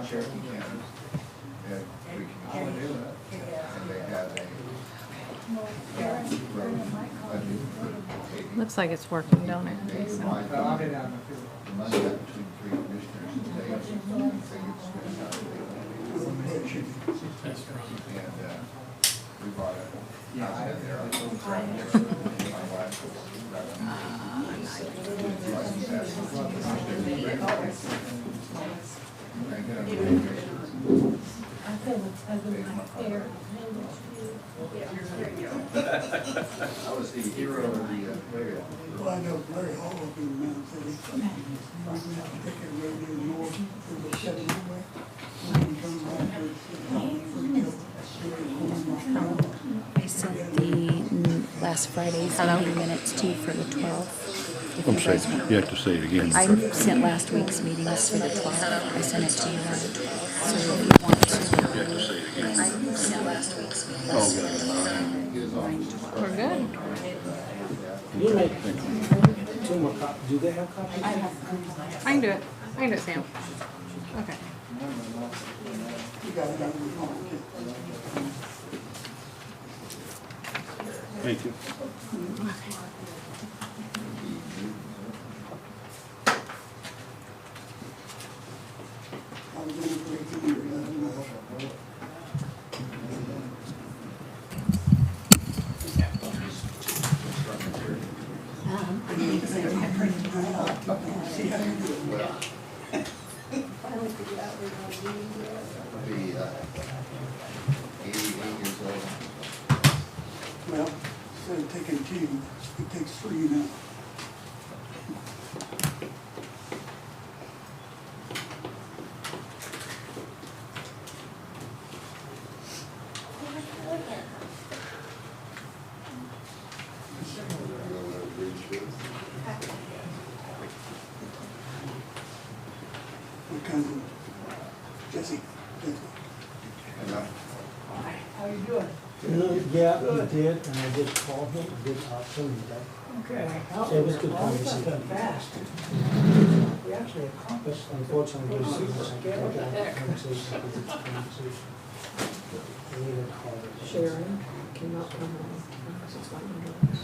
Cherokee County. They had 3 commissioners. And they had a road budget for paving. Looks like it's working, don't it? They divided the money up between 3 commissioners, and they get spent out of it. And we bought a house in there. My wife was I was the hero of the radio. Well, I know Larry Hall up in Mountain City. We went out to take a radio north to the 7 way. We come back I sent the last Friday's meeting minutes to you for the 12th. I'm sorry, you have to say it again. I sent last week's meetings for the 12th. I sent it to you on the 12th. So if you want to. You have to say it again. I sent last week's meetings. Oh, We're good. You make 2 more copies. Do they have copies? I can do it. I can do it, Sam. Okay. you got it done with home. Thank you. I was in for 18 years. I don't know. See how you do it. Well, the 88 years old. Well, instead of taking 2, it takes 3 now. My cousin, Jesse. How you doing? Yeah, we did, and I did call him, I did talk to him today. Okay. It was good conversation. Done fast. We actually accomplished. Unfortunately, there's some conversation, because it's a conversation. We need to call it. Sharon cannot come home because it's like the ambulance.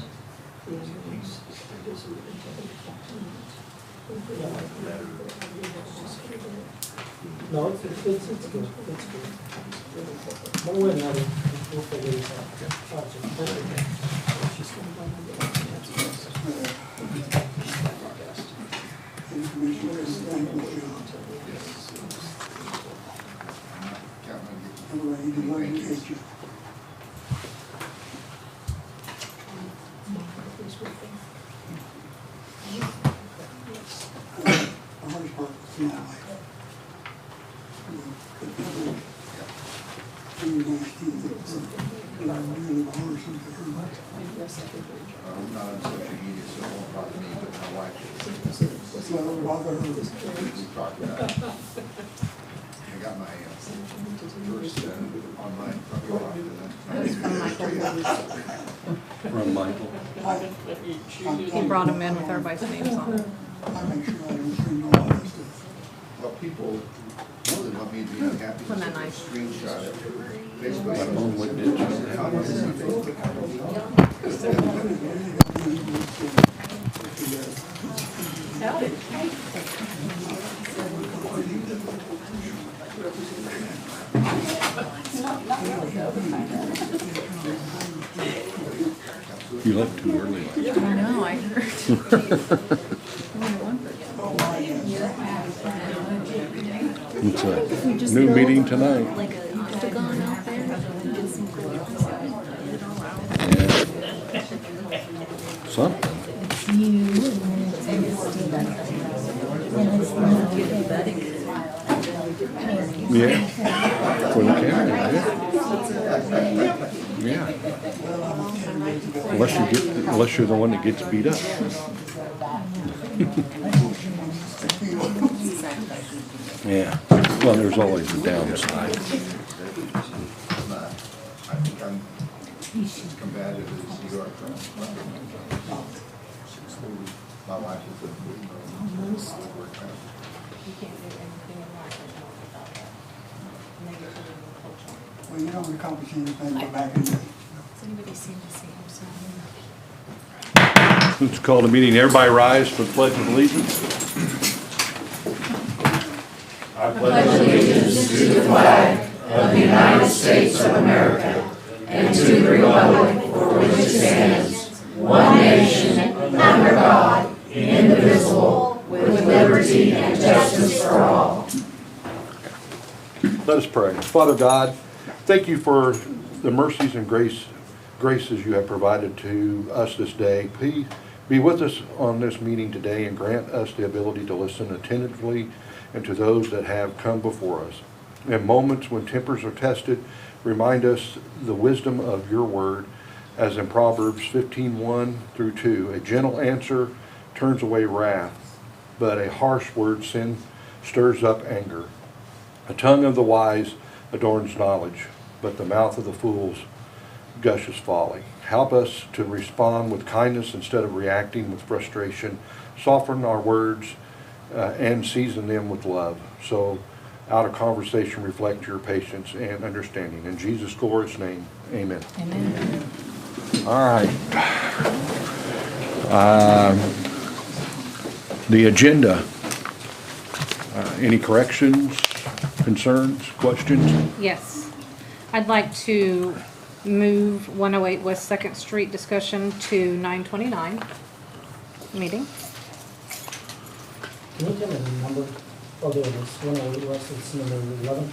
No, it's good, it's good. One way or another, we'll figure this out. And Commissioners, thank you. Anyway, he did not engage you. The hardest part was my wife. I'm not on social media, so it won't bother me, but my wife is. Well, bother her. We talked about it. I got my first online From Michael. He brought them in with everybody's names on them. I make sure I don't bring all that stuff. Well, people really want me to be unhappy. Wasn't that nice? Screenshot it. Facebook. My phone went dead. You left too early. I know, I heard. It's a new meeting tonight. Like an octagon out there. Get some cool outside. Something. Yeah. For the camera, yeah. Yeah. Unless you're the one that gets beat up. Yeah. Well, there's always a downside. I think I'm as combative as you are. My wife is a we don't accomplish anything, we're back in there. Has anybody seen the same sign? Let's call the meeting. Everybody rise for the Pledge of Allegiance. I pledge allegiance to the flag of the United States of America and to the republic for which it stands, one nation, under God, indivisible, with liberty and justice for all. Let us pray. Father God, thank you for the mercies and graces you have provided to us this day. Please be with us on this meeting today and grant us the ability to listen attentively and to those that have come before us. In moments when tempers are tested, remind us the wisdom of your word, as in Proverbs 15:1 through 2. A gentle answer turns away wrath, but a harsh word stirs up anger. The tongue of the wise adorns knowledge, but the mouth of the fools gushes folly. Help us to respond with kindness instead of reacting with frustration. Soften our words and season them with love. So out of conversation reflect your patience and understanding. In Jesus' glorious name, amen. Amen. All right. The agenda. Any corrections, concerns, questions? Yes. I'd like to move 108 West 2nd Street discussion to 9:29 meeting. Can you tell me the number? Oh, there it is, 108 West, it's number 11.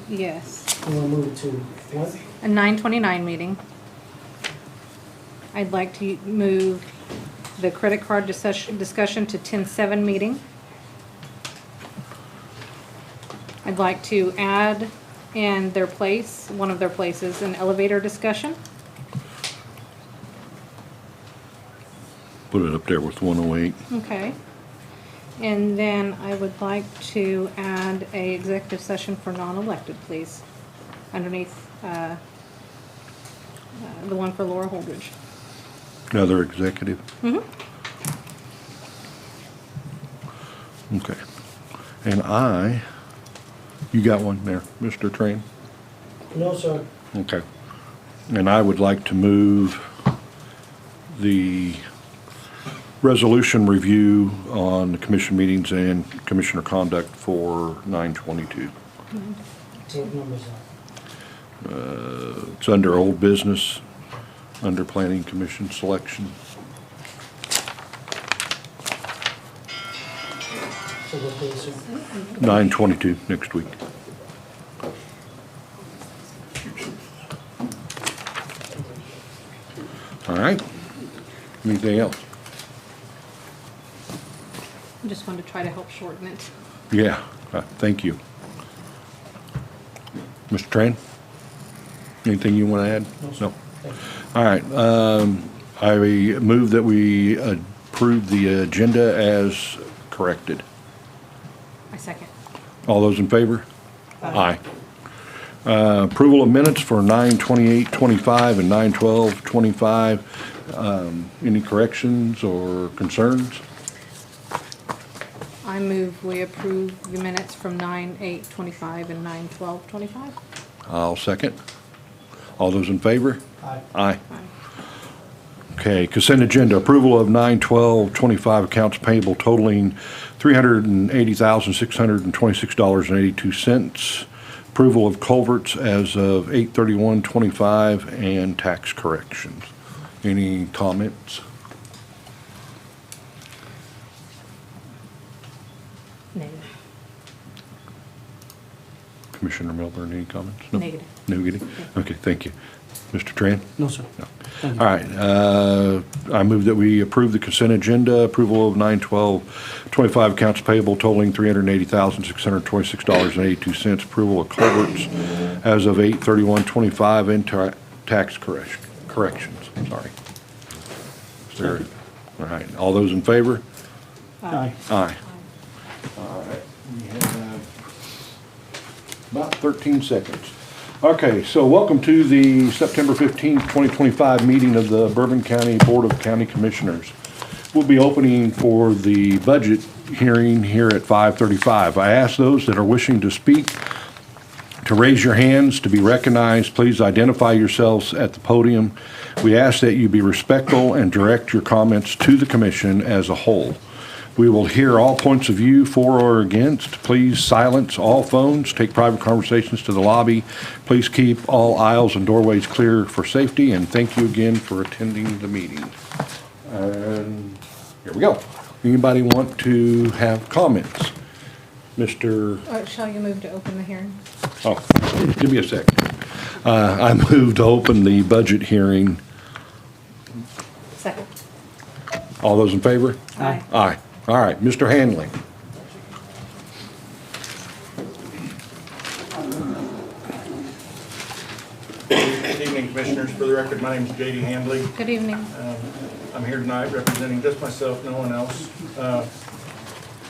Yes. You want to move it to what? A 9:29 meeting. I'd like to move the credit card discussion to 10:07 meeting. I'd like to add in their place, one of their places, an elevator discussion. Put it up there with 108. Okay. And then I would like to add a executive session for non-elected, please, underneath the one for Laura Holdridge. Another executive. Mm-hmm. Okay. And you got one there, Mr. Train? No, sir. Okay. And I would like to move the resolution review on the commission meetings and commissioner conduct for 9/22. What number is that? It's under old business, under planning commission selection. So what day is it? 9/22 next week. All right. Anything else? I just wanted to try to help shorten it. Yeah, thank you. Mr. Tran? Anything you want to add? No, sir. Thank you. All right, I move that we approve the agenda as corrected. I second. All those in favor? Aye. Approval of minutes for 9/28/25 and 9/12/25. Any corrections or concerns? I move we approve the minutes from 9/8/25 and 9/12/25. I'll second. All those in favor? Aye. Aye. Okay, consent agenda, approval of 9/12/25 accounts payable totaling $380,626.82. Approval of culverts as of 8/31/25 and tax corrections. Any comments? Negative. Commissioner Milburn, any comments? No? Negative. Negative? Okay, thank you. Mr. Tran? No, sir. No. Thank you. All right, I move that we approve the consent agenda, approval of 9/12/25 accounts payable totaling $380,626.82, approval of culverts as of 8/31/25 and tax corrections, I'm sorry. Is there, all right, all those in favor? Aye. Aye. All right, we have about 13 seconds. Okay, so welcome to the September 15th, 2025 meeting of the Bourbon County Board of County Commissioners. We'll be opening for the budget hearing here at 5:35. I ask those that are wishing to speak to to raise your hands to be recognized. Please identify yourselves at the podium. We ask that you be respectful and direct your comments to the commission as a whole. We will hear all points of view, for or against. Please silence all phones, take private conversations to the lobby. Please keep all aisles and doorways clear for safety, and thank you again for attending the meeting. And here we go. Anybody want to have comments? Mr. Shall you move to open the hearing? Oh, give me a second. I move to open the budget hearing. Second. All those in favor? Aye. Aye. All right, Mr. Hanley. Good evening, Commissioners. For the record, my name is J.D. Handley. Good evening. I'm here tonight representing just myself, no one else.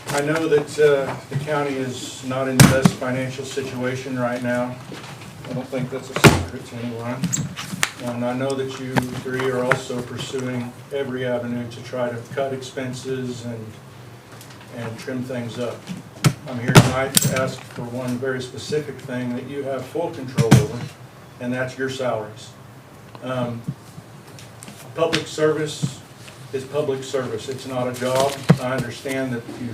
I know that the county is not in the best financial situation right now. I don't think that's a secret to anyone. And I know that you three are also pursuing every avenue to try to cut expenses and trim things up. I'm here tonight to ask for one very specific thing that you have full control over, and that's your salaries. Public service is public service. It's not a job. I understand that you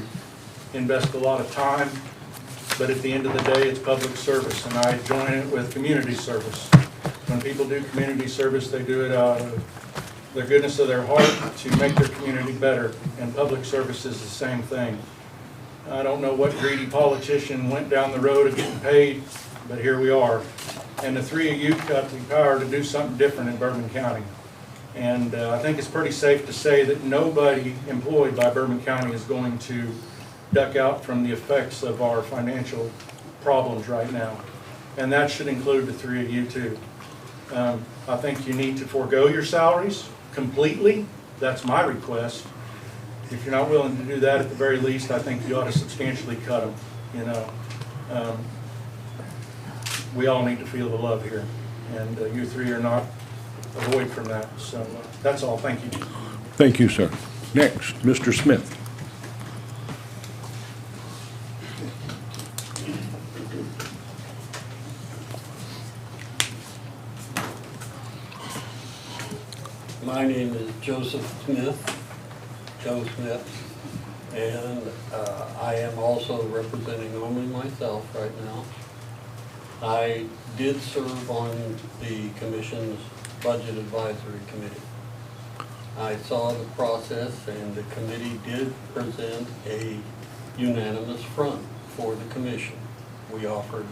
invest a lot of time, but at the end of the day, it's public service, and I join it with community service. When people do community service, they do it out of the goodness of their heart to make their community better, and public service is the same thing. I don't know what greedy politician went down the road of getting paid, but here we are. And the three of you got the power to do something different in Bourbon County. And I think it's pretty safe to say that nobody employed by Bourbon County is going to duck out from the effects of our financial problems right now. And that should include the three of you too. I think you need to forego your salaries completely. That's my request. If you're not willing to do that, at the very least, I think you ought to substantially cut them. You know, we all need to feel the love here, and you three are not a void from that. So that's all. Thank you. Thank you, sir. Next, Mr. Smith. My name is Joseph Smith, Joe Smith, and I am also representing only myself right now. I did serve on the commission's budget advisory committee. I saw the process, and the committee did present a unanimous front for the commission. We offered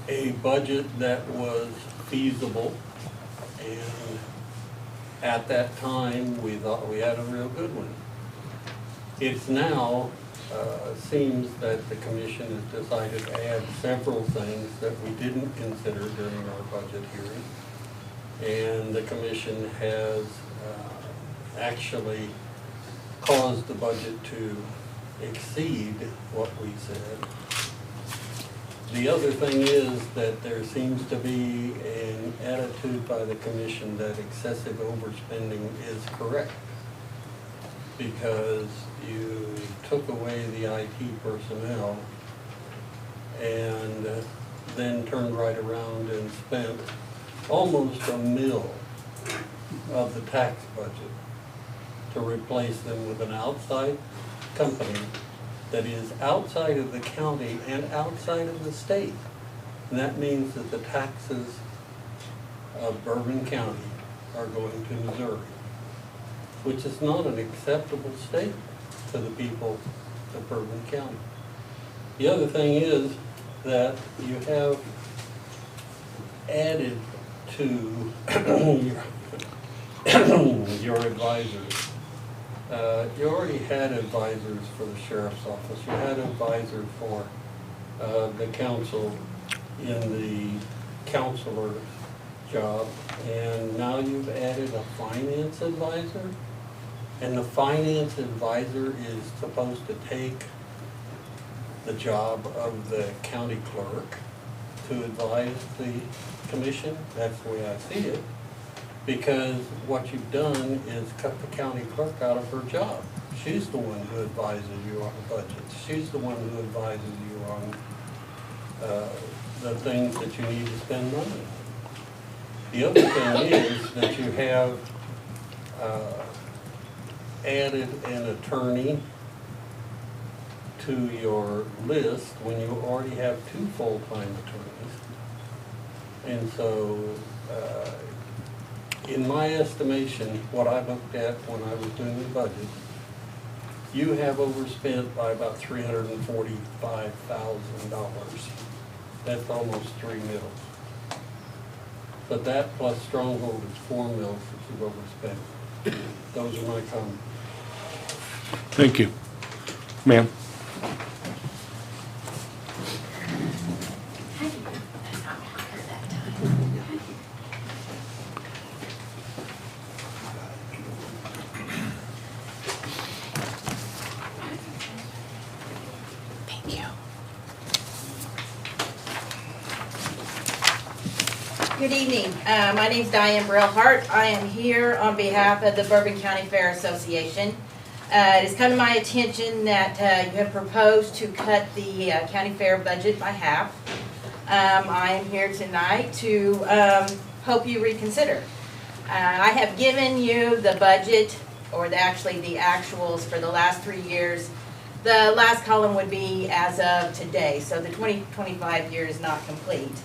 a budget that was feasible, and at that time, we thought we had a real good one. It's now, seems that the commission has decided to add several things that we didn't consider during our budget hearing. And the commission has actually caused the budget to exceed what we said. The other thing is that there seems to be an attitude by the commission that excessive overspending is correct, because you took away the IT personnel and then turned right around and spent almost $1 million of the tax budget to replace them with an outside company that is outside of the county and outside of the state. And that means that the taxes of Bourbon County are going to Missouri, which is not an acceptable statement to the people of Bourbon County. The other thing is that you have added to your advisors. You already had advisors for the sheriff's office. You had advisors for the council in the counselor's job, and now you've added a finance advisor. And the finance advisor is supposed to take the job of the county clerk to advise the commission. That's the way I see it. Because what you've done is cut the county clerk out of her job. She's the one who advises you on the budget. She's the one who advises you on the things that you need to spend money on. The other thing is that you have added an attorney to your list when you already have 2 full-time attorneys. And so, in my estimation, what I looked at when I was doing the budget, you have overspent by about $345,000. That's almost 3 mills. But that plus Stronghold is 4 mills that you've overspent. Those are my comments. Thank you. Ma'am? Thank you. Good evening. My name's Diane Brillhart. I am here on behalf of the Bourbon County Fair Association. It has come to my attention that you have proposed to cut the county fair budget by half. I am here tonight to hope you reconsider. I have given you the budget, or actually the actuals for the last 3 years. The last column would be as of today, so the 2025 year is not complete.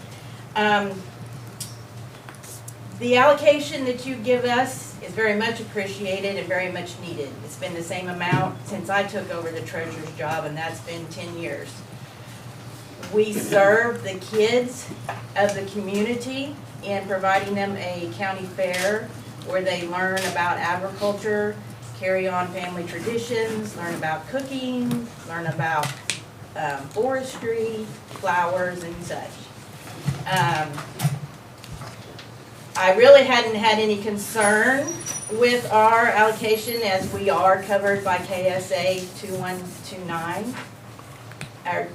The allocation that you give us is very much appreciated and very much needed. It's been the same amount since I took over the treasurer's job, and that's been 10 years. We serve the kids of the community in providing them a county fair where they learn about agriculture, carry on family traditions, learn about cooking, learn about forestry, flowers, and such. I really hadn't had any concern with our allocation as we are covered by KSA 2129.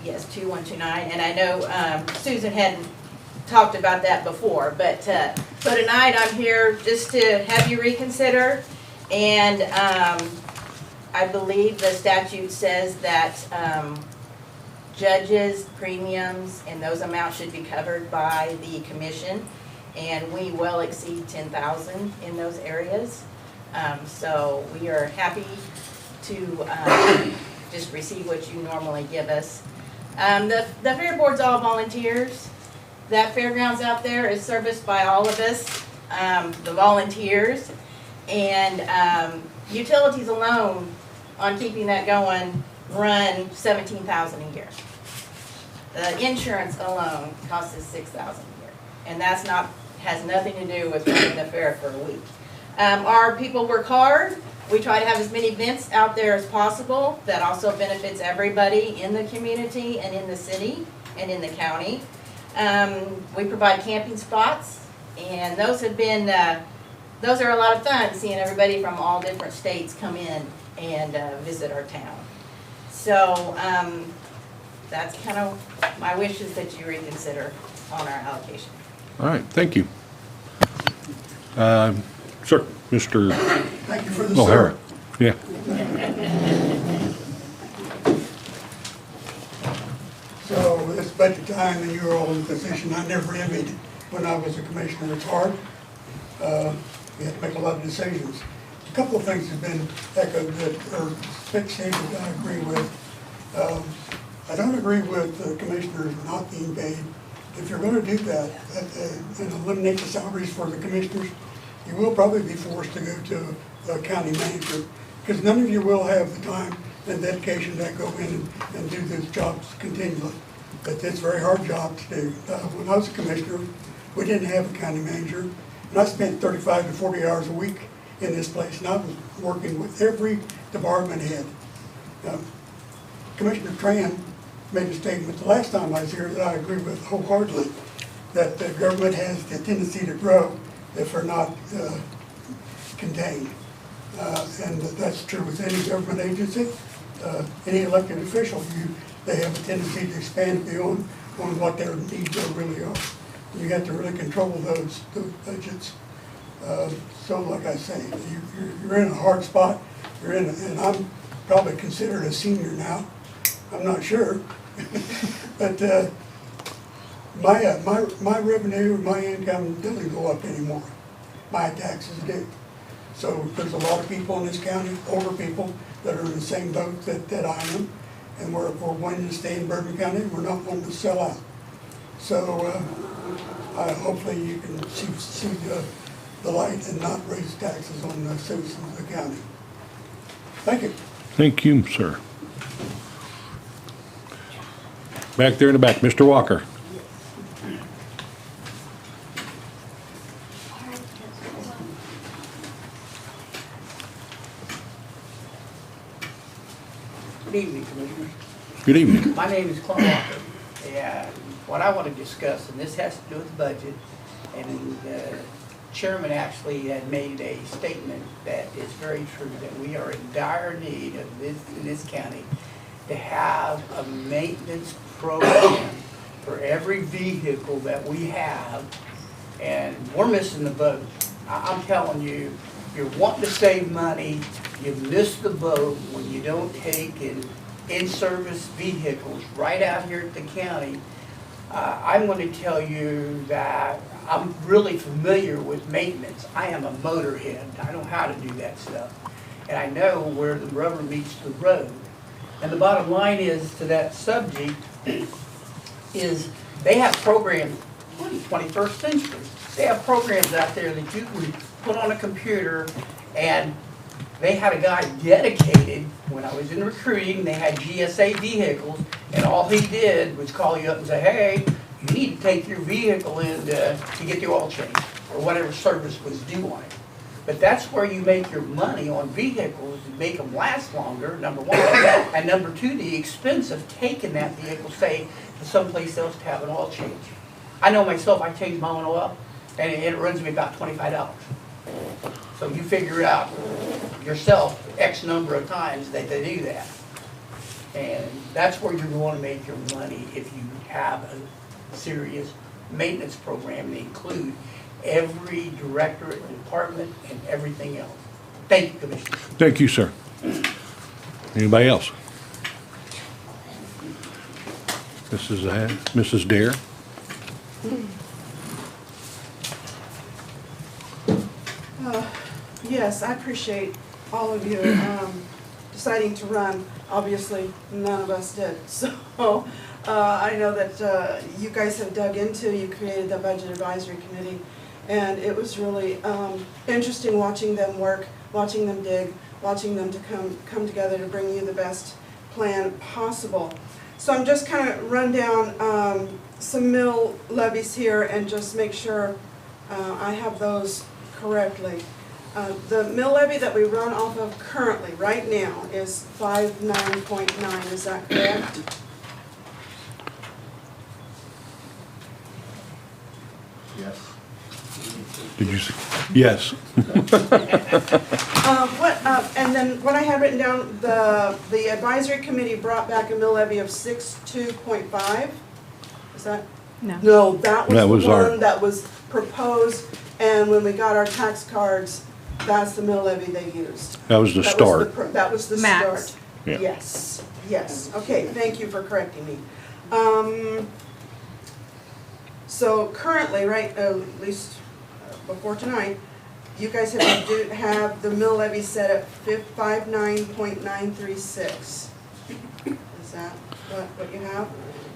Yes, 2129, and I know Susan hadn't talked about that before, but so tonight I'm here just to have you reconsider, and I believe the statute says that judges' premiums and those amounts should be covered by the commission. And we will exceed 10,000 in those areas. So we are happy to just receive what you normally give us. The fair board's all volunteers. That fairgrounds out there is serviced by all of us, the volunteers. And utilities alone on keeping that going run $17,000 a year. The insurance alone costs us $6,000 a year. And that's not, has nothing to do with running the fair for a week. Our people work hard. We try to have as many events out there as possible. That also benefits everybody in the community and in the city and in the county. We provide camping spots, and those have been, those are a lot of fun, seeing everybody from all different states come in and visit our town. So that's kind of my wishes that you reconsider on our allocation. All right, thank you. Sir, Mr. Thank you for the O'Hara. Yeah. So it's budget time and you're all in a position I never envied when I was a commissioner. It's hard. We have to make a lot of decisions. A couple of things have been echoed that are stated that I agree with. I don't agree with the commissioners not being paid. If you're going to do that and eliminate the salaries for the commissioners, you will probably be forced to go to a county manager, because none of you will have the time and dedication to go in and do those jobs continually. But it's a very hard job to do. When I was a commissioner, we didn't have a county manager, and I spent 35 to 40 hours a week in this place, and I was working with every department head. Commissioner Tran made a statement the last time I was here that I agree with wholeheartedly, that the government has the tendency to grow if they're not contained. And that's true with any government agency, any elected official. They have a tendency to expand beyond what their needs really are. You have to really control those budgets. So like I say, you're in a hard spot. And I'm probably considered a senior now. I'm not sure. But my revenue, my income doesn't go up anymore. My taxes do. So there's a lot of people in this county, older people, that are in the same boat that I am. And we're wanting to stay in Bourbon County, we're not wanting to sell out. So hopefully you can see the light and not raise taxes on the citizens of the county. Thank you. Thank you, sir. Back there in the back, Mr. Walker. Good evening, Commissioners. Good evening. My name is Clint Walker, and what I want to discuss, and this has to do with the budget, and the chairman actually had made a statement that is very true, that we are in dire need of this, in this county, to have a maintenance program for every vehicle that we have, and we're missing the boat. I'm telling you, you're wanting to save money, you miss the boat when you don't take in-service vehicles right out here at the county. I'm going to tell you that I'm really familiar with maintenance. I am a motorhead. I know how to do that stuff. And I know where the rubber meets the road. And the bottom line is to that subject is they have programs, 21st century. They have programs out there that you can put on a computer, and they had a guy dedicated, when I was in recruiting, they had GSA vehicles, and all he did was call you up and say, hey, you need to take your vehicle in to get the oil change, or whatever service was due on it. But that's where you make your money on vehicles, you make them last longer, number one, and number two, the expense of taking that vehicle, say, to someplace else to have an oil change. I know myself, I change my own oil, and it runs me about $25. So you figure out yourself X number of times that they do that. And that's where you're going to make your money if you have a serious maintenance program that include every directorate, department, and everything else. Thank you, Commissioner. Thank you, sir. Anybody else? Mrs. Dare. Yes, I appreciate all of you deciding to run. Obviously, none of us did. So I know that you guys have dug into, you created the Budget Advisory Committee, and it was really interesting watching them work, watching them dig, watching them to come together to bring you the best plan possible. So I'm just kind of run down some mill levies here and just make sure I have those correctly. The mill levy that we run off of currently, right now, is 59.9, is that correct? Yes. Did you say? Yes. And then what I had written down, the advisory committee brought back a mill levy of 62.5, is that? No. No, that was the our- one that was proposed, and when we got our tax cards, that's the mill levy they used. That was the start. That was the Max. start. Yeah. Yes, yes. Okay, thank you for correcting me. So currently, right, at least before tonight, you guys have the mill levy set at 59.936. Is that what you have?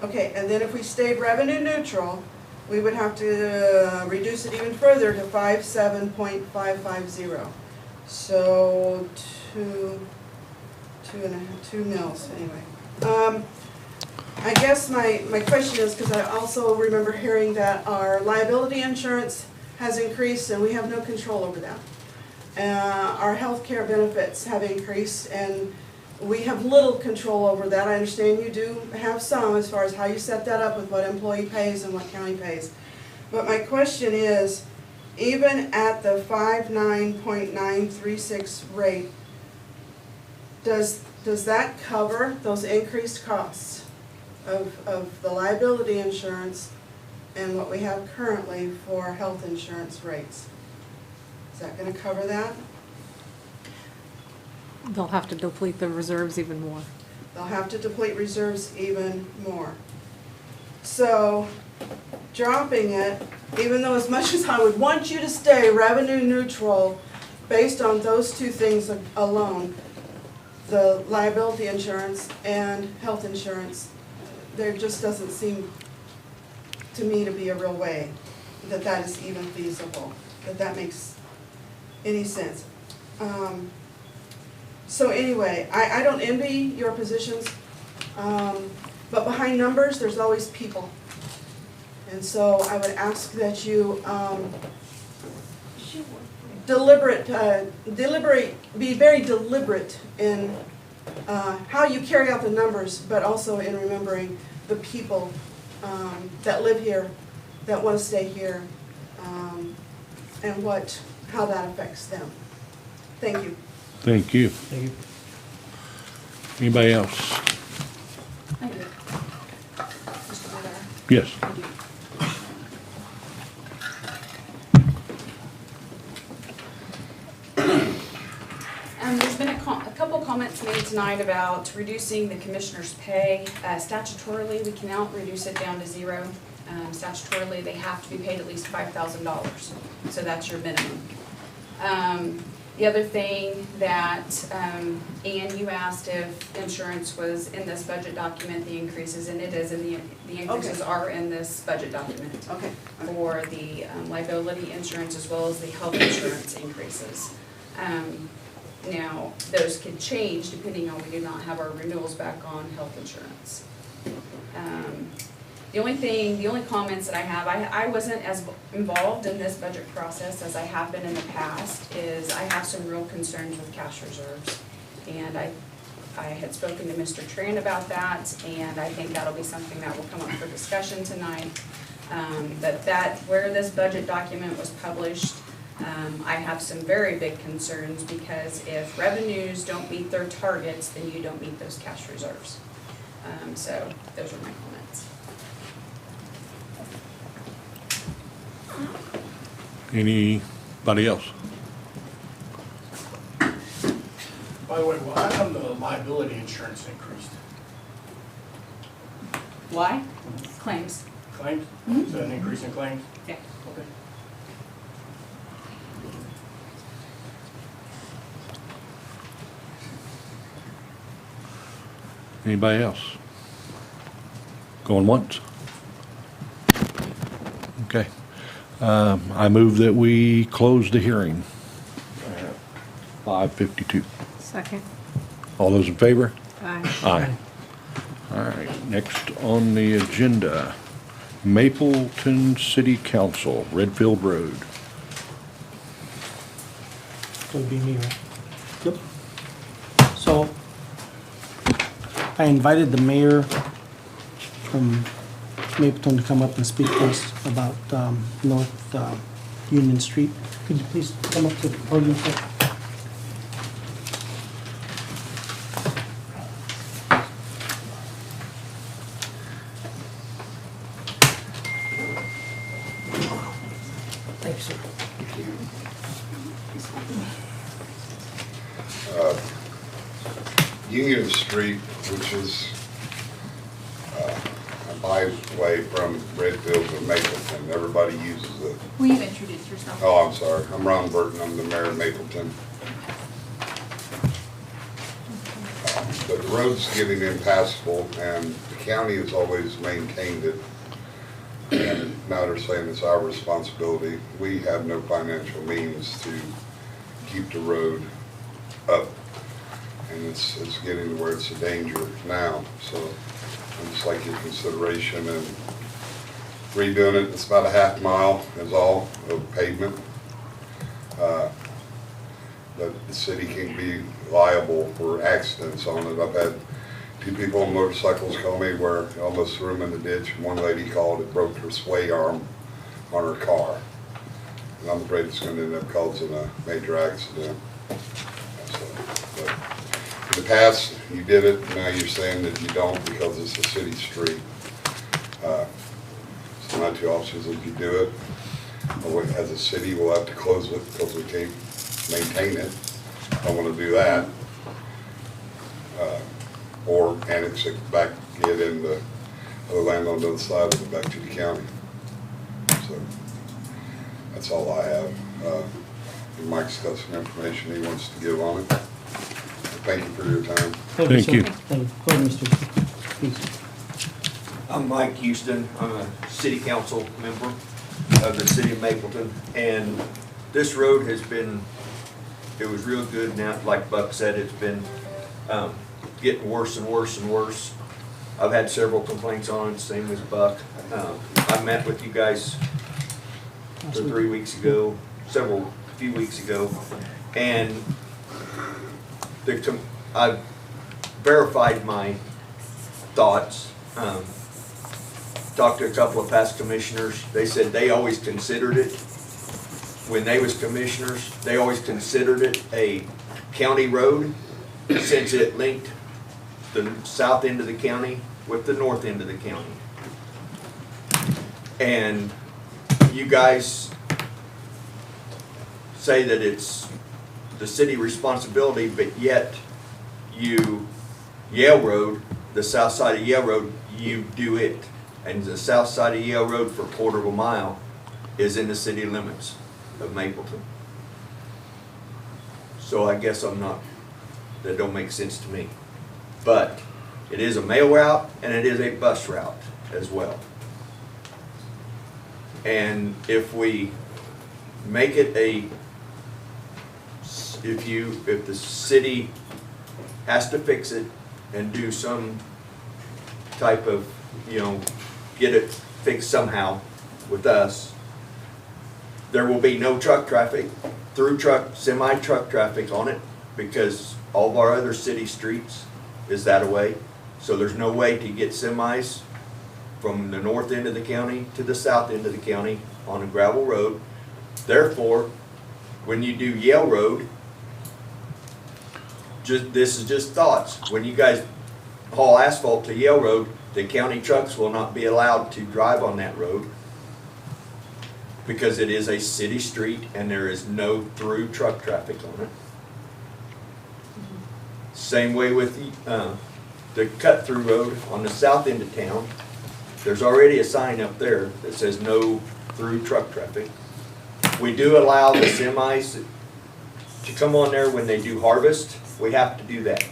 Okay, and then if we stayed revenue neutral, we would have to reduce it even further to 57.550. So two mills anyway. I guess my question is, because I also remember hearing that our liability insurance has increased and we have no control over that. Our health care benefits have increased and we have little control over that. I understand you do have some as far as how you set that up with what employee pays and what county pays. But my question is, even at the 59.936 rate, does that cover those increased costs of the liability insurance and what we have currently for health insurance rates? Is that going to cover that? They'll have to deplete the reserves even more. They'll have to deplete reserves even more. So dropping it, even though as much as I would want you to stay revenue neutral, based on those two things alone, the liability insurance and health insurance, there just doesn't seem to me to be a real way that that is even feasible, that makes any sense. So anyway, I don't envy your positions, but behind numbers, there's always people. And so I would ask that you be very deliberate in how you carry out the numbers, but also in remembering the people that live here, that want to stay here, and how that affects them. Thank you. Thank you. Thank you. Anybody else? I do. Mr. Whitaker? Yes. I do. There's been a couple comments made tonight about reducing the commissioner's pay. Statutorily, we cannot reduce it down to zero. Statutorily, they have to be paid at least $5,000, so that's your minimum. The other thing that, Ann, you asked if insurance was in this budget document, the increases, and it is, and the increases are in this budget document. Okay. For the liability insurance as well as the health insurance increases. Now, those could change depending on we do not have our renewals back on health insurance. The only comments that I have, I wasn't as involved in this budget process as I have been in the past, is I have some real concerns with cash reserves. And I had spoken to Mr. Tran about that, and I think that'll be something that will come up for discussion tonight. But where this budget document was published, I have some very big concerns, because if revenues don't meet their targets, then you don't meet those cash reserves. So those are my comments. Anybody else? By the way, why come the liability insurance increased? Why? Claims. Claims? Mhm. Is that an increase in claims? Yeah. Okay. Anybody else? Going once? Okay. I move that we close the hearing. 5:52. Second. All those in favor? Aye. Aye. All right, next on the agenda, Mapleton City Council, Redfield Road. Would be me, right? Yep. So, I invited the mayor from Mapleton to come up and speak to us about North Union Street. Could you please come up to the podium, sir? Thank you, sir. Union Street, which is a byway from Redfield to Mapleton. Everybody uses it. Will you introduce yourself? Oh, I'm sorry. I'm Ron Burton. I'm the mayor of Mapleton. But the road's getting impassable, and the county has always maintained it. And now they're saying it's our responsibility. We have no financial means to keep the road up. And it's getting to where it's a danger now. So I'd just like your consideration and redoing it. It's about a half mile is all of pavement. But the city can be liable for accidents on it. I've had 2 people on motorcycles call me where I almost threw them in the ditch. One lady called, it broke her sway arm on her car. And I'm afraid it's going to end up causing a major accident. So, but in the past, you did it, now you're saying that you don't because it's a city street. So my 2 officers, if you do it, or as a city, we'll have to close it because we can't maintain it. I want to do that. Or annex it back, get into the land on the other side of it back to the county. So that's all I have. Mike's got some information he wants to give on it. Thank you for your time. Thank sir. you. Thank you. Go ahead, Mr. Please. I'm Mike Houston. I'm a city council member of the city of Mapleton. And this road has been, it was real good. Now, like Buck said, it's been getting worse and worse and worse. I've had several complaints on it, same as Buck. I met with you guys 2 or 3 weeks ago, few weeks ago, and I've verified my thoughts. Talked to a couple of past commissioners. They said they always considered it, when they was commissioners, they always considered it a county road since it linked the south end of the county with the north end of the county. And you guys say that it's the city responsibility, but yet Yale Road, the south side of Yale Road, you do it. And the south side of Yale Road for a quarter of a mile is in the city limits of Mapleton. So I guess that don't make sense to me. But it is a mail route and it is a bus route as well. And if we make it if the city has to fix it and do some type of, get it fixed somehow with us, there will be no truck traffic, semi-truck traffic on it, because all of our other city streets is that way. So there's no way to get semis from the north end of the county to the south end of the county on a gravel road. Therefore, when you do Yale Road, this is just thoughts. When you guys haul asphalt to Yale Road, the county trucks will not be allowed to drive on that road because it is a city street and there is no through truck traffic on it. Same way with the cut-through road on the south end of town. There's already a sign up there that says no through truck traffic. We do allow the semis to come on there when they do harvest. We have to do that.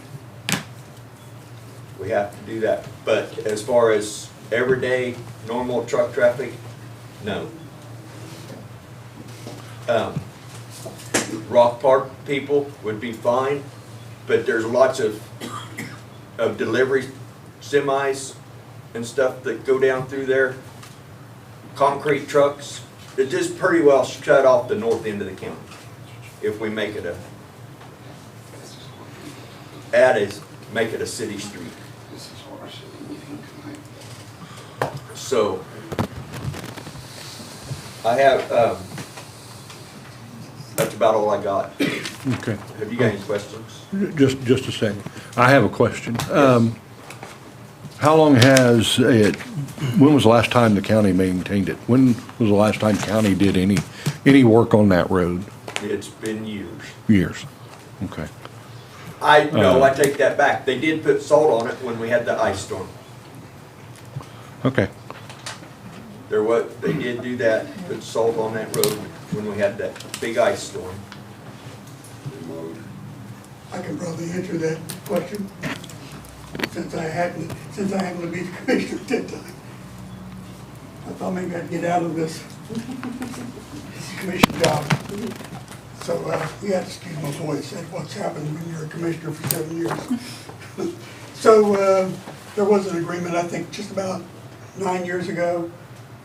We have to do that. But as far as everyday normal truck traffic, no. Rock Park people would be fine, but there's lots of delivery semis and stuff that go down through there. Concrete trucks. It just pretty well shut off the north end of the county if we make it make it a city street. So I have that's about all I got. Okay. Have you got any questions? Just a second. I have a question. How long has it, when was the last time the county maintained it? When was the last time county did any work on that road? It's been years. Years. Okay. I take that back. They did put salt on it when we had the ice storm. Okay. They did do that, put salt on that road when we had that big ice storm. I can probably answer that question, since I happened to be the commissioner at that time. I thought maybe I'd get out of this commission job. So you have to excuse my voice. That's what's happened when you're a commissioner for 7 years. So there was an agreement, I think, just about 9 years ago,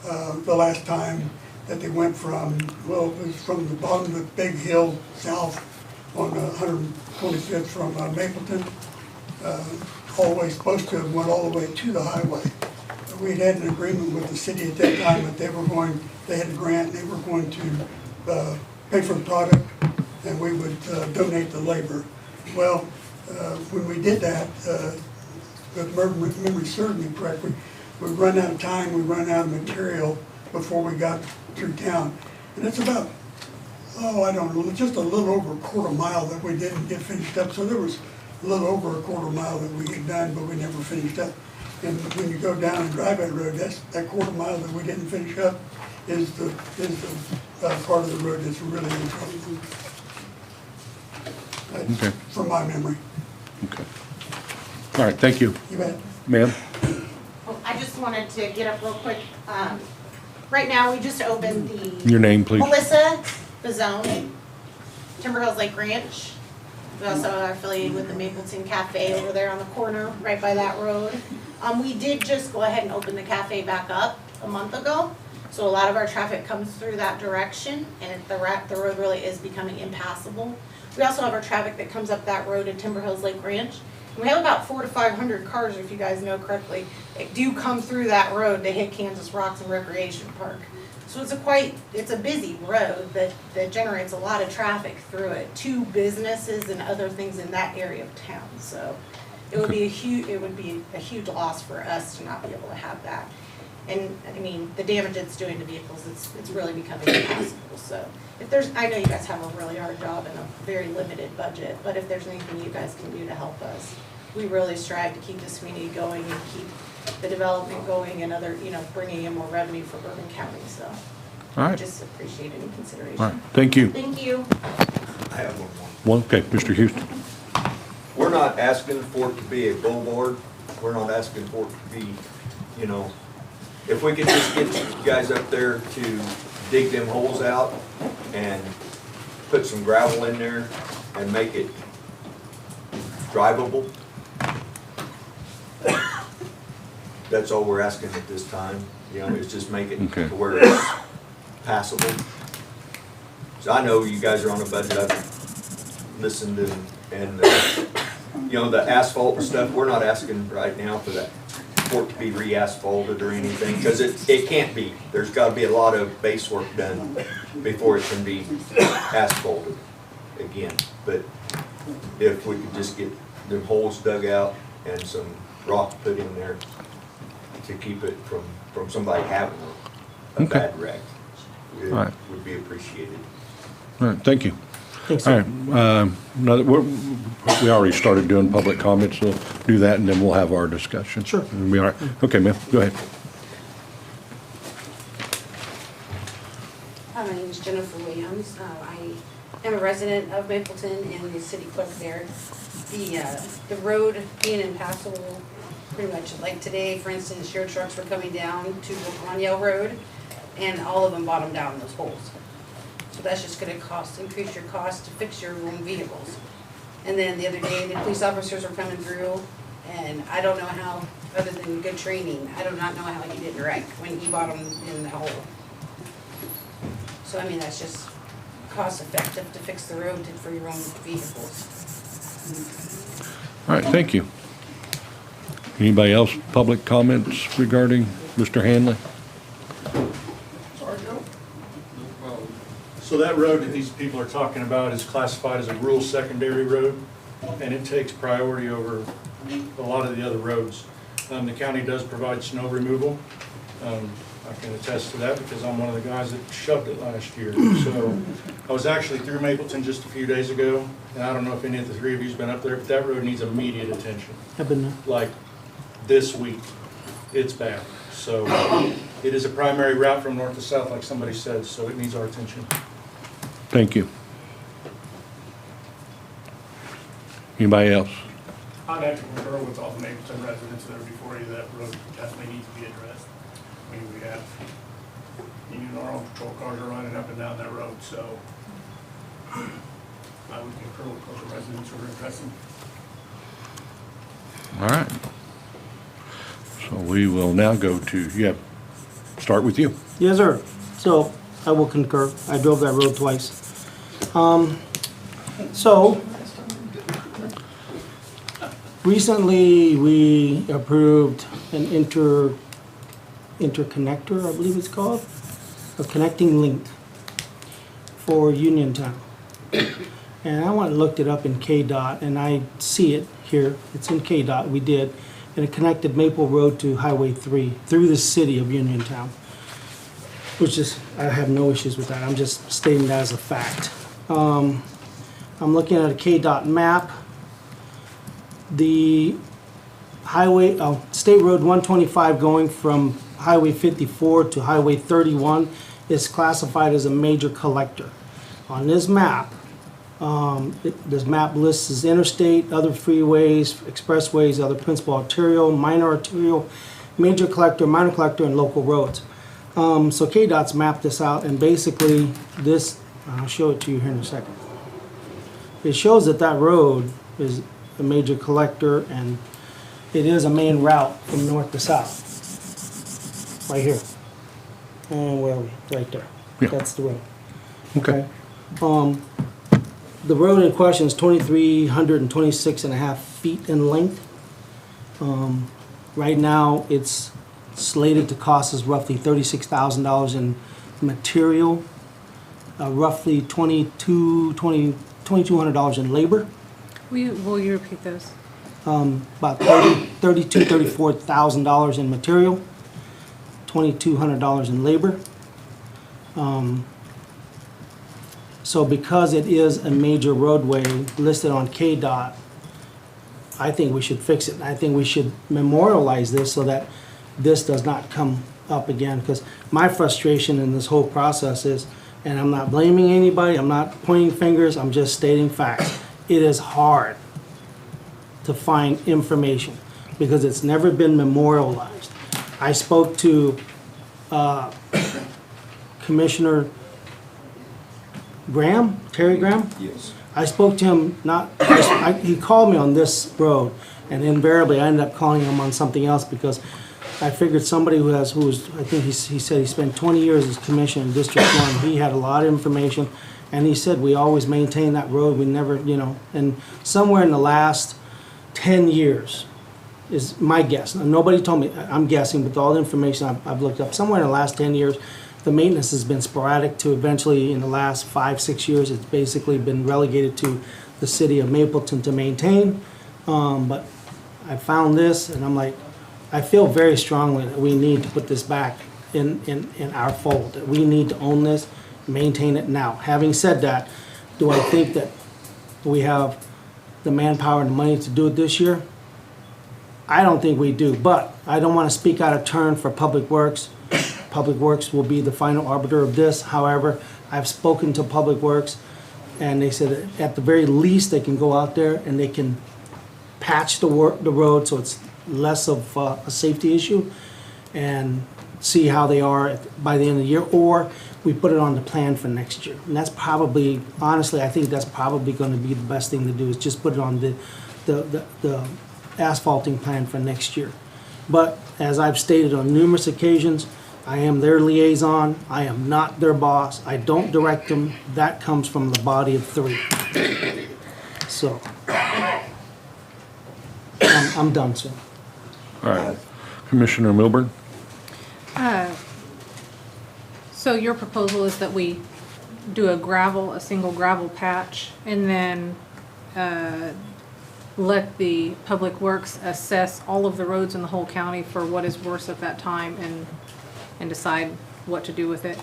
the last time that they went from, well, it was from the bottom of the big hill south on 125th from Mapleton, all the way, supposed to have went all the way to the highway. We'd had an agreement with the city at that time that they had a grant, they were going to pay for the product, and we would donate the labor. Well, when we did that, if memory served me correctly, we run out of time, we run out of material before we got through town. And it's about, I don't know, just a little over a quarter mile that we didn't get finished up. So there was a little over a quarter mile that we had done, but we never finished up. And when you go down and drive that road, that quarter mile that we didn't finish up is the part of the road that's really in trouble. That's Okay. from my memory. Okay. All right, thank you. You bet. Ma'am? Well, I just wanted to get up real quick. Right now, we just opened the Your name, please. Melissa Bazone, Timber Hills Lake Ranch. We also are affiliated with the Mapleton Cafe over there on the corner, right by that road. We did just go ahead and open the cafe back up a month ago. So a lot of our traffic comes through that direction, and the road really is becoming impassable. We also have our traffic that comes up that road in Timber Hills Lake Ranch. And we have about 400 to 500 cars, if you guys know correctly, that do come through that road to hit Kansas Rocks and Recreation Park. So it's a busy road that generates a lot of traffic through it to businesses and other things in that area of town. So it would be a huge loss for us to not be able to have that. And I mean, the damage it's doing to vehicles, it's really becoming impossible. So I know you guys have a really hard job and a very limited budget, but if there's anything you guys can do to help us, we really strive to keep this community going and keep the development going and other, bringing in more revenue for Bourbon County. So All right. just appreciate any consideration. All right, thank you. Thank you. I have one more. One, okay, Mr. Houston. We're not asking for it to be a billboard. We're not asking for it to be, if we could just get you guys up there to dig them holes out and put some gravel in there and make it drivable. That's all we're asking at this time, is just make it to where it's passable. So I know you guys are on a budget. I've listened and the asphalt and stuff, we're not asking right now for it to be re-asphalted or anything, because it can't be. There's got to be a lot of base work done before it can be asphalted again. But if we could just get the holes dug out and some rock put in there to keep it from somebody having a bad wreck, it would be appreciated. All right, thank you. Thanks, All sir. right, now that we already started doing public comments, so do that and then we'll have our discussion. Sure. It'll be all right. Okay, ma'am, go ahead. Hi, my name is Jennifer Williams. I am a resident of Mapleton and the city clerk there. The road being impassable, pretty much like today, for instance, your trucks were coming down to Lanyell Road and all of them bottomed down in those holes. So that's just gonna increase your cost to fix your own vehicles. And then the other day, the police officers were coming through, and I don't know how, other than good training, I do not know how he didn't wreck when he bottomed in the hole. So I mean, that's just cost effective to fix the road for your own vehicles. All right, thank you. Anybody else, public comments regarding Mr. Hanley? So that road that these people are talking about is classified as a rural secondary road, and it takes priority over a lot of the other roads. The county does provide snow removal. I can attest to that because I'm one of the guys that shoved it last year. So I was actually through Mapleton just a few days ago, and I don't know if any of the three of you's been up there, but that road needs immediate attention. I've been there. Like this week, it's bad. So it is a primary route from north to south, like somebody said, so it needs our attention. Thank you. Anybody else? I'd have to concur with all the Mapleton residents that are before you, that road definitely needs to be addressed. I mean, we have, our own patrol cars are running up and down that road, so I would concur with what the residents are addressing. All right. So we will now go to, start with you. Yes, sir. So I will concur. I drove that road twice. So recently we approved an interconnector, I believe it's called, a connecting link for Uniontown. And I went and looked it up in KDOT, and I see it here. It's in KDOT. We did. And it connected Maple Road to Highway 3 through the city of Uniontown, which is, I have no issues with that. I'm just stating that as a fact. I'm looking at a KDOT map. State Road 125 going from Highway 54 to Highway 31 is classified as a major collector. On this map, this map lists as interstate, other freeways, expressways, other principal arterial, minor arterial, major collector, minor collector, and local roads. So KDOT's mapped this out, and basically this, I'll show it to you here in a second. It shows that that road is a major collector, and it is a main route from north to south. Right here. And where are we? Right there. Yeah. That's the road. Okay. The road in question is 2,326.5 feet in length. Right now, it's slated to cost us roughly $36,000 in material, roughly $2,200 in labor, Will you repeat those? about $34,000 in material, $2,200 in labor. So because it is a major roadway listed on KDOT, I think we should fix it. I think we should memorialize this so that this does not come up again. Because my frustration in this whole process is, and I'm not blaming anybody, I'm not pointing fingers, I'm just stating facts. It is hard to find information because it's never been memorialized. I spoke to Commissioner Graham, Terry Graham? Yes. I spoke to him, he called me on this road, and invariably I ended up calling him on something else because I figured somebody I think he said he spent 20 years as commissioner in District 1, he had a lot of information, and he said we always maintain that road, we never, and somewhere in the last 10 years is my guess. Now, nobody told me, I'm guessing, but all the information I've looked up, somewhere in the last 10 years, the maintenance has been sporadic to eventually, in the last 5-6 years, it's basically been relegated to the city of Mapleton to maintain. But I found this, and I'm like, I feel very strongly that we need to put this back in our fold. That we need to own this, maintain it now. Having said that, do I think that we have the manpower and the money to do it this year? I don't think we do, but I don't want to speak out of turn for Public Works. Public Works will be the final arbiter of this. However, I've spoken to Public Works, and they said that at the very least they can go out there and they can patch the road so it's less of a safety issue, and see how they are by the end of the year, or we put it on the plan for next year. And that's probably, honestly, I think that's probably going to be the best thing to do, is just put it on the asphalting plan for next year. But as I've stated on numerous occasions, I am their liaison. I am not their boss. I don't direct them. That comes from the body of 3. So, I'm done, sir. All right. Commissioner Milburn? So your proposal is that we do a single gravel patch, and then let the Public Works assess all of the roads in the whole county for what is worse at that time and decide what to do with it?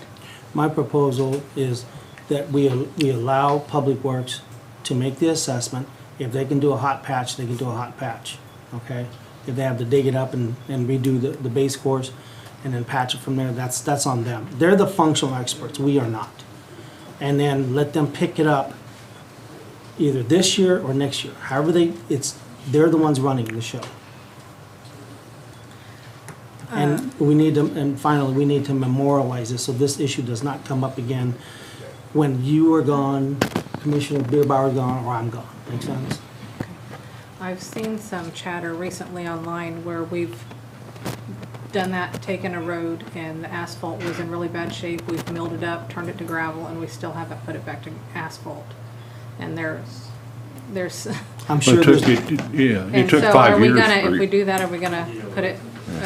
My proposal is that we allow Public Works to make the assessment. If they can do a hot patch, they can do a hot patch, okay? If they have to dig it up and redo the base course and then patch it from there, that's on them. They're the functional experts, we are not. And then let them pick it up either this year or next year. However they're the ones running the show. And finally, we need to memorialize this so this issue does not come up again when you are gone, Commissioner Beerbauer gone, or I'm gone. Make sense? I've seen some chatter recently online where we've done that, taken a road, and the asphalt was in really bad shape. We've milled it up, turned it to gravel, and we still haven't put it back to asphalt. And there's I'm sure It took 5 years. If we do that, are we gonna put it,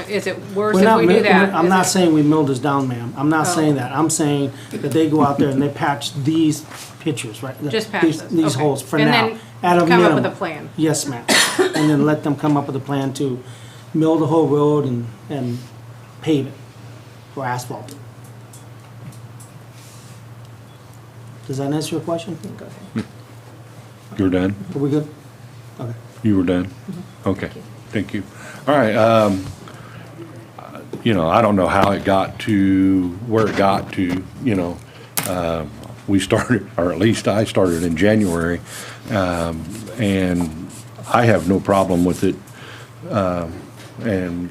is it worse We're if not we do that? I'm not saying we milled this down, ma'am. I'm not saying that. I'm saying that they go out there and they patch these pictures, right? Just patch These those, okay. holes for And now, then at a come up minimum. with a plan. Yes, ma'am. And then let them come up with a plan to mill the whole road and pave it or asphalt it. Does that answer your question? Go ahead. You're done? Are we good? Okay. You were done? Okay. Thank you. All right, you know, I don't know how it got to where it got to, you know. We started, or at least I started in January, and I have no problem with it, and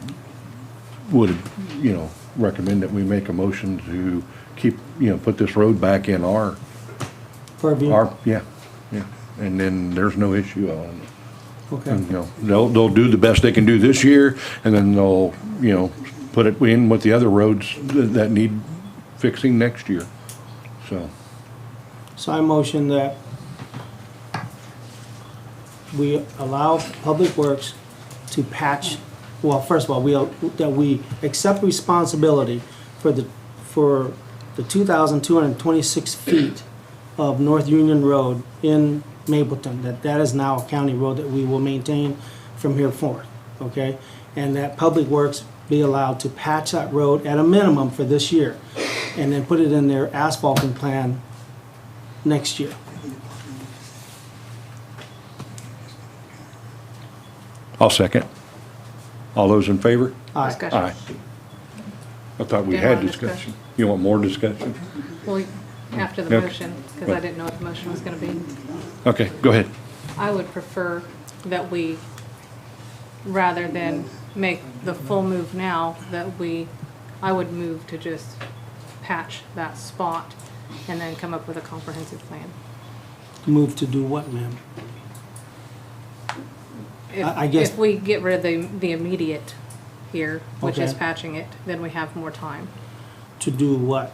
would, you know, recommend that we make a motion to keep, you know, put this road back in our, yeah, and then there's no issue on it. Okay. And, you know, they'll do the best they can do this year, and then they'll, you know, put it in with the other roads that need fixing next year, so. So I motion that we allow Public Works to patch, well, first of all, that we accept responsibility for the 2,226 feet of North Union Road in Mapleton, that is now a county road that we will maintain from here forth, okay? And that Public Works be allowed to patch that road at a minimum for this year, and then put it in their asphalting plan next year. I'll second. All those in favor? Aye. Discussion. Aye. I thought we Do you had want discussion. discussion? You want more discussion? Well, after the Okay. motion, because I didn't know what the motion was gonna be. Okay, go ahead. I would prefer that we, rather than make the full move now, I would move to just patch that spot and then come up with a comprehensive plan. Move to do what, ma'am? I guess- If we get rid of the immediate here, which is Okay. patching it, then we have more time. To do what?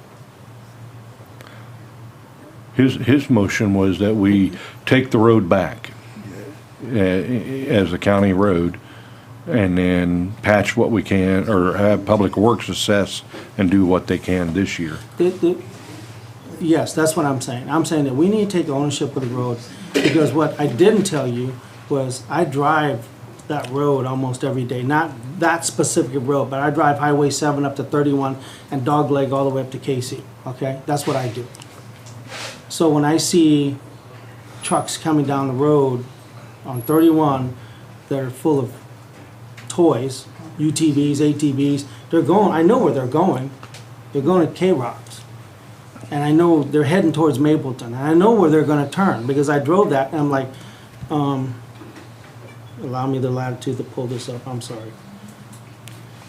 His motion was that we take the road back as a county road and then patch what we can, or have Public Works assess and do what they can this year. Yes, that's what I'm saying. I'm saying that we need to take ownership of the road, because what I didn't tell you was I drive that road almost every day. Not that specific road, but I drive Highway 7 up to 31 and Dogleg all the way up to Casey, okay? That's what I do. So when I see trucks coming down the road on 31 that are full of toys, UTVs, ATVs, they're going, I know where they're going. They're going to K-Rocks. And I know they're heading towards Mapleton. And I know where they're gonna turn, because I drove that and I'm like, allow me the latitude to pull this up, I'm sorry.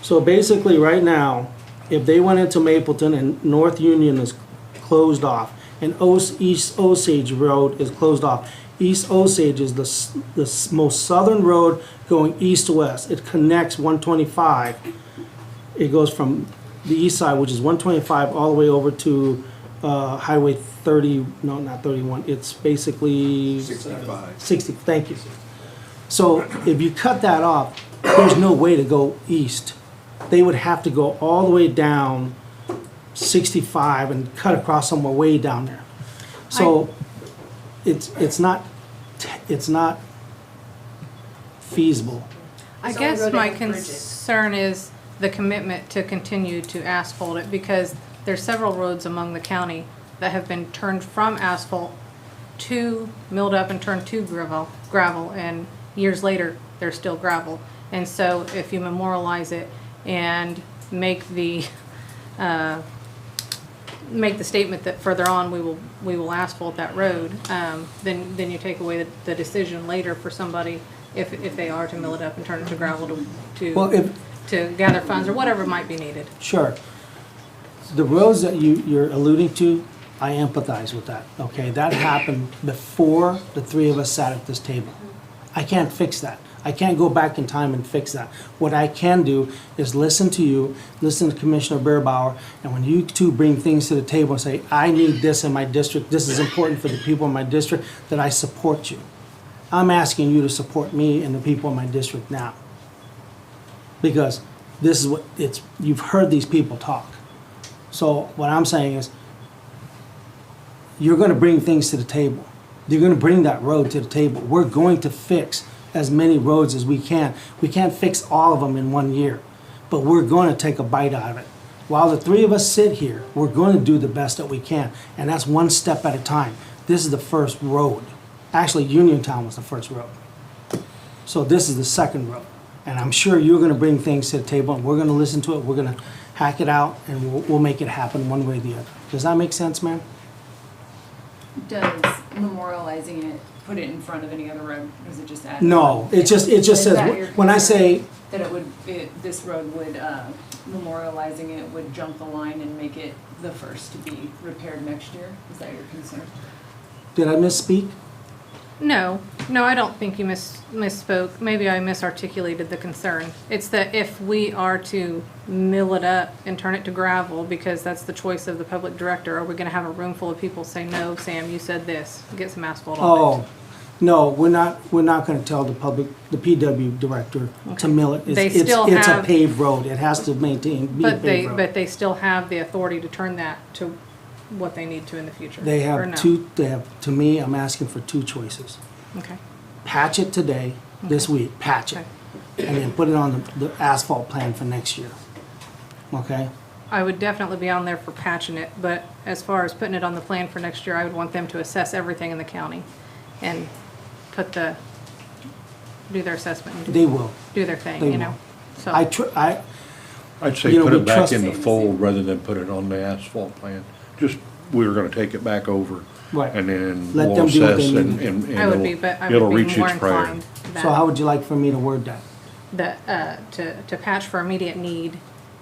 So basically, right now, if they went into Mapleton and North Union is closed off, and East Osage Road is closed off, East Osage is the most southern road going east to west. It connects 125. It goes from the east side, which is 125, all the way over to Highway 30, no, not 31. It's basically 65. 60, thank you. So if you cut that off, there's no way to go east. They would have to go all the way down 65 and cut across somewhere way down there. So it's not feasible. I It's only guess road my and bridges. concern is the commitment to continue to asphalt it, because there's several roads among the county that have been turned from asphalt to milled up and turned to gravel, and years later, they're still gravel. And so if you memorialize it and make the statement that further on we will asphalt that road, then you take away the decision later for somebody if they are to mill it up and turn it to gravel Well, to gather funds or whatever might be needed. Sure. The roads that you're alluding to, I empathize with that, okay? That happened before the three of us sat at this table. I can't fix that. I can't go back in time and fix that. What I can do is listen to you, listen to Commissioner Beerbauer, and when you two bring things to the table and say, I need this in my district, this is important for the people in my district, that I support you. I'm asking you to support me and the people in my district now. Because this is what you've heard these people talk. So what I'm saying is, you're gonna bring things to the table. You're gonna bring that road to the table. We're going to fix as many roads as we can. We can't fix all of them in 1 year, but we're gonna take a bite out of it. While the three of us sit here, we're gonna do the best that we can, and that's one step at a time. This is the first road. Actually, Uniontown was the first road. So this is the second road. And I'm sure you're gonna bring things to the table, and we're gonna listen to it, we're gonna hack it out, and we'll make it happen one way or the other. Does that make sense, ma'am? Does memorializing it put it in front of any other road? Does it just add? No, it just Is says, that your when I concern? say, That it would, this road would, memorializing it would jump the line and make it the first to be repaired next year? Is that your concern? did I misspeak? No, I don't think you misspoke. Maybe I misarticulated the concern. It's that if we are to mill it up and turn it to gravel, because that's the choice of the public director, are we gonna have a room full of people say, no, Sam, you said this, get some asphalt on it? Oh, no, we're not gonna tell the public, the PW director to mill it. They It's still a have- paved road, it has to be a paved road. But they still have the authority to turn that to what they need to in the future, They or have no? to me, I'm asking for two choices. Okay. Patch it today, this week, patch it, and then put it on the asphalt plan for next year. Okay? I would definitely be on there for patching it, but as far as putting it on the plan for next year, I would want them to assess everything in the county and do their assessment and They will. do their thing, They you know? So, I'd say You know, put we it back trust- in the fold rather than put it on the asphalt plan. Just, we were gonna take it back over. Right. And then Let we'll them do what assess they and, need. and I would be, but I it'll would be reach more its priority. inclined So how would you like for me to word that? to patch for immediate need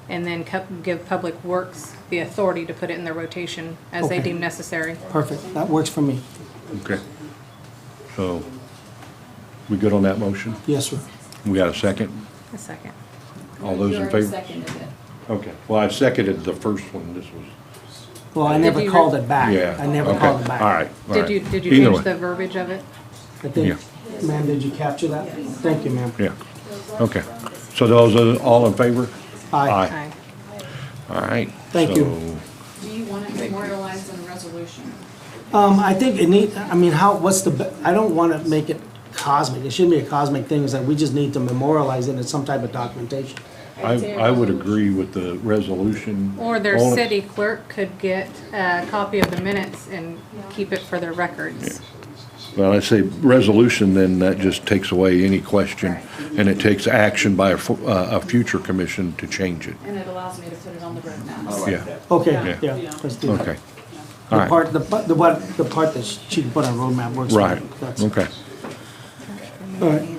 and then give Public Works the authority to put it in their rotation as they Okay. deem necessary. Perfect, that works for me. Okay. So, we good on that motion? Yes, sir. We got a second? A second. All those You in already favor? seconded it. Okay, well, I seconded the first one, this was. Well, I Did never you called it back. Yeah. I never okay. called it back. All right, all Did right. you Either change way. the verbiage of it? I think, ma'am, did you capture that? Thank you, ma'am. Yeah, okay. So those are all in favor? Aye. Aye. All right. Thank you. So, Do you want it memorialized in a resolution? I think I don't wanna make it cosmic. It shouldn't be a cosmic thing, it's that we just need to memorialize it in some type of documentation. I would agree with the resolution. Or their Only- city clerk could get a copy of the minutes and keep it for their records. Well, I say resolution, then that just takes away any question, and it takes action by a future commission to change it. And it allows me to put it on the roadmap. like Yeah. that. Okay, Yeah. yeah, let's do that. Okay. All right. The part that she can put on roadmap works. for me. Right, That's- okay. All right.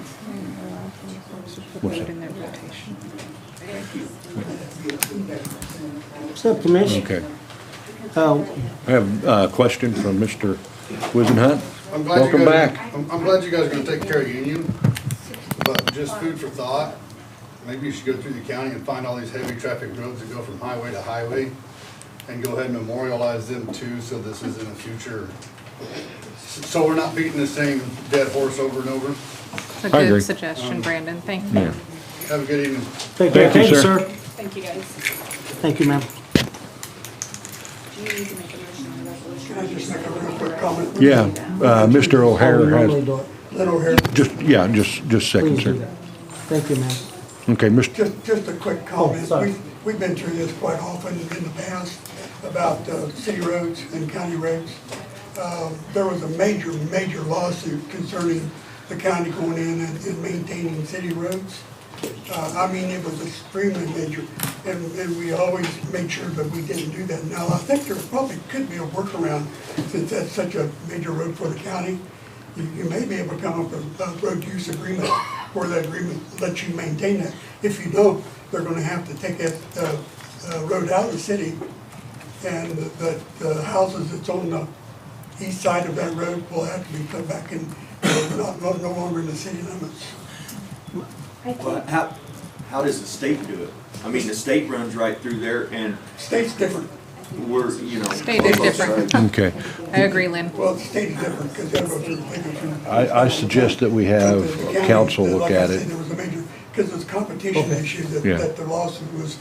Put it in their rotation. What's up, Commissioner? Okay. Uh, I have a question from Mr. Wizenhunt. I'm glad you Welcome guys- back. I'm glad you guys are gonna take care of Union, but just food for thought. Maybe you should go through the county and find all these heavy traffic roads that go from highway to highway and go ahead and memorialize them too, so this is in the future. So we're not beating the same dead horse over and over. It's a I agree. good suggestion, Brandon, thank you. Yeah. Have a good evening. Thank you, Thank you, sir. Thank you, guys. Thank you, ma'am. Do you need to make a motion on the resolution? Can I just make a real quick comment? Yeah, Mr. Oh, we O'Hare normally has, Lynn O'Hare, just seconds Please do here. that. Thank you, ma'am. Okay, Mr. just a quick Oh, comment. sorry. We've been through this quite often in the past about city roads and county roads. There was a major lawsuit concerning the county going in and maintaining city roads. I mean, it was extremely major, and we always made sure that we didn't do that. Now, I think there probably could be a workaround, since that's such a major road for the county. You may be able to come up with a road use agreement, where that agreement lets you maintain that. If you don't, they're gonna have to take that road out of the city, and the houses that's on the east side of that road will have to be put back in, no longer in the city limits. Well, how does the state do it? I mean, the state runs right through there and State's different. we're, you know. State is different. Okay. I agree, Lynn. Well, the state is different, because they go through, they go through. I suggest that we have The county, council look like I at said, it. There was a major, because it's a competition issue Yeah. that the lawsuit was.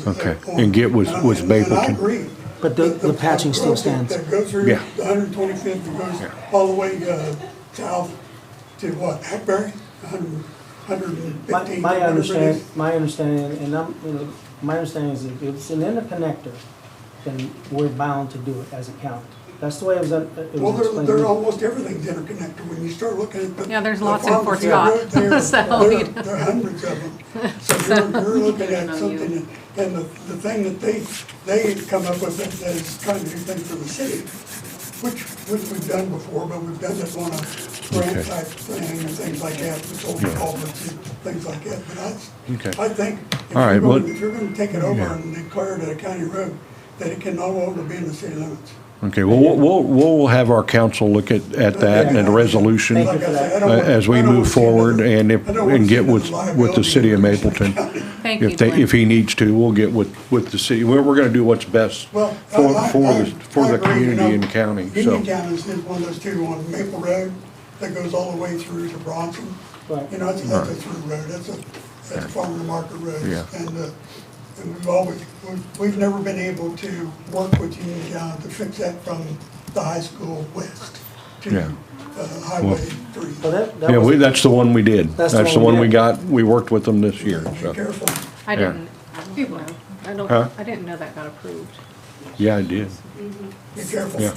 Okay. on. And get with And I Mapleton. agree. But the patching still road stands. That goes through Yeah. the 125th, that goes all the way south to what, Hackberry? 115. My understanding, and my understanding is if it's an interconnector, then we're bound to do it as a county. That's the way it was Well, explained. they're almost everything's interconnected. When you start looking at the. Yeah, there's the lots in Fort pharmacy Scott. road there, So, you there are hundreds of them. So you're looking at something, and the thing that they come up with that is trying to do things for the city, which we've done before, but we've done it on a grant type thing and things like that, with old culverts and things like that. But I think if you're gonna take it over and declare it a county road, that it can no longer be in the city limits. Okay, well, we'll have our council look at that and a resolution Like I said, I don't want- as we I don't move want to see forward another- and I don't want to and see get with another the liability city of in the Mapleton. Thank you, If Glenn. if he needs to, we'll get with the city. We're gonna do what's best Well, for I the agree, community and the county, so. Uniontown is one of those two on Maple Road that goes all the way through to Bronson. Right. You know, that's a through road, that's a farm to market road. Yeah. And we've never been able to work with Uniontown to fix that from the high school west Yeah. to Highway 3. Well, that Yeah, was- that's the one we did. That's That's the the one one we we did. got. We worked with them this year, Be so. careful. I Yeah. didn't, know. Huh? I didn't know that got approved. Yeah, I did. Be careful. Yeah.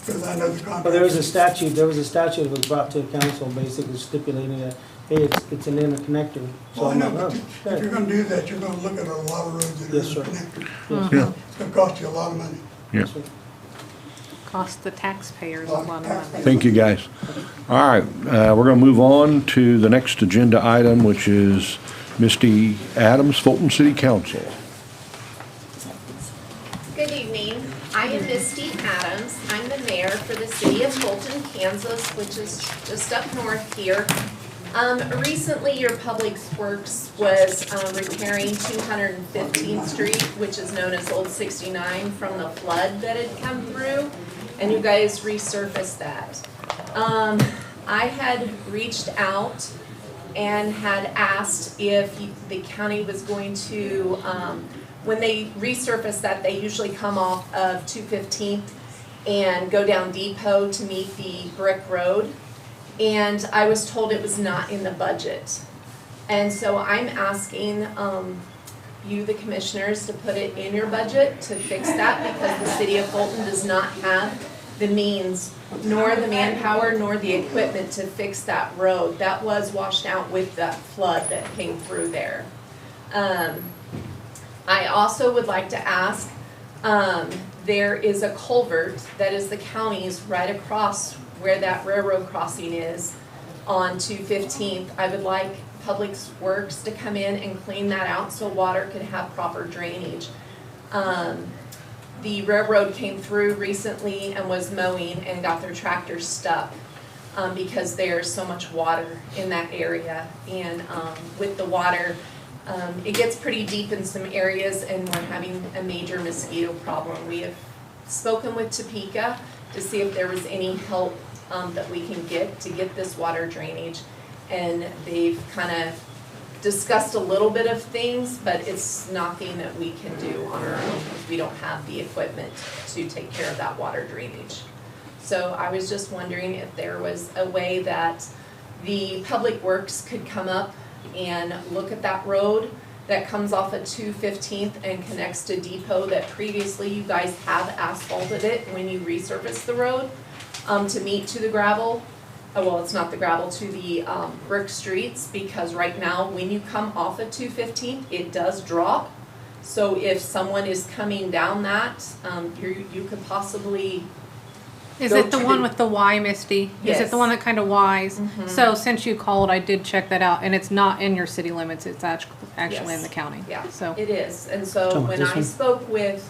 Because I know the contract. But there was a statute that was brought to the council basically stipulating that, hey, it's an interconnector. So Well, I I'm know, like, but oh, if you're gonna do that, you're gonna look at a lot of roads that are Yes, sir. connected. Yeah. It's gonna cost you a lot of money. Yeah. Cost the taxpayers a lot of money. Thank you, guys. All right, we're gonna move on to the next agenda item, which is Misty Adams, Fulton City Council. Good evening. I am Misty Adams. I'm the mayor for the city of Fulton, Kansas, which is just up north here. Recently, your Public Works was repairing 215th Street, which is known as Old 69, from the flood that had come through, and you guys resurfaced that. I had reached out and had asked if the county was going to, when they resurface that, they usually come off of 215th and go down Depot to meet the brick road. And I was told it was not in the budget. And so I'm asking you, the commissioners, to put it in your budget to fix that, because the city of Fulton does not have the means, nor the manpower, nor the equipment to fix that road. That was washed out with that flood that came through there. I also would like to ask, there is a culvert that is the county's right across where that railroad crossing is on 215th. I would like Public Works to come in and clean that out so water could have proper drainage. The railroad came through recently and was mowing and got their tractors stuck because there's so much water in that area. And with the water, it gets pretty deep in some areas, and we're having a major mosquito problem. We have spoken with Topeka to see if there was any help that we can get to get this water drainage. And they've kind of discussed a little bit of things, but it's nothing that we can do on our own because we don't have the equipment to take care of that water drainage. So I was just wondering if there was a way that the Public Works could come up and look at that road that comes off of 215th and connects to Depot, that previously you guys have asphalted it when you resurfaced the road to meet to the gravel. Well, it's not the gravel, to the brick streets, because right now when you come off of 215th, it does drop. So if someone is coming down that, you could possibly. Is it the one with the Y, Misty? Is it the one that kind of Ys? So since you called, I did check that out, and it's not in your city limits, it's actually in the county. Yeah, So it is. And so when I spoke with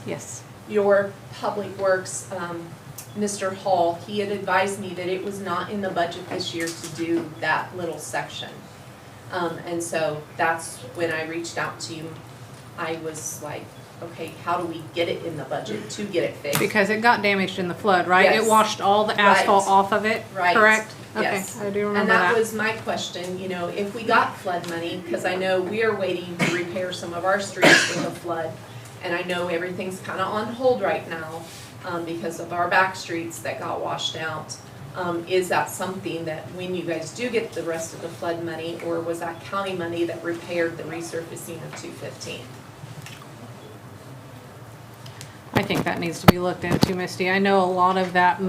your Public Works, Mr. Hall, he had advised me that it was not in the budget this year to do that little section. And so that's when I reached out to you. I was like, okay, how do we get it in the budget to get it fixed? because it got damaged in the flood, right? Yes. It washed all the asphalt Right. off of it, Right. correct? Yes. Okay, I do remember And that. that was my question, you know, if we got flood money, because I know we are waiting to repair some of our streets with the flood. And I know everything's kind of on hold right now because of our back streets that got washed out. Is that something that when you guys do get the rest of the flood money, or was that county money that repaired the resurfacing of 215? I think that needs to be looked into, Misty. I know a lot of that,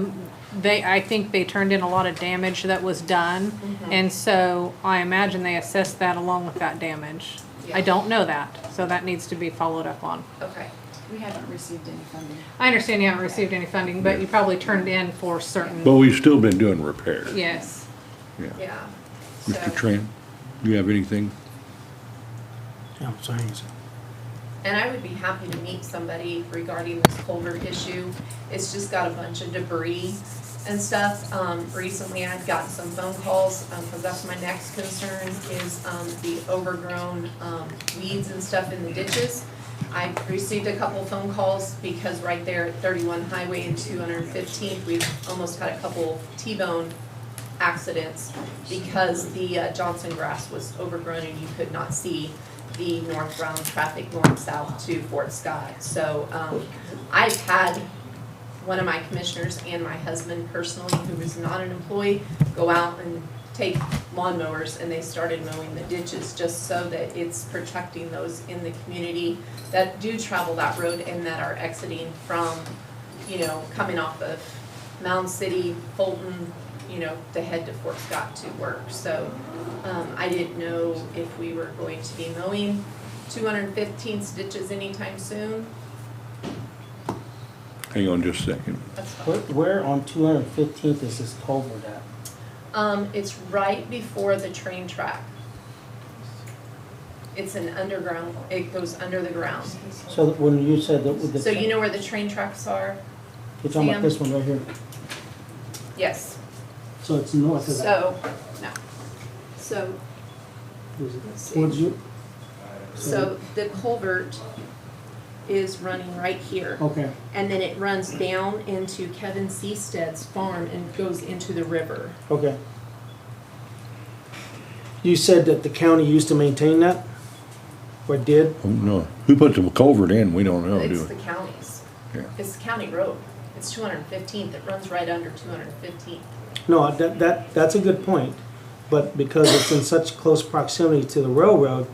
I think they turned in a lot of damage that was done. And so I imagine they assessed that along with that damage. Yeah. I don't know that, so that needs to be followed up on. Okay. We haven't received any funding. I understand you haven't received any funding, but you probably turned in for certain, But we've still been doing repairs. yes. Yeah. Mr. So, Tran, do you have anything? Yeah, sorry. and I would be happy to meet somebody regarding this culvert issue. It's just got a bunch of debris and stuff. Recently I've gotten some phone calls, cause that's my next concern is, the overgrown, weeds and stuff in the ditches. I received a couple phone calls because right there at 31 Highway and 215th, we've almost had a couple T-bone accidents because the Johnson grass was overgrown and you could not see the northbound traffic going south to Fort Scott. So I've had one of my commissioners and my husband personally, who was not an employee, go out and take lawnmowers and they started mowing the ditches just so that it's protecting those in the community that do travel that road and that are exiting from, you know, coming off of Mound City, Fulton, you know, to head to Fort Scott to work. So I didn't know if we were going to be mowing 215 ditches anytime soon. Hang on just a second. That's fine. Where on 215th is this culvert at? It's right before the train track. It's an underground, it goes under the ground. So that when you said that with the. So you know where the train tracks are? You're talking about Sam? this one right here. Yes. So it's north of that. So, no. So, Is it let's see. towards you? So the culvert is running right here. Okay, And then it runs down into Kevin Seastead's farm and goes into the river. okay. You said that the county used to maintain that? Or did? Oh, no. Who put the culvert in? We don't know, It's do the we? county's. Yeah. It's the county road. It's 215th. It runs right under 215th. No, that's a good point. But because it's in such close proximity to the railroad,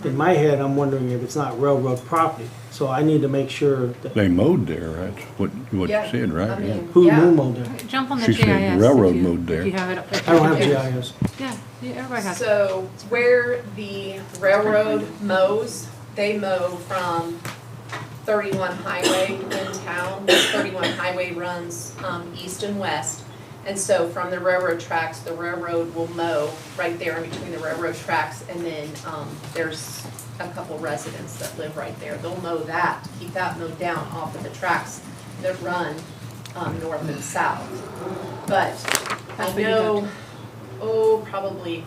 in my head, I'm wondering if it's not railroad property. So I need to make sure that, They mowed there, that's what you Yeah, said, right? I Yeah. mean, who yeah. mowed it? Jump on the She GIS. said the railroad if you- mowed there. If you have it up there. I don't have Yeah. GIS. Yeah, everybody has it. So where the railroad mows, they mow from 31 Highway in town. 31 Highway runs east and west. And so from the railroad tracks, the railroad will mow right there in between the railroad tracks. And then there's a couple residents that live right there. They'll mow that, to keep that mowed down off of the tracks that run north and south. But I know, probably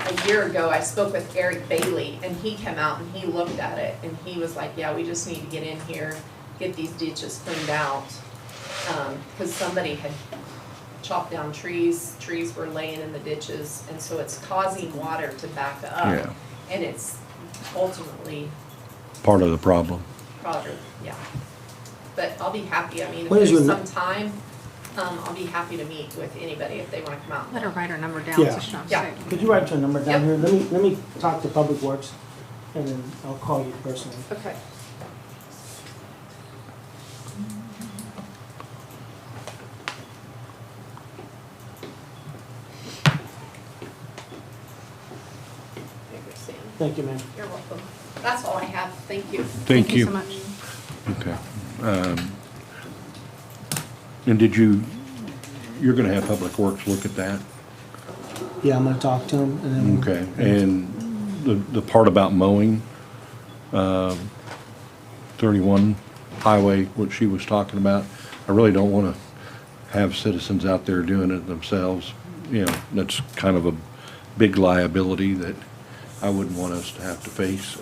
a year ago, I spoke with Eric Bailey, and he came out and he looked at it, and he was like, yeah, we just need to get in here, get these ditches cleaned out. Because somebody had chopped down trees were laying in the ditches, and so it's causing water to back up. Yeah. And it's ultimately Part of the problem. product, yeah. But I'll be happy, I mean, if What is there's your some time, I'll be happy to meet with anybody if they wanna come out. Let her write her number down Yeah. so she don't Yeah. say. Could you write your number down Yep. here? Let me talk to Public Works, and then I'll call you personally. Okay. Thank you, Sam. Thank you, ma'am. You're welcome. That's all I have, thank you. Thank you. so much. Okay. And you're gonna have Public Works look at that? Yeah, I'm gonna talk to him, and then. Okay, and the part about mowing, 31 Highway, what she was talking about, I really don't wanna have citizens out there doing it themselves. You know, that's kind of a big liability that I wouldn't want us to have to face.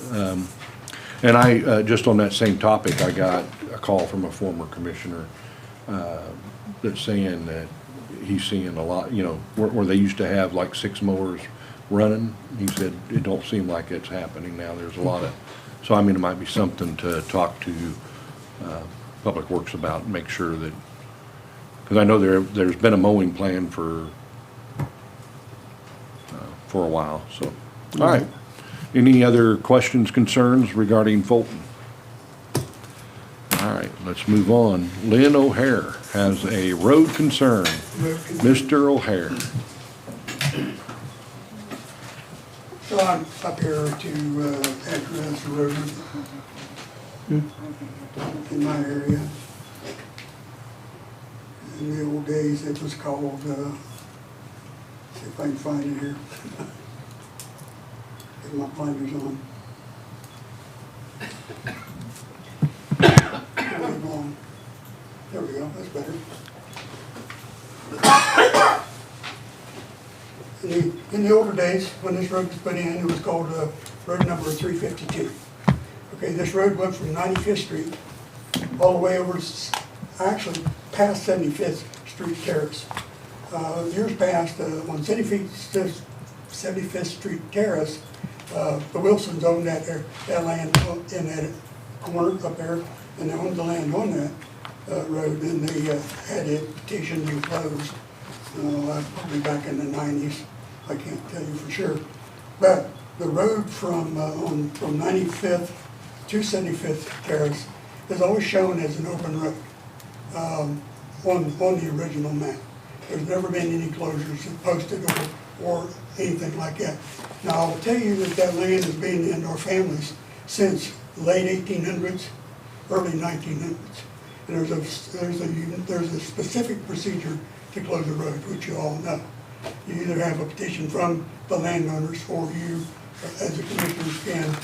And I, just on that same topic, I got a call from a former commissioner, that's saying that he's seeing a lot, you know, where they used to have like 6 mowers running, he said it don't seem like it's happening now, there's a lot of, so I mean, it might be something to talk to, Public Works about, and make sure that, because I know there's been a mowing plan for a while, so. All right. Any other questions, concerns regarding Fulton? All right. let's move on. Lynn O'Hare has a road concern. Mr. O'Hare. So I'm up here to address the road in my area. In the old days, it was called, see if I can find it here. Get my blinders on. There we go, that's better. In the older days, when this road was put in, it was called road number 352. Okay, this road went from 95th Street all the way over, actually past 75th Street Terrace. Years past, on 75th Street Terrace, the Wilsons owned that land in that corner up there, and they owned the land on that road, and they had it petitioned and closed. Probably back in the 90s, I can't tell you for sure. But the road from 95th to 75th Terrace is always shown as an open road on the original map. There's never been any closures posted or anything like that. Now, I'll tell you that land has been in our families since late 1800s, early 1900s. And there's a specific procedure to close a road, which you all know. You either have a petition from the landowners, or you, as a commissioner, can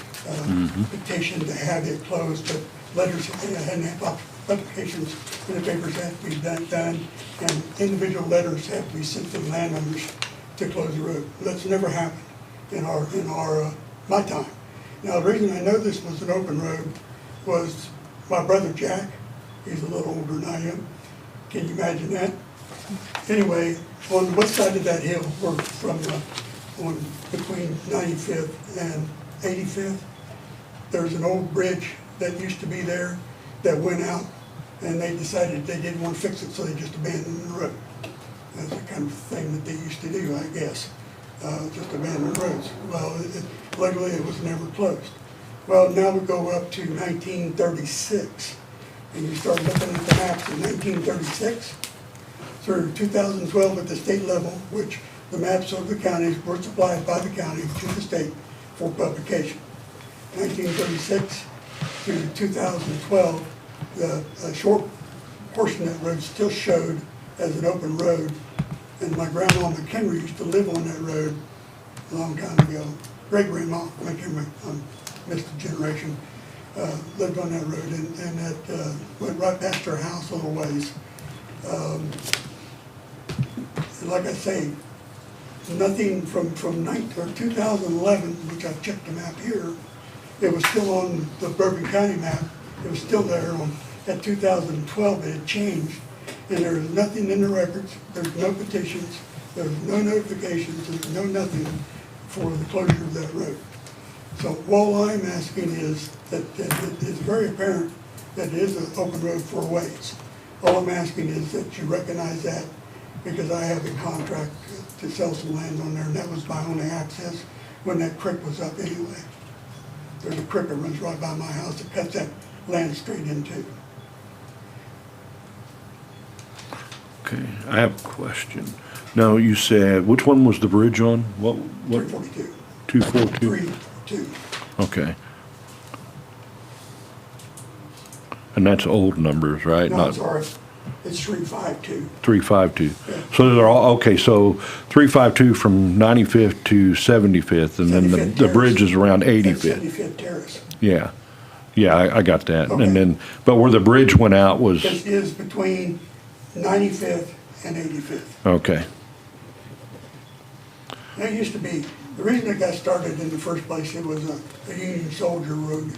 petition to have it closed. But letters and publications in the papers have to be done, and individual letters have to be sent to the landowners to close the road. That's never happened in my time. Now, the reason I know this was an open road was my brother Jack. He's a little older than I am. Can you imagine that? Anyway, on the west side of that hill, or from between 95th and 85th, there's an old bridge that used to be there that went out, and they decided they didn't want to fix it, so they just abandoned the road. That's the kind of thing that they used to do, I guess, just abandon roads. Well, luckily it was never closed. Well, now we go up to 1936, and you start looking at the maps in 1936. Through 2012 at the state level, which the maps of the counties were supplied by the county to the state for publication. 1936 to 2012, the short portion of that road still showed as an open road, and my grandma McHenry used to live on that road a long time ago. Great-grandma McHenry, missed a generation, lived on that road, and that went right past her house a little ways. Like I say, nothing from 2011, which I've checked the map here, it was still on the Bourbon County map. It was still there at 2012. It had changed, and there is nothing in the records. There's no petitions. There's no notifications. There's no nothing for the closure of that road. So all I'm asking is that it's very apparent that it is an open road for a ways. All I'm asking is that you recognize that, because I have a contract to sell some land on there, and that was my only access when that creek was up anyway. There's a creek that runs right by my house that cuts that land straight into. Okay, I have a question. Now, you said, which one was the bridge on? What? 342. 242? 32. Okay. And that's old numbers, right? No, I'm sorry. It's 352. 352. Yeah. So they're all, okay, so 352 from 95th to 75th, and then the bridge is around 85th. 75th Terrace. Yeah. Yeah, I got that. Okay. And then, but where the bridge went out was, This is between 95th and 85th. okay. That used to be, the reason it got started in the first place, it was a Union soldier road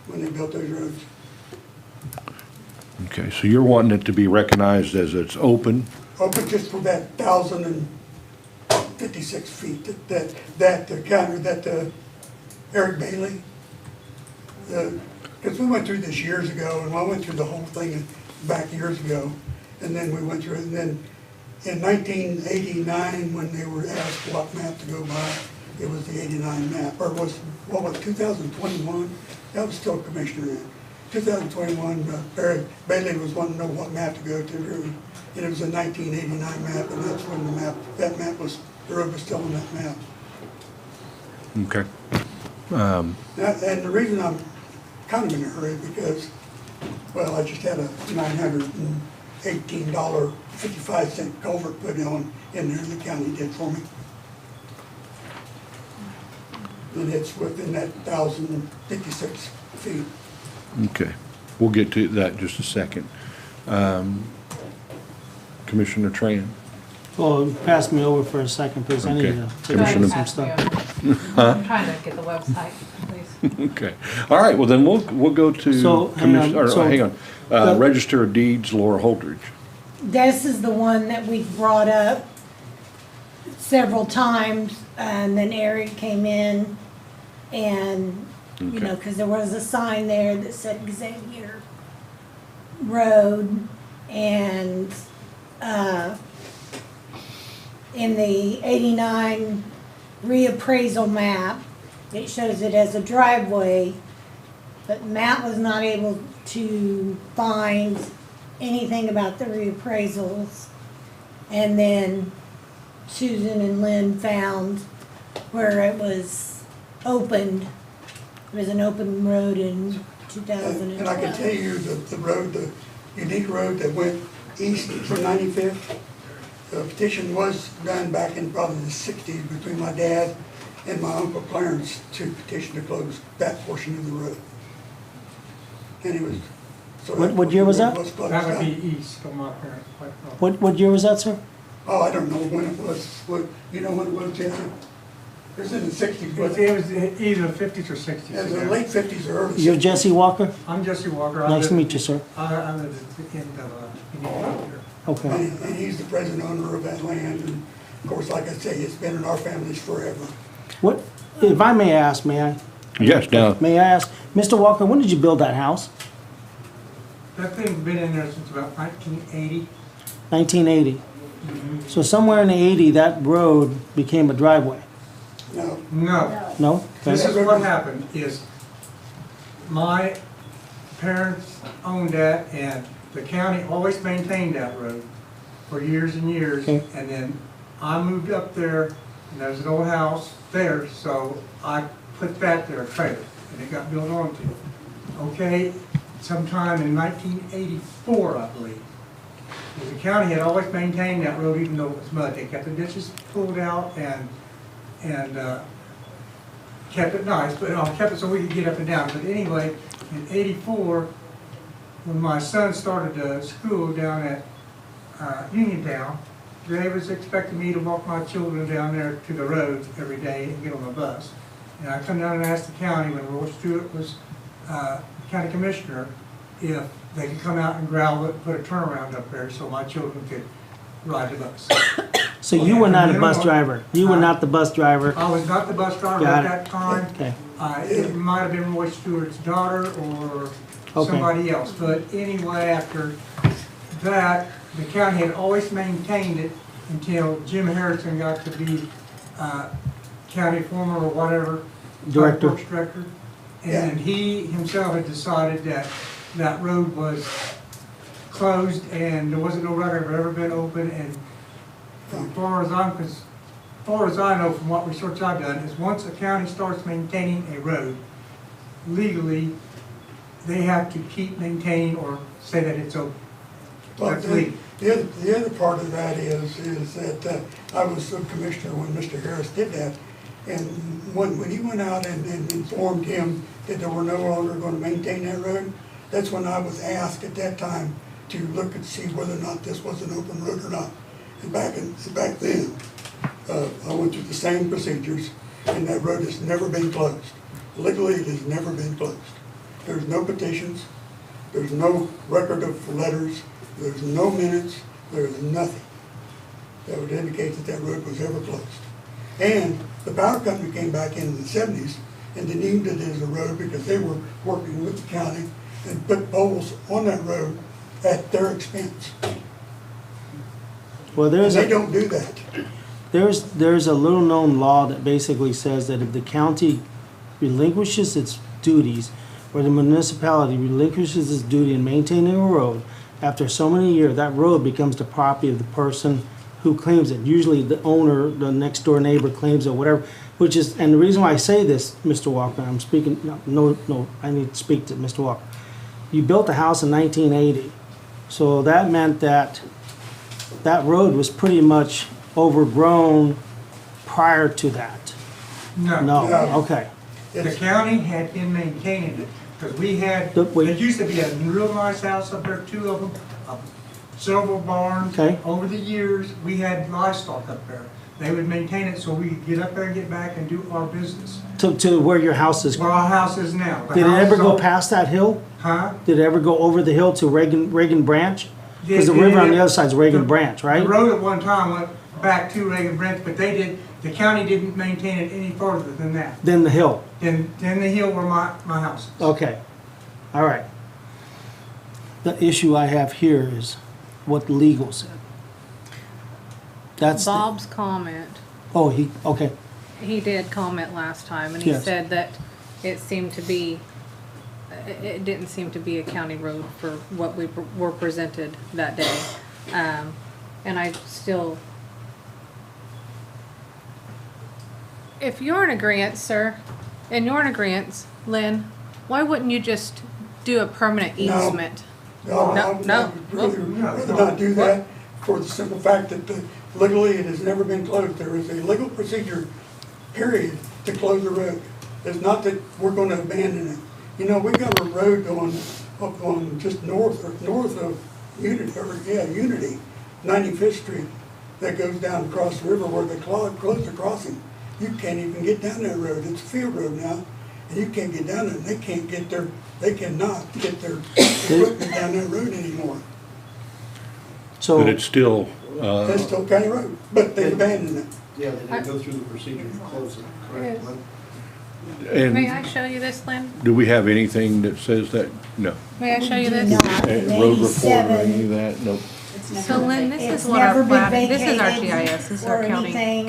when they built those roads. Okay, so you're wanting it to be recognized as it's open? Open just for that 1,056 feet that Eric Bailey, because we went through this years ago, and I went through the whole thing back years ago, and then we went through it, and then in 1989, when they were asked what map to go by, it was the 89 map, or what was 2021? That was still commissioner then. 2021, Bailey was wanting to know what map to go to, and it was a 1989 map, and that's when that the road was still on that map. Okay. And the reason I'm kind of in a hurry because, well, I just had a $918.55 culvert put on in there, the county did for me. And it's within that 1,056 feet. Okay. We'll get to that in just a second. Commissioner Tran. Well, pass me over for a second, please. I need Okay. to take Commissioner- some stuff. I'm trying to get the website, please. Okay. All right, well then we'll go to So, hang on. hang on. Register of Deeds, Laura Holdridge. This is the one that we brought up several times, and then Eric came in and, you know, because there was a sign there that said Xavier Road, and, in the 89 reappraisal map, it shows it as a driveway, but Matt was not able to find anything about the reappraisals. And then Susan and Lynn found where it was opened. It was an open road in 2012. And I can tell you the road, the unique road that went east from 95th, the petition was done back in probably the 60s between my dad and my Uncle Clarence to petition to close that portion of the road. And it was. So What year was that? That would be east of my parents. What year was that, sir? Oh, I don't know when it was. You know when it was, Jesse? It was in the 60s, but It was either 50s or 60s. it was the late 50s or early 60s. You're Jesse Walker? I'm Jesse Walker. Nice to meet you, sir. I live at the end of Indiana here. Okay. And he's the present owner of that land, and of course, like I say, it's been in our families forever. What, if I may ask, may I? Yes, now. May I ask, Mr. Walker, when did you build that house? That thing's been in there since about 1980. 1980. So somewhere in the 80, that road became a driveway? No. No. No? This is what happened, is my parents owned that, and the county always maintained that road for years and years. Okay. And then I moved up there, and there's an old house there, so I put that there, a trailer, and it got built onto. Okay, sometime in 1984, I believe. The county had always maintained that road even though it was mud. They kept the ditches pulled out and kept it nice, but kept it so we could get up and down. But anyway, in '84, when my son started school down at Uniontown, they was expecting me to walk my children down there to the roads every day and get on the bus. And I come down and asked the county when Roy Stewart was county commissioner if they could come out and gravel it, put a turnaround up there so my children could ride the bus. So you were not a bus driver? You were not the bus driver? I was not the bus driver Got at it. that time. Okay. It might have been Roy Stewart's daughter or Okay. somebody else. But anyway, after that, the county had always maintained it until Jim Harrison got to be county foreman or whatever. Director. Public Works director. And he himself had decided that that road was closed and there wasn't no record of ever been open. And as far as I know from what research I've done, is once a county starts maintaining a road, legally, they have to keep maintaining or say that it's open. But That's legal. the other part of that is that I was the commissioner when Mr. Harris did that. And when he went out and informed him that they were no longer going to maintain that road, that's when I was asked at that time to look and see whether or not this was an open road or not. And back then, I went through the same procedures, and that road has never been closed. Legally, it has never been closed. There's no petitions, there's no record of letters, there's no minutes, there's nothing that would indicate that that road was ever closed. And the power company came back in the 70s and deemed it as a road because they were working with the county and put poles on that road at their expense. Well, And they don't do that. There's a little known law that basically says that if the county relinquishes its duties or the municipality relinquishes its duty in maintaining a road, after so many years, that road becomes the property of the person who claims it. Usually the owner, the next door neighbor claims it, whatever, which is, and the reason why I say this, Mr. Walker, I'm speaking, no, I need to speak to Mr. Walker. You built a house in 1980, so that meant that that road was pretty much overgrown prior to that. No. No, okay. The county had been maintaining it, because we had, Wait. there used to be a real nice house up there, two of them, a silver barn. Okay. Over the years, we had livestock up there. They would maintain it so we could get up there and get back and do our business. To where your house is. Where our house is now. The Did it house ever is go all- past that hill? Huh? Did it ever go over the hill to Reagan Branch? Because the Yeah, river on the yeah. other side is Reagan Branch, right? The road at one time went back to Reagan Branch, but the county didn't maintain it any further than that. Then the hill. Then the hill where my house is. Okay. All right. The issue I have here is what legal said. That's Bob's comment, okay. he did comment last time, and he Yes. said that it seemed to be, it didn't seem to be a county road for what we were presented that day. And I still, if you're in agreement, sir, and you're in agreement, Lynn, why wouldn't you just do a permanent No. easement? No, No, I would no. really rather not do that for the simple fact that legally it has never been closed. There is a legal procedure, period, to close the road. It's not that we're gonna abandon it. You know, we got a road going up on just north of Unity, 95th Street, that goes down across the river where they closed the crossing. You can't even get down that road. It's a field road now, and you can't get down it, and they cannot get their equipment down that road anymore. So. But it's still, It's still county road, but they abandoned it. Yeah, they didn't go through the procedure to close it, correct? May I and show you this, Lynn? do we have anything that says that? No. May I show you this? Road report or any of that? Nope. So Lynn, this It's is what our never been plat, this is our vacated GIS, this is our or county, anything.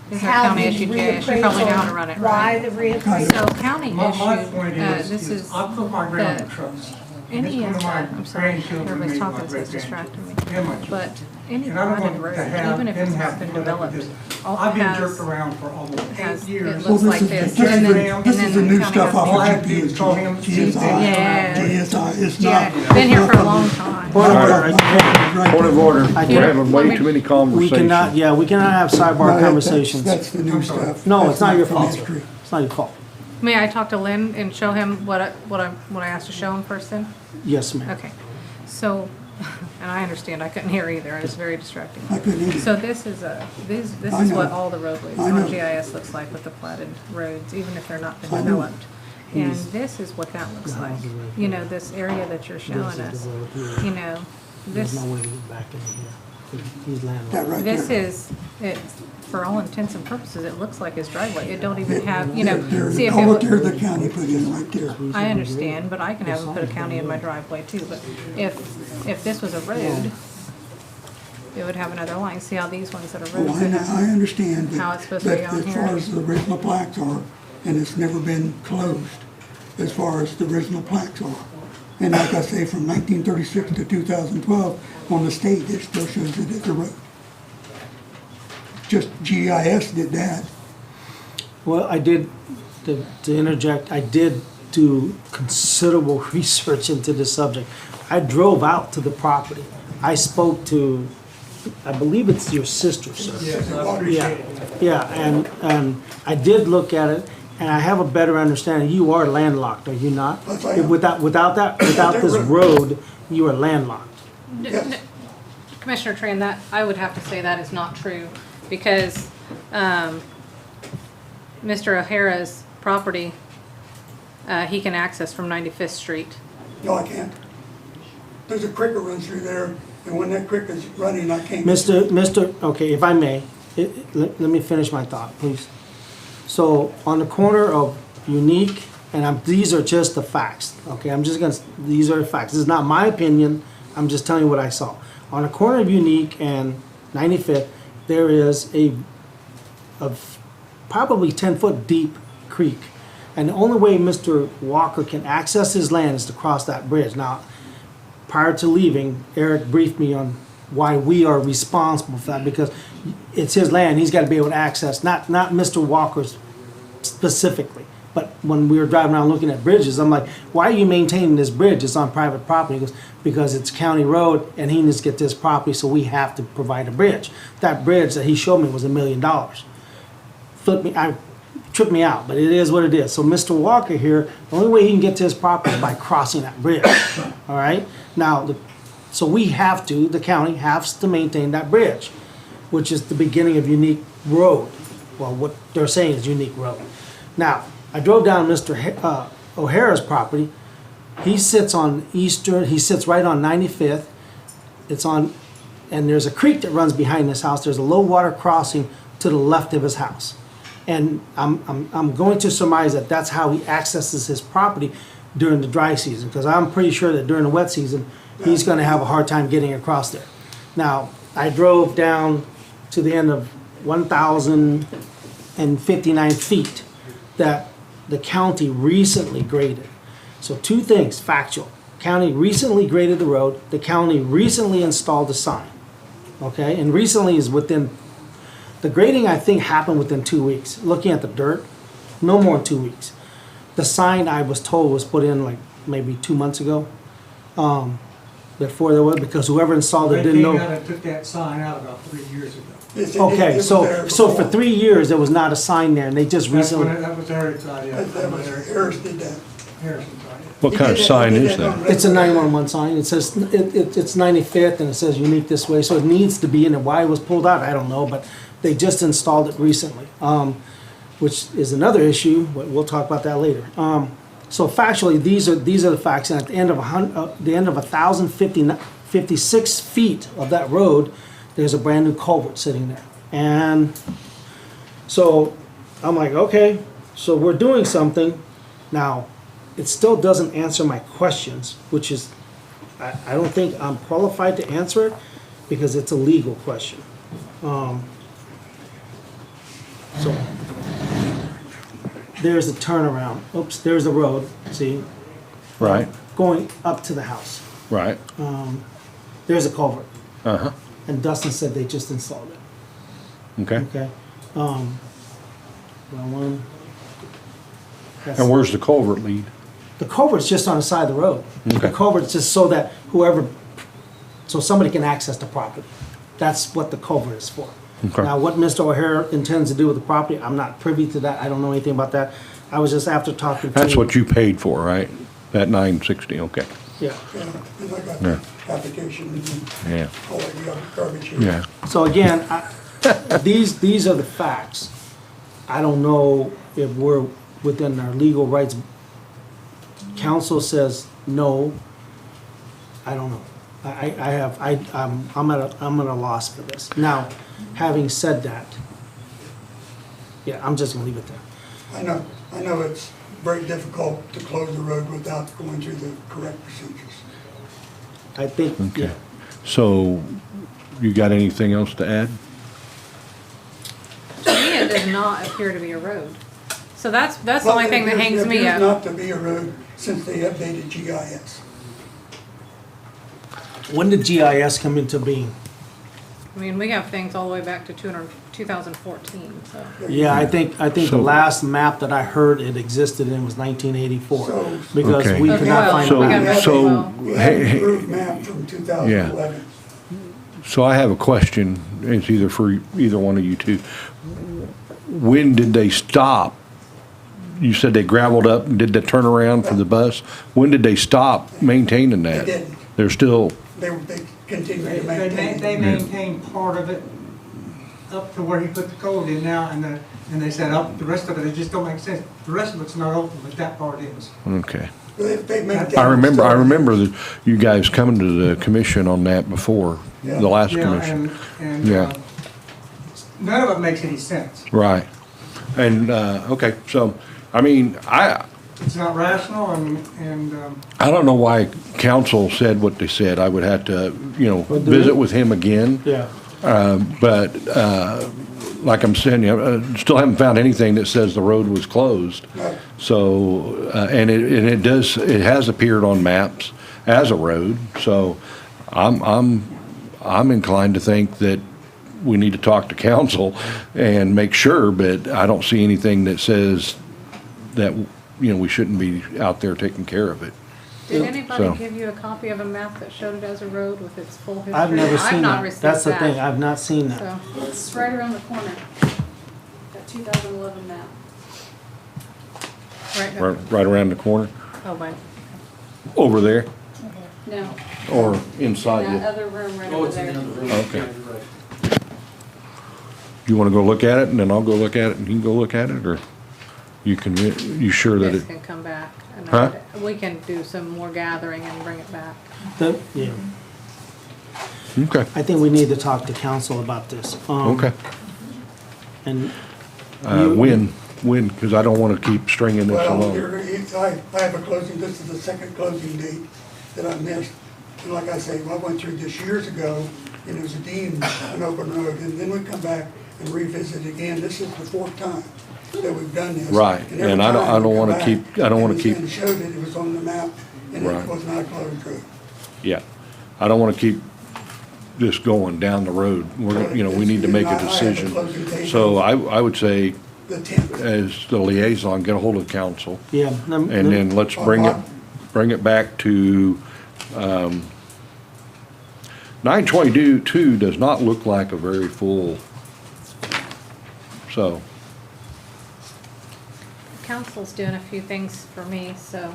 this is our county issued GIS, you probably know how to run it, Why right? the reappraisal? So county My issued, point this is I put my ground in the, trust. any, It's one of my I'm sorry, grandchildren everybody's made talking, my so it's distracting me. great-grandchildren. But any And I don't platted want road, to have even if them it's have not been to put up with developed, this. all I've it been has, jerked around for almost 8 has, years. it looks like this, and then, This is the new the county stuff has off All I of have to do is call him. GSI. Yeah. GSI, it's yeah, not. been here for a long time. Point of order. Point of order. I We're having can't- way too many We conversations. cannot, yeah, we cannot have sidebar conversations. That's the new stuff. No, That's it's not your from fault. history. It's not your fault. May I talk to Lynn and show him what I asked to show him first then? Yes, ma'am. Okay, so, and I understand, I couldn't hear either, it was very distracting. I couldn't either. So this is this I is know. what all the roadways I on know. GIS looks like with the platted roads, even if they're not been I know. developed. And this is what that looks like, you know, this area that you're showing us, you know, There's this, no way to get back in here. He's That landlocked. right this there. is, it, for all intents and purposes, it looks like his driveway, it don't even have, you know, There's see if all it there would. the county put in right there. I understand, but I can have them put a county in my driveway too, but if this was a road, it would have another line, see how these ones that are roads, Well, I understand how that, it's supposed to be that on as here. far as the original plaques are, and it's never been closed, as far as the original plaques are. And like I say, from 1936 to 2012, on the state, it still shows it as a road. Just GIS did that. Well, I did, to interject, I did do considerable research into this subject. I drove out to the property. I spoke to, I believe it's your sister, sir. Yes, I appreciate it. Yeah, and I did look at it, and I have a better understanding. You are landlocked, are you not? Yes, I am. Without this road, you are landlocked. Yes. Commissioner Tran, that, I would have to say that is not true, because, Mr. O'Hara's property, he can access from 95th Street. No, I can't. There's a creek that runs through there, and when that creek is running, I can't. Okay, if I may, let me finish my thought, please. So, on the corner of Unique, and these are just the facts, okay? These are the facts. This is not my opinion, I'm just telling you what I saw. On the corner of Unique and 95th, there is a probably 10-foot deep creek And the only way Mr. Walker can access his land is to cross that bridge. Now, prior to leaving, Eric briefed me on why we are responsible for that, because it's his land, he's gotta be able to access, not Mr. Walker's specifically. But when we were driving around looking at bridges, I'm like, why are you maintaining this bridge? It's on private property. He goes, because it's county road and he needs to get this property, so we have to provide a bridge. That bridge that he showed me was $1 million. Tripped me out, but it is what it is. So Mr. Walker here, the only way he can get to his property is by crossing that bridge, all right? Now, so we have to, the county has to maintain that bridge, which is the beginning of Unique Road. Well, what they're saying is Unique Road. Now, I drove down Mr. O'Hara's property. He sits on Eastern, he sits right on 95th. It's on, and there's a creek that runs behind his house. There's a low water crossing to the left of his house. And I'm going to surmise that that's how he accesses his property during the dry season, because I'm pretty sure that during the wet season, he's gonna have a hard time getting across there. Now, I drove down to the end of 1,059 feet that the county recently graded. So two things, factual. County recently graded the road, the county recently installed a sign, okay? And recently is within, the grading I think happened within 2 weeks. Looking at the dirt, no more than 2 weeks. The sign I was told was put in like maybe 2 months ago. Before there was, because whoever installed it didn't know. They came out and took that sign out about 3 years ago. Okay, so for 3 years, there was not a sign there, and they just recently. That was Eric's idea. Harris did that. Harrison's idea. What kind of sign is that? It's a 911 sign. It says, it's 95th, and it says unique this way, so it needs to be in it. Why it was pulled out, I don't know, but they just installed it recently, which is another issue, but we'll talk about that later. So factually, these are the facts, and at the end of 1,056 feet of that road, there's a brand new culvert sitting there. And so I'm like, okay, so we're doing something. Now, it still doesn't answer my questions, which is, I don't think I'm qualified to answer it because it's a legal question. So there's a turnaround. Oops, there's the road, see? Right, Going up to the house. right. There's a culvert. Uh-huh, And Dustin said they just installed it. okay. Okay. Well, one. And where's the culvert lead? The culvert's just on the side of the road. Okay. The culvert's just so that so somebody can access the property. That's what the culvert is for. Okay. Now, what Mr. O'Hara intends to do with the property, I'm not privy to that. I don't know anything about that. I was just after talking to. That's what you paid for, right? That 960, okay. Yeah. Yeah, and I got Yeah. the application and Yeah, all that garbage here. yeah. So again, these are the facts. I don't know if we're within our legal rights. Council says no. I don't know. I'm at a loss for this. Now, having said that, yeah, I'm just gonna leave it there. I know it's very difficult to close the road without going through the correct procedures. I think, Okay. yeah. So, you got anything else to add? To me, it does not appear to be a road. So that's the Well, only thing that hangs me It appears up. not to be a road since they updated GIS. When did GIS come into being? I mean, we have things all the way back to 2014, so. Yeah, I think the So- last map that I heard it existed in was 1984. So- Because Okay. we could not Well, find So- we a got map. rid so- well. We have Hey, an hey. approved map from 2011. So I have a question, it's either for either one of you two. When did they stop? You said they gravelled up and did the turnaround for the bus. When did they stop maintaining that? They didn't. They're still, They continue They to maintain. they maintained part of it up to where he put the code in now, and they said up, the rest of it just don't make sense. The rest of it's not open, but that part is. okay. They maintain. I remember that you guys coming to the commission on that before, the last Yeah, commission. and Yeah. none of it makes any sense. Right. And, okay, so, I mean, It's not rational, and I don't know why council said what they said. I would have to, visit with him again. Yeah. But, like I'm saying, still haven't found anything that says the road was closed. So, and it has appeared on maps as a road, so I'm inclined to think that we need to talk to council and make sure, but I don't see anything that says that, we shouldn't be out there taking care of it. Did anybody So- give you a copy of a map that showed it as a road with its full history? I've never seen not that. received That's the that. thing, I've not seen that. So, It's right around the corner, that 2011 map. right now. Right around the corner, Oh, my, over there, No, or inside in you? that other room right Oh, over it's in there. the other room. Okay. Yeah, you're right. You wanna go look at it, and then I'll go look at it, and you can go look at it, or you sure that this it? can come back. And Huh? we can do some more gathering and bring it back. Yeah, Okay, I think we need to talk to council about this. okay. And you- When, because I don't wanna keep stringing this Well, along. I have a closing, this is the second closing date that I missed. And like I say, I went through this years ago, and it was deemed an open road, and then we come back and revisit it again. This is the fourth time that we've done this. Right, every and I don't time we come wanna back, keep- I don't wanna keep- And showed it was on the map, and Right. it was not a closed road. Yeah, I don't wanna keep this going down the road. We need to make a decision. So I would say, The 10th. as the liaison, get a hold of council, Yeah. and then let's bring it back to, 922 does not look like a very full, so, Council's doing a few things for me, so,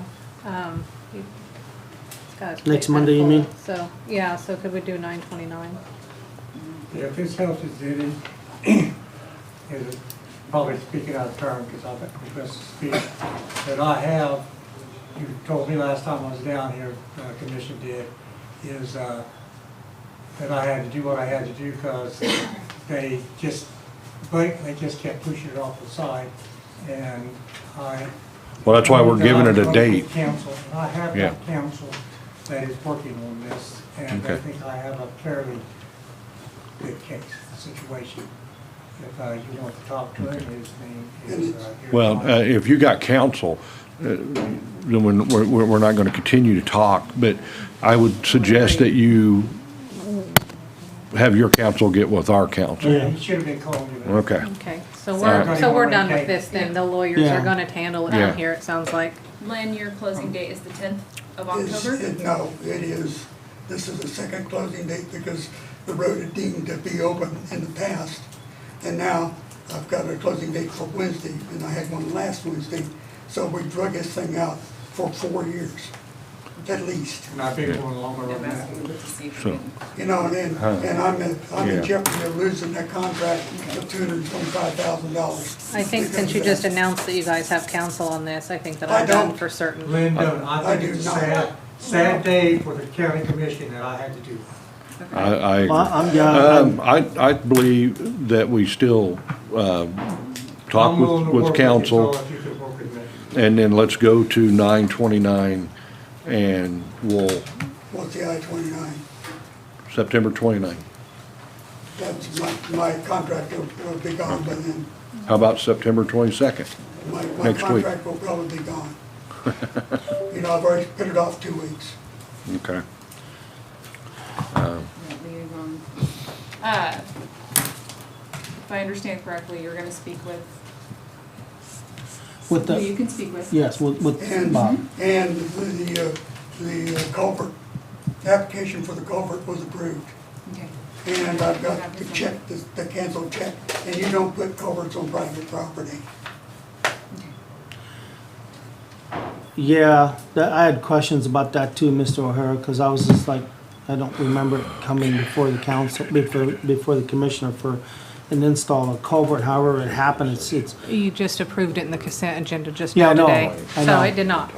it's got his Next plate Monday, you full. mean? So, yeah, so could we do 929? Yeah, if this helps us, Denny, is probably speaking out of turn because I've been requested to speak, that I have, you told me last time I was down here, commission did, is that I had to do what I had to do because they just blatantly just kept pushing it off the side, and well, that's why we're giving it a date. Council, and I have Yeah. got council that is working on this, and I Okay. think I have a fairly good case, situation. If you want to talk to him, his name is. Well, if you got counsel, then we're not gonna continue to talk, but I would suggest that you have your counsel get with our counsel. Yeah, he should have been calling you. Okay. Okay, so So we're done with this then, the lawyers Yeah. are gonna handle it Yeah. down here, it sounds like. Lynn, your closing date is the 10th of October? No, it is, this is the second closing date because the road is deemed to be open in the past. And now I've got a closing date for Wednesday, and I had one last Wednesday. So we drug this thing out for 4 years, at least. And I've been going longer than that. So, And I'm Yeah. in jeopardy of losing that contract of $225,000. I think since you just announced that you guys have counsel on this, I think that I I'm done don't. for certain. Lyndon, I I do think it's a not. sad day for the county commission that I had to do that. I Well, I'm done. I believe that we still, talk I'm willing to with work you, council, so if you could work with me. and then let's go to 929, and we'll, What's the I-29? September 29. That's my contract will be gone by then. How about September 22nd? My Next week. contract will probably be gone. I've already put it off 2 weeks. Okay. If I understand correctly, you're gonna speak with, With who the, you can speak with. yes, with And, Bob. and the culvert, the application for the culvert was approved. Okay. And I've got to check, the cancel check, and you don't put culverts on private property. Yeah, I had questions about that too, Mr. O'Hara, because I was just like, I don't remember it coming before the council, before the commissioner for an install of culvert, however it happened, it's, You just approved it in the consent agenda just Yeah, now I know, today, I so know. it did not.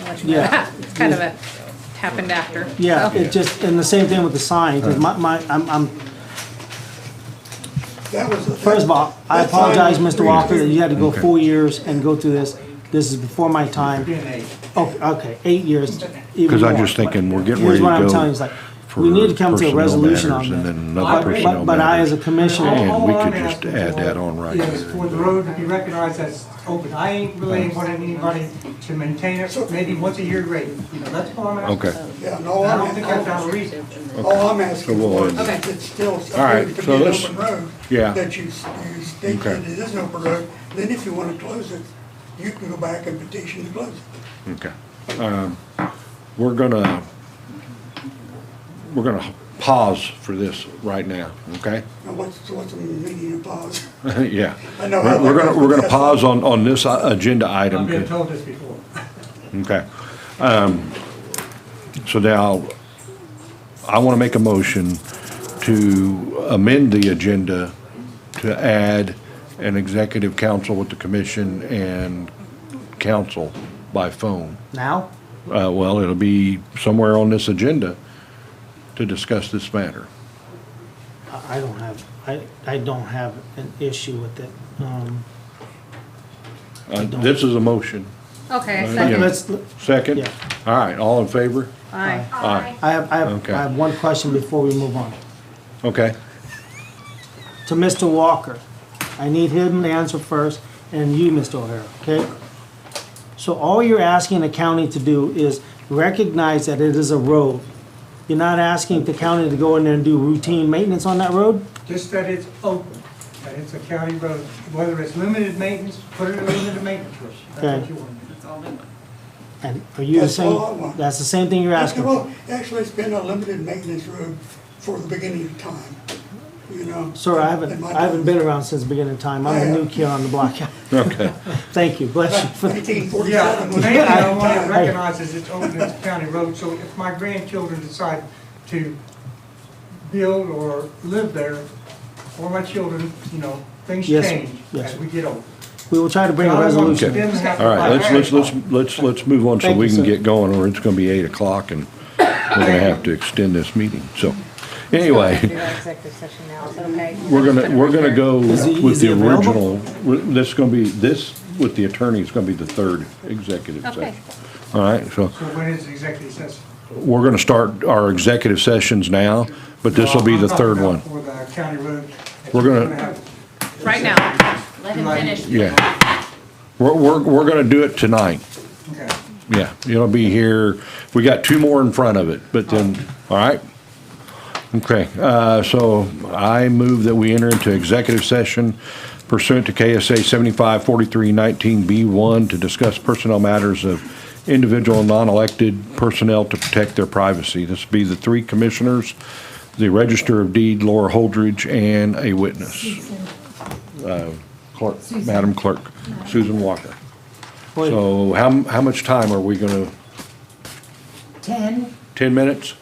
I'll let you know Yeah. that. It's kind of a, happened after. yeah, So- it just, and the same thing with the sign, because I'm, That was the. first of all, I that sign apologize, was Mr. Walker, that approved. you had to go 4 years and go through this. This is before my time. Okay, 8 years, even Because I'm more. just thinking, we're getting Here's ready what to I'm go telling you, it's like, for We need to come to a personnel resolution matters on and that. then another personnel But I, as a matters. commissioner, And we All could I'm just asking add for that on right is here. for the road to be recognized as open. I ain't really wanting anybody to maintain it, maybe once a year rate, you know, that's all I'm asking. Okay. Yeah, no, I don't think that's out of reason. all I'm asking So we'll for is end if it's still All right, approved to so be an let's- open road, yeah. that you state Okay. that it is an open road, then if you want to close it, you can go back and petition to close it. Okay. We're gonna pause for this right now, okay? Now, what's the meaning of pause? Yeah. I know how We're that gonna, we're gonna goes. pause on this agenda item. I've been told this before. Okay. So now, I want to make a motion to amend the agenda to add an executive council with the commission and council by phone. now, Well, it'll be somewhere on this agenda to discuss this matter. I don't have an issue with it. This is a motion. Okay, Yeah. second. Let's, Second? Yeah. All right, all in favor? Aye. Aye. I have Okay. one question before we move on. Okay. To Mr. Walker, I need him to answer first, and you, Mr. O'Hara, okay? So all you're asking the county to do is recognize that it is a road. You're not asking the county to go in there and do routine maintenance on that road? Just that it's open, that it's a county road, whether it's limited maintenance, put it in limited maintenance road. That's Okay. what you want. That's all they want. And are you the That's all I same, want. that's the same thing you're asking for? Well, actually, it's been a limited maintenance road for the beginning of time, you know. Sir, I in my haven't been around since the beginning of time. I'm a new kid on the block. Okay. Thank you, bless you. for- 1947 Yeah, was mainly I want time. to recognize is it's open, it's a county road, so if my grandchildren decide to build or live there, or my children, you know, things Yes, change yes. as we get older. We will try to bring a I don't want resolution. them to have to All right, buy let's move on so Thank we you, can sir. get going, or it's gonna be 8 o'clock and we're gonna have to extend this meeting, so. Anyway, Do that executive session now, is that okay? we're gonna go Is he- with is he the available? original, this is gonna be, this with the attorney is gonna be the third executive Okay. session. All right, so So when is the executive session? we're gonna start our executive sessions now, but this will be the third one. For the county road. We're gonna- have- Right now, let him finish. Yeah. We're gonna do it tonight. Okay. Yeah, it'll be here, we got 2 more in front of it, but then, all right? Okay, so I move that we enter into executive session pursuant to KSA 754319B1 to discuss personnel matters of individual non-elected personnel to protect their privacy. This will be the 3 commissioners, the Register of Deed, Laura Holdridge, and a witness. Clerk, Madam Clerk, Susan Walker. Wait. So how much time are we gonna, 10, 10 minutes?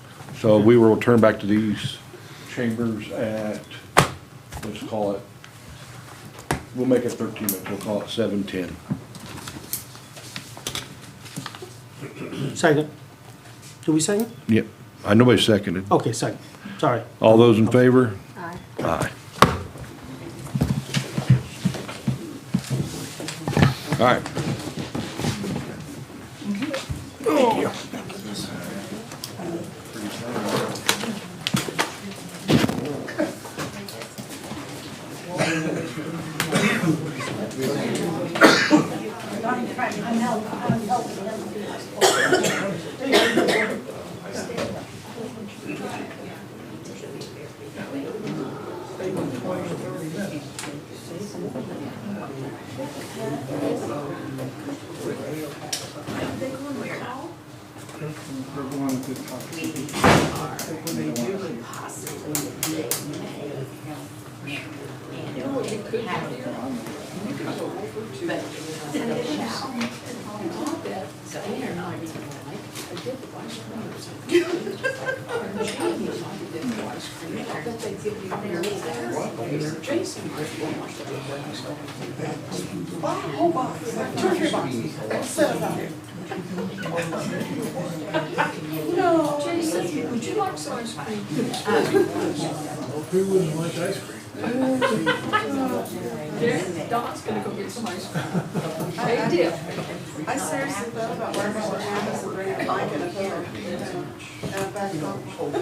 So we will return back to these chambers at, let's call it, we'll make it 13 minutes, we'll call it 7:10. Second. Do we second? Yep, nobody seconded. Okay, second. Sorry. All those in favor? Aye. Aye. All right. Jason, would you like some ice cream? Who wouldn't like ice cream? Don's gonna go get some ice cream. Hey, Dip. I seriously thought about wearing my pajamas and bringing a blanket up here. Back home.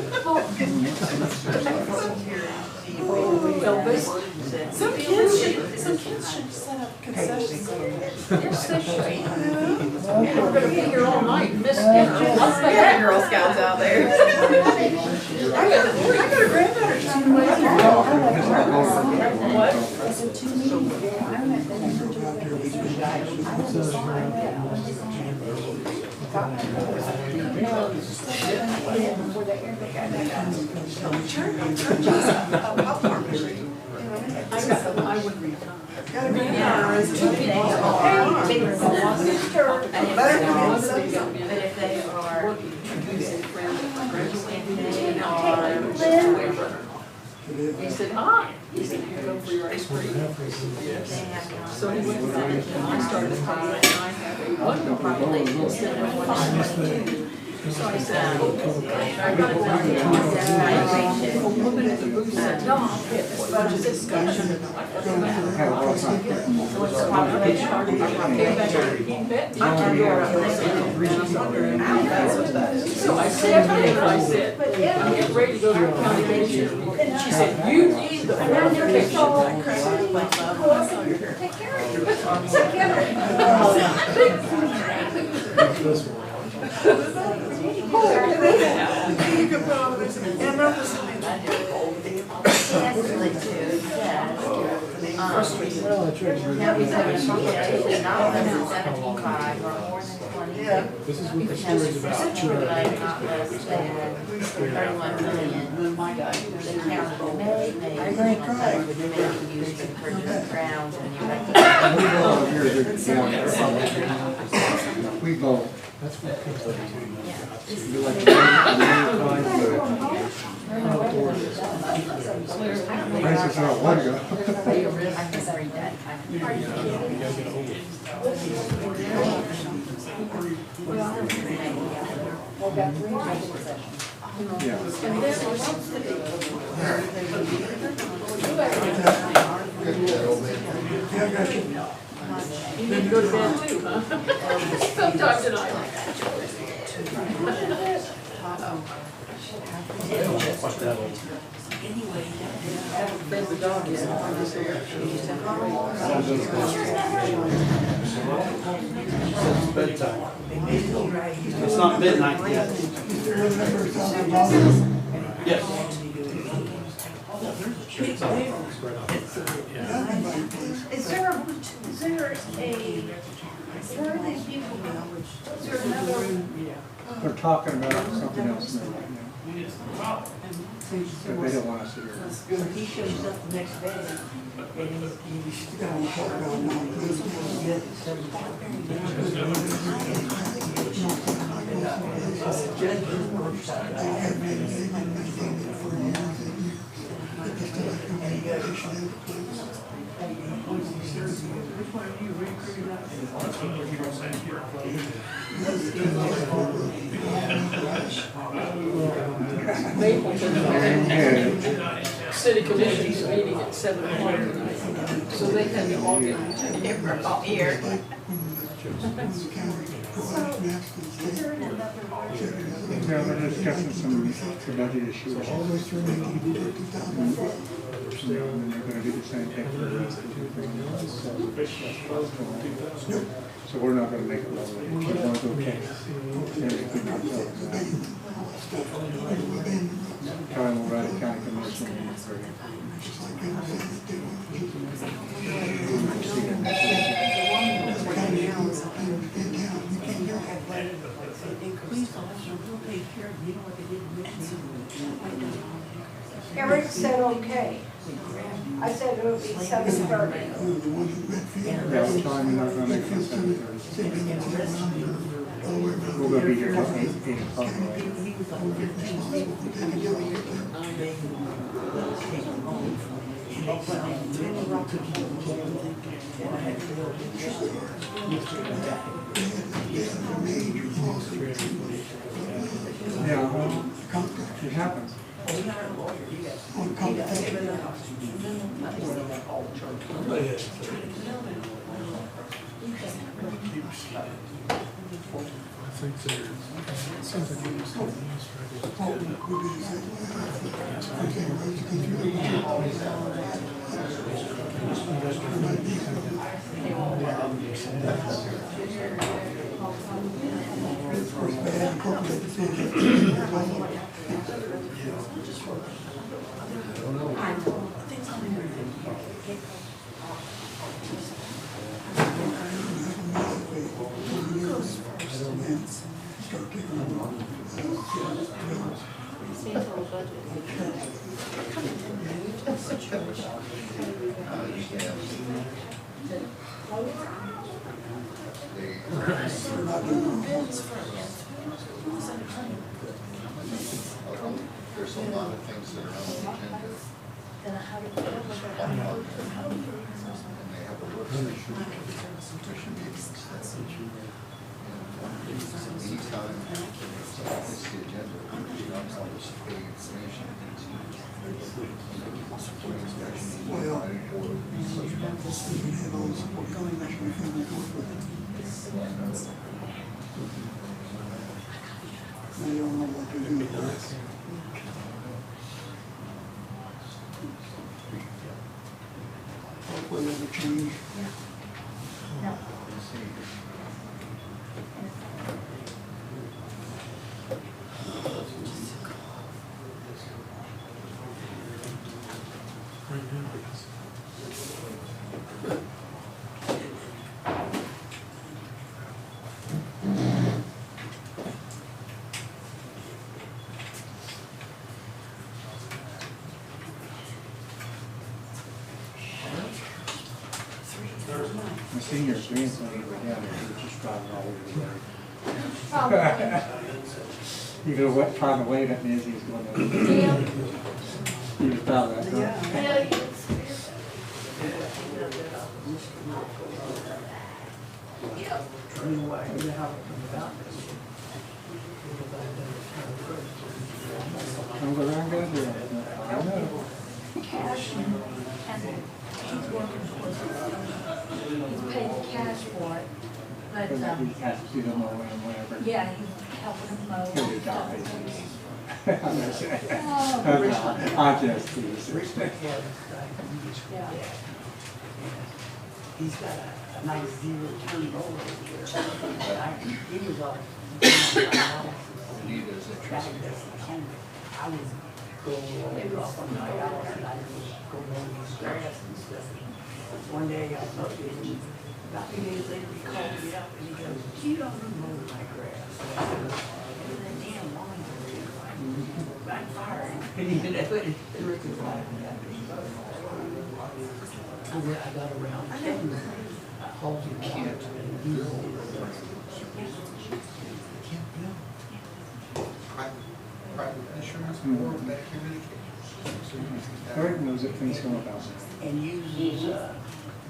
Some kids should set up concessions. You're so sweet. We're gonna be here all night, miss dinner. Let's make the Girl Scouts out there. I got a granddaughter trying to wait here. What? I would read. Got a granddaughter, it's 2 people. Better than me, so. But if they are, He said, hi. He said, you go for your ice cream. So he went with it, and I started to call it, and I have a wonderful population instead of 1. So I said, I got it down here. A woman at the booth said, no, it's budget discussion. I what's the population? I came back and I can go around. So I said, I'm getting ready to go to the county commission. She said, you need the verification. Take care of you. This one. You can put on this, and I'm not listening. Now we said it's not less than 75 or more than 20. We have like not less than 31 million. The county may be used to purchase grounds and We go. That's what you like prices are one ago. I can read that. You need to go to bed too, huh? Sometime tonight. The dog is bedtime. It's not midnight yet. Yes. Is there a, where are these people now? Is there another? They're talking about something else now right now. But they don't want us to hear it. He shows up the next day and he's going to talk about City Commission's meeting at 7 o'clock tonight, so they had to all get Here. Yeah, they're discussing some budget issues. And they're gonna do the same thing for the rest of the two. So we're not gonna make it low. We're gonna go Kyle will write a county commission meeting for you. Eric said okay. I said it would be 7:30. Yeah, we're trying not to make it 7:30. We're gonna be here till 8 o'clock. Yeah, well, it happens. There's a lot of things that are on the agenda. And they have a work session, commission meetings, that's anytime it's the agenda, you know, all this big information. They don't know what to do. Hopefully it'll change. My senior grandson was down there, he was just driving all over the road. He was trying to wave at me as he was going over. He was proud of that. Huh? I'm going to go do it. I know. Cash and he's working for he's paid the cash for it, but, He has to do the mowing and whatever. yeah, he's helping him mow. He'll be died. Oh, I just tease. yeah. He's got a nice zero turn roll over here. He was all. I was going off on my house and I was going over his grass and stuff. One day I talked to him, about 2 days later he called me up and he goes, you don't mow my grass. I said, that damn lawn's backfiring. And he did that, and Rick was laughing at me. I got around 10 halls of kids and he Private insurance or Medicare Medicaid. Eric knows that things go about. and uses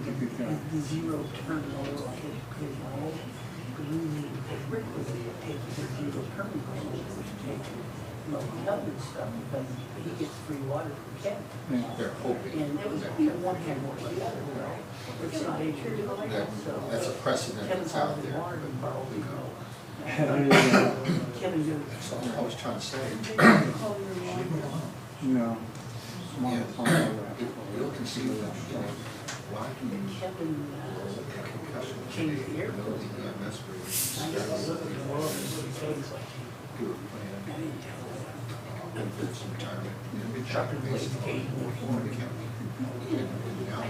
the zero turn roll on his roll. Because we need to take Rick with it, take the zero turn roll, which take other stuff, because he gets free water from Kevin. They're hoping. And it was, one hand more than the other, right? It's not a true, That's a precedent that's out there. Water and borrow the roll. Yeah. Kevin goes. So I was trying to say. No. We'll conceive that. Why do you Kevin changed the air know the EMS do a plan, benefits, retirement, retirement based on the county. And now,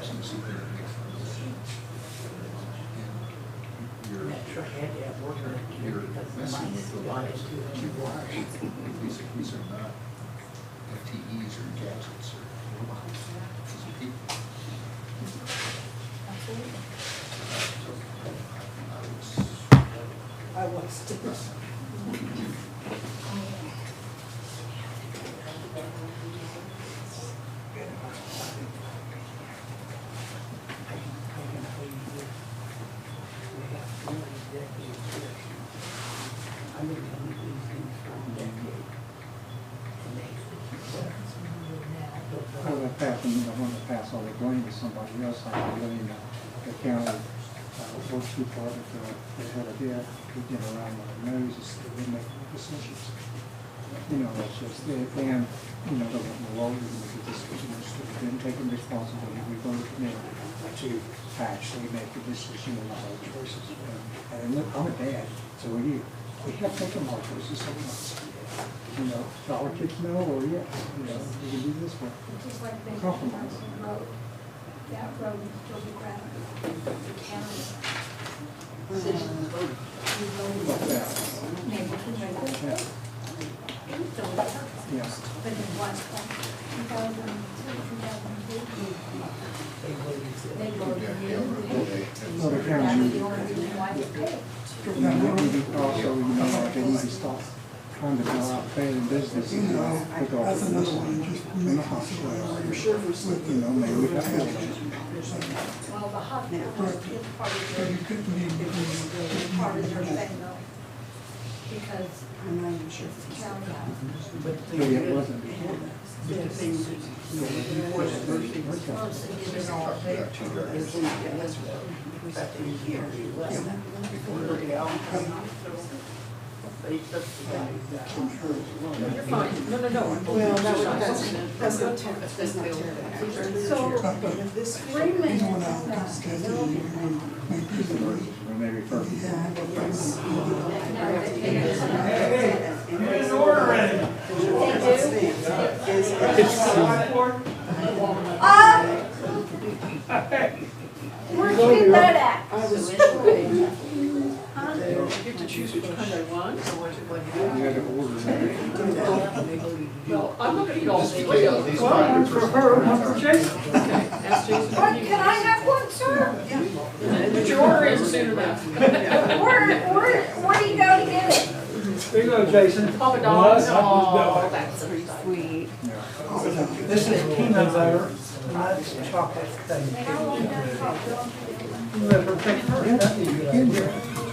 some secret that makes sense. You're messing with the lives of people. These are not FTEs or gadgets or robots. These are people. I was. I want to pass all the blame to somebody else, like living in the county works department, they had a deal, could get around their noses, they make decisions. You know, it's just, and, you know, the lawyers make a decision, we didn't take responsibility, we voted in to actually make a decision on our choices. And look, I'm a dad, so we have taken our choices sometimes. You know, so our kids know, or yes, you know, we can do this one. Just like they Compromise. road, that road is still be granted. The county. Yeah. But in what, 2002, 2003, they voted Well, the That's county, the only reason why they paid. also, you know, they need to stop trying to go out failing business, you know, with all That's the another business. one, just In the make hospital, sure. you know, maybe we have to. Well, the hospital is part of So their, you couldn't need, part of their thing though. Because I'm not even sure. it's county. Maybe it wasn't. You're fine. No. Well, that's not terrible. That's not terrible. So, this agreement, He's going out and testing, and you're going to make prison work. Or maybe first. In order, where'd you get that at? I was You get to choose which kind I want, so what You had to order. Well, I'm not gonna eat all three of them. well, one for her, one for Jason. Okay, ask Jason. What, can I have one, sir? Put your order in soon enough. Where do you go to get it? Here you go, Jason. Papa Dogs, What? oh, that's so sweet. This is peanut butter. That's chocolate thing. How long does it take? Let her take hers.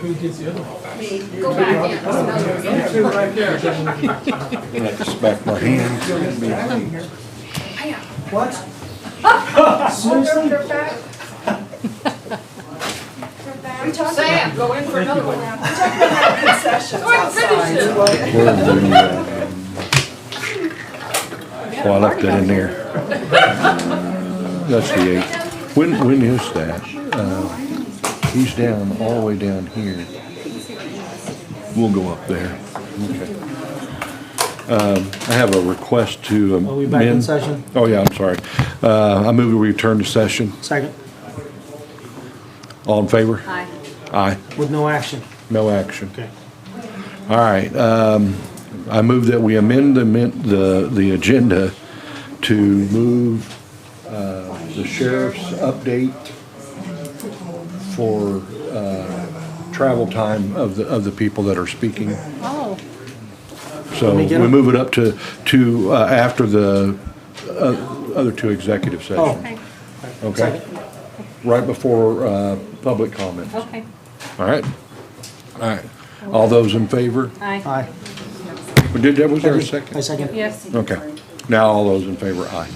Who gets the other one? Go back in. That's another Two right there. I have to smack my hands. What? Seriously? They're back. They're back. Sam, go in for another one. concessions Go ahead and finish it. Where are the, oh, I left that in there. That's the 8th. When is that? He's down, all the way down here. We'll go up there. Okay. I have a request to amend. Are we back in session? Oh, yeah, I'm sorry. I move to return to session. Second, All in favor? Aye. Aye. with no action. No action. Okay. All right, I move that we amend the agenda to move the sheriff's update for travel time of the people that are speaking. Oh, So Let me we get 'em. move it up to after the other two executive Oh. sessions. Okay? Right before public comments. okay. All right? All right. All those in favor? Aye. Aye. Was there a second? I second. Yes. Okay. Now all those in favor, aye.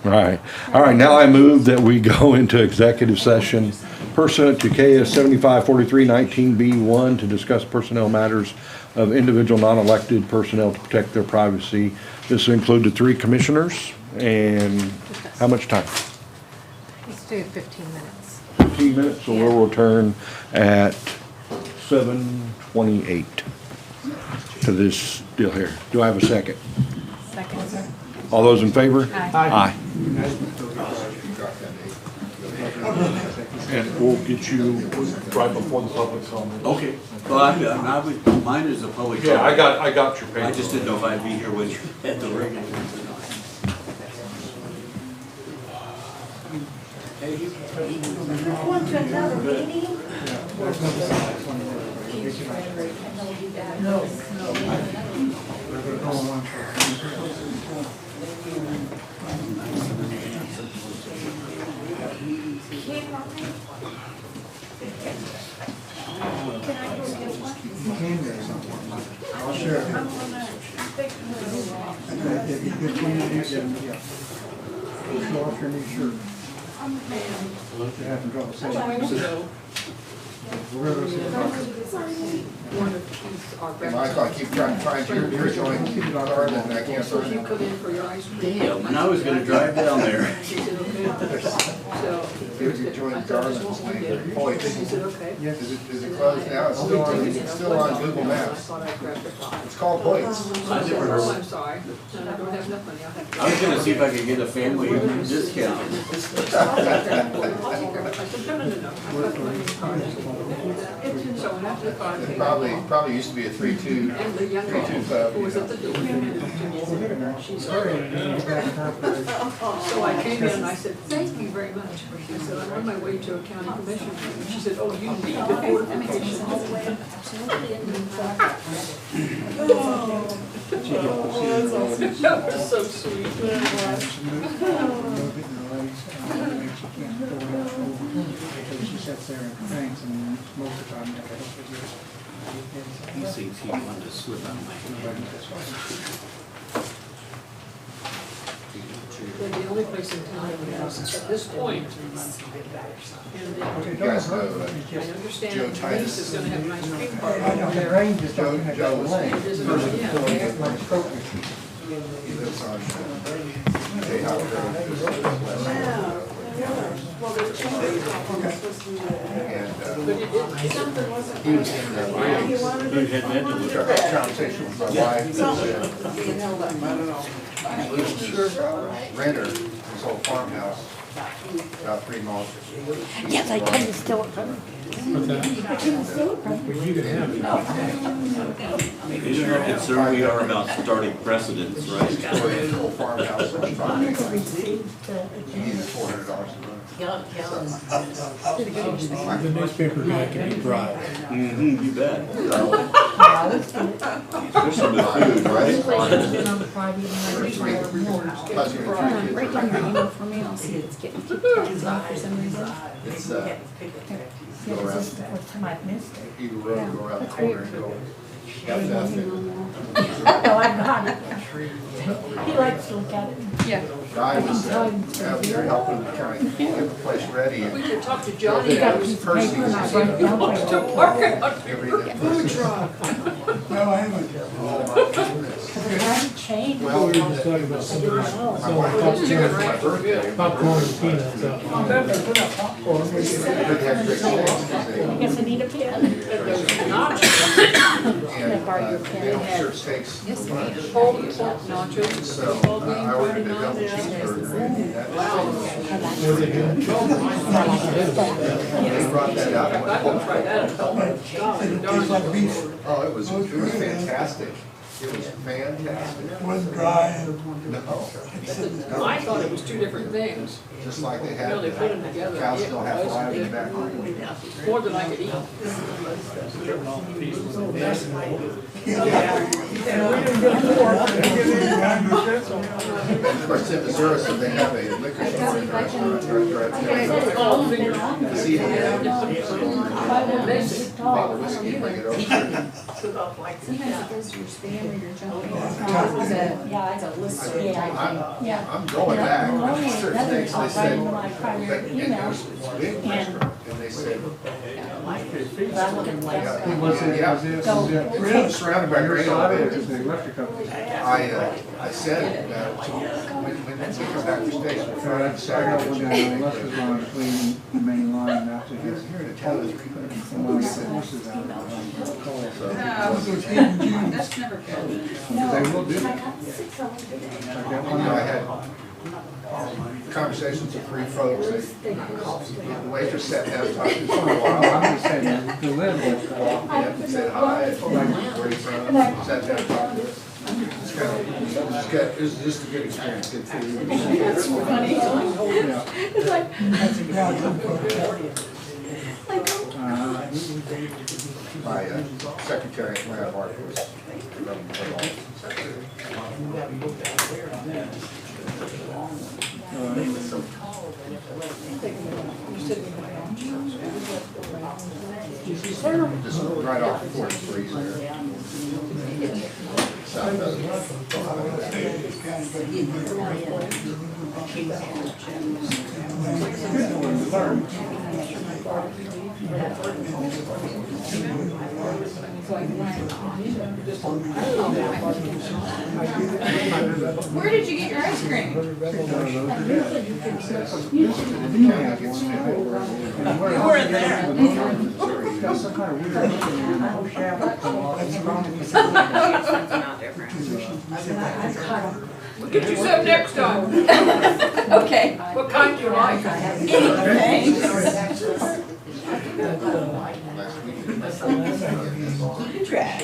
All right. All right, now I move that we go into executive session pursuant to KS 7543-19B1 to discuss personnel matters of individual non-elected personnel to protect their privacy. This included 3 commissioners, and how much time? Let's do 15 minutes. 15 minutes, so we'll return at 7:28 to this deal here. Do I have a second? Second. All those in favor? Aye. Aye. And we'll get you right before the public comment. Okay, well, mine is a public. Yeah, I got your paper. I just didn't know if I'd be here when you had the regular ones or not. Going to another meeting? Show off your new shirt. You're having trouble saying. Might as well keep trying to find your joint card and I can't find it. Damn, and I was gonna drive down there. Here's your joint Garland's lane. Holy, is it closed now? It's still on Google Maps. It's called Hoyt's. I never heard of it. sorry. I don't have enough money. I was gonna see if I could get a family discount. It probably used to be a 3-2 club. So I came in and I said, thank you very much. I said, I'm on my way to a county commission meeting. She said, oh, you need the fortification. That was so sweet. She sits there and thinks, and most of the time, I don't forget. He thinks he wanted to slip out my hand. They're the only place in town that has, at this point. And You guys know I understand Joe that Denise Titus. is gonna have an ice cream party. I know, the rain just Joe don't connect the was- lane. It isn't really, He lives on Jayhawk Road. Well, there's changes. And but it did, something wasn't. he was in that conversation with my wife. Renter, his old farmhouse, about 3 miles. Yes, I can still. I can still. You know how concerned we are about starting precedents, right? His old farmhouse on Friday. He needed $400 a month. The newspaper guy can be bright. Mm-hmm, you bet. Especially with food, right? Plus you're Write down your email for me, I'll see if it's getting kicked out for some reason. It's, Yeah, go this is around, the fourth time I've missed it. Eagle Road, go around the corner and go. No, I've got it. He likes to look at it. Yeah. Guy was out there helping the county get the place ready. We And could talk to Johnny. He got a piece of paper and I wrote it down. Wants to work it. every food truck. No, I haven't. Oh my goodness. Because it hasn't changed. Well, We were just talking about something. my wife was here for my birthday. Popcorn and peanuts up. They had great things. I guess I need a pen. And they don't serve steaks for lunch. Hold the pork nachos. So I ordered a double cheeseburger. And that was They brought that out. I will try that. Tastes like beef. Oh, it was fantastic. It was fantastic. It wasn't dry and No. I thought it was two different things. Just like they had, No, they put them together. cows Yeah, still have it was live in the good. back. More than I could eat. Of course, in Missouri, so they have a liquor store in the restaurant. See, bottle of whiskey, bring it over. Sometimes it goes to your spam or your junk. Yeah, it's a list. I'm going back. Certain things they said, When I try your and email. there's a big restaurant, and they said, really surrounded by great elevators. I said, when we come back to station, we're Friday, Saturday. The main line after Here in town, there's 300 horses out. That's never good. They will do it. I had conversations with 3 folks, the waitress sat down talking for a while. I'm just saying, the little. Walked in and said hi, where are you from, sat down talking to us. It was just a good experience, good food. That's funny. It's like, My secretary at Landmark was just right off 43 there. South of Where did you get your ice cream? You were in there. Got some kind of weird We'll get you some next time. Okay. What kind do you like? Anything. Keep track.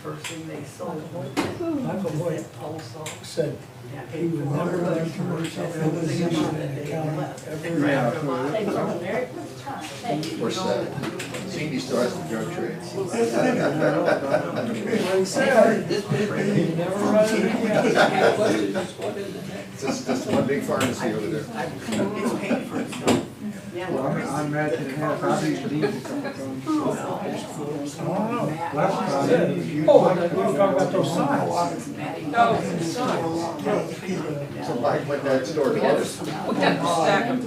First thing they sold, Michael Boyd said he would never let him commercial television in the county We're set. Cindy still has the drug trade. Just one big pharmacy over there. I imagine it has, I used to eat a couple times. Last time, you talking about those signs. So Mike went that store closed. We got to stack them.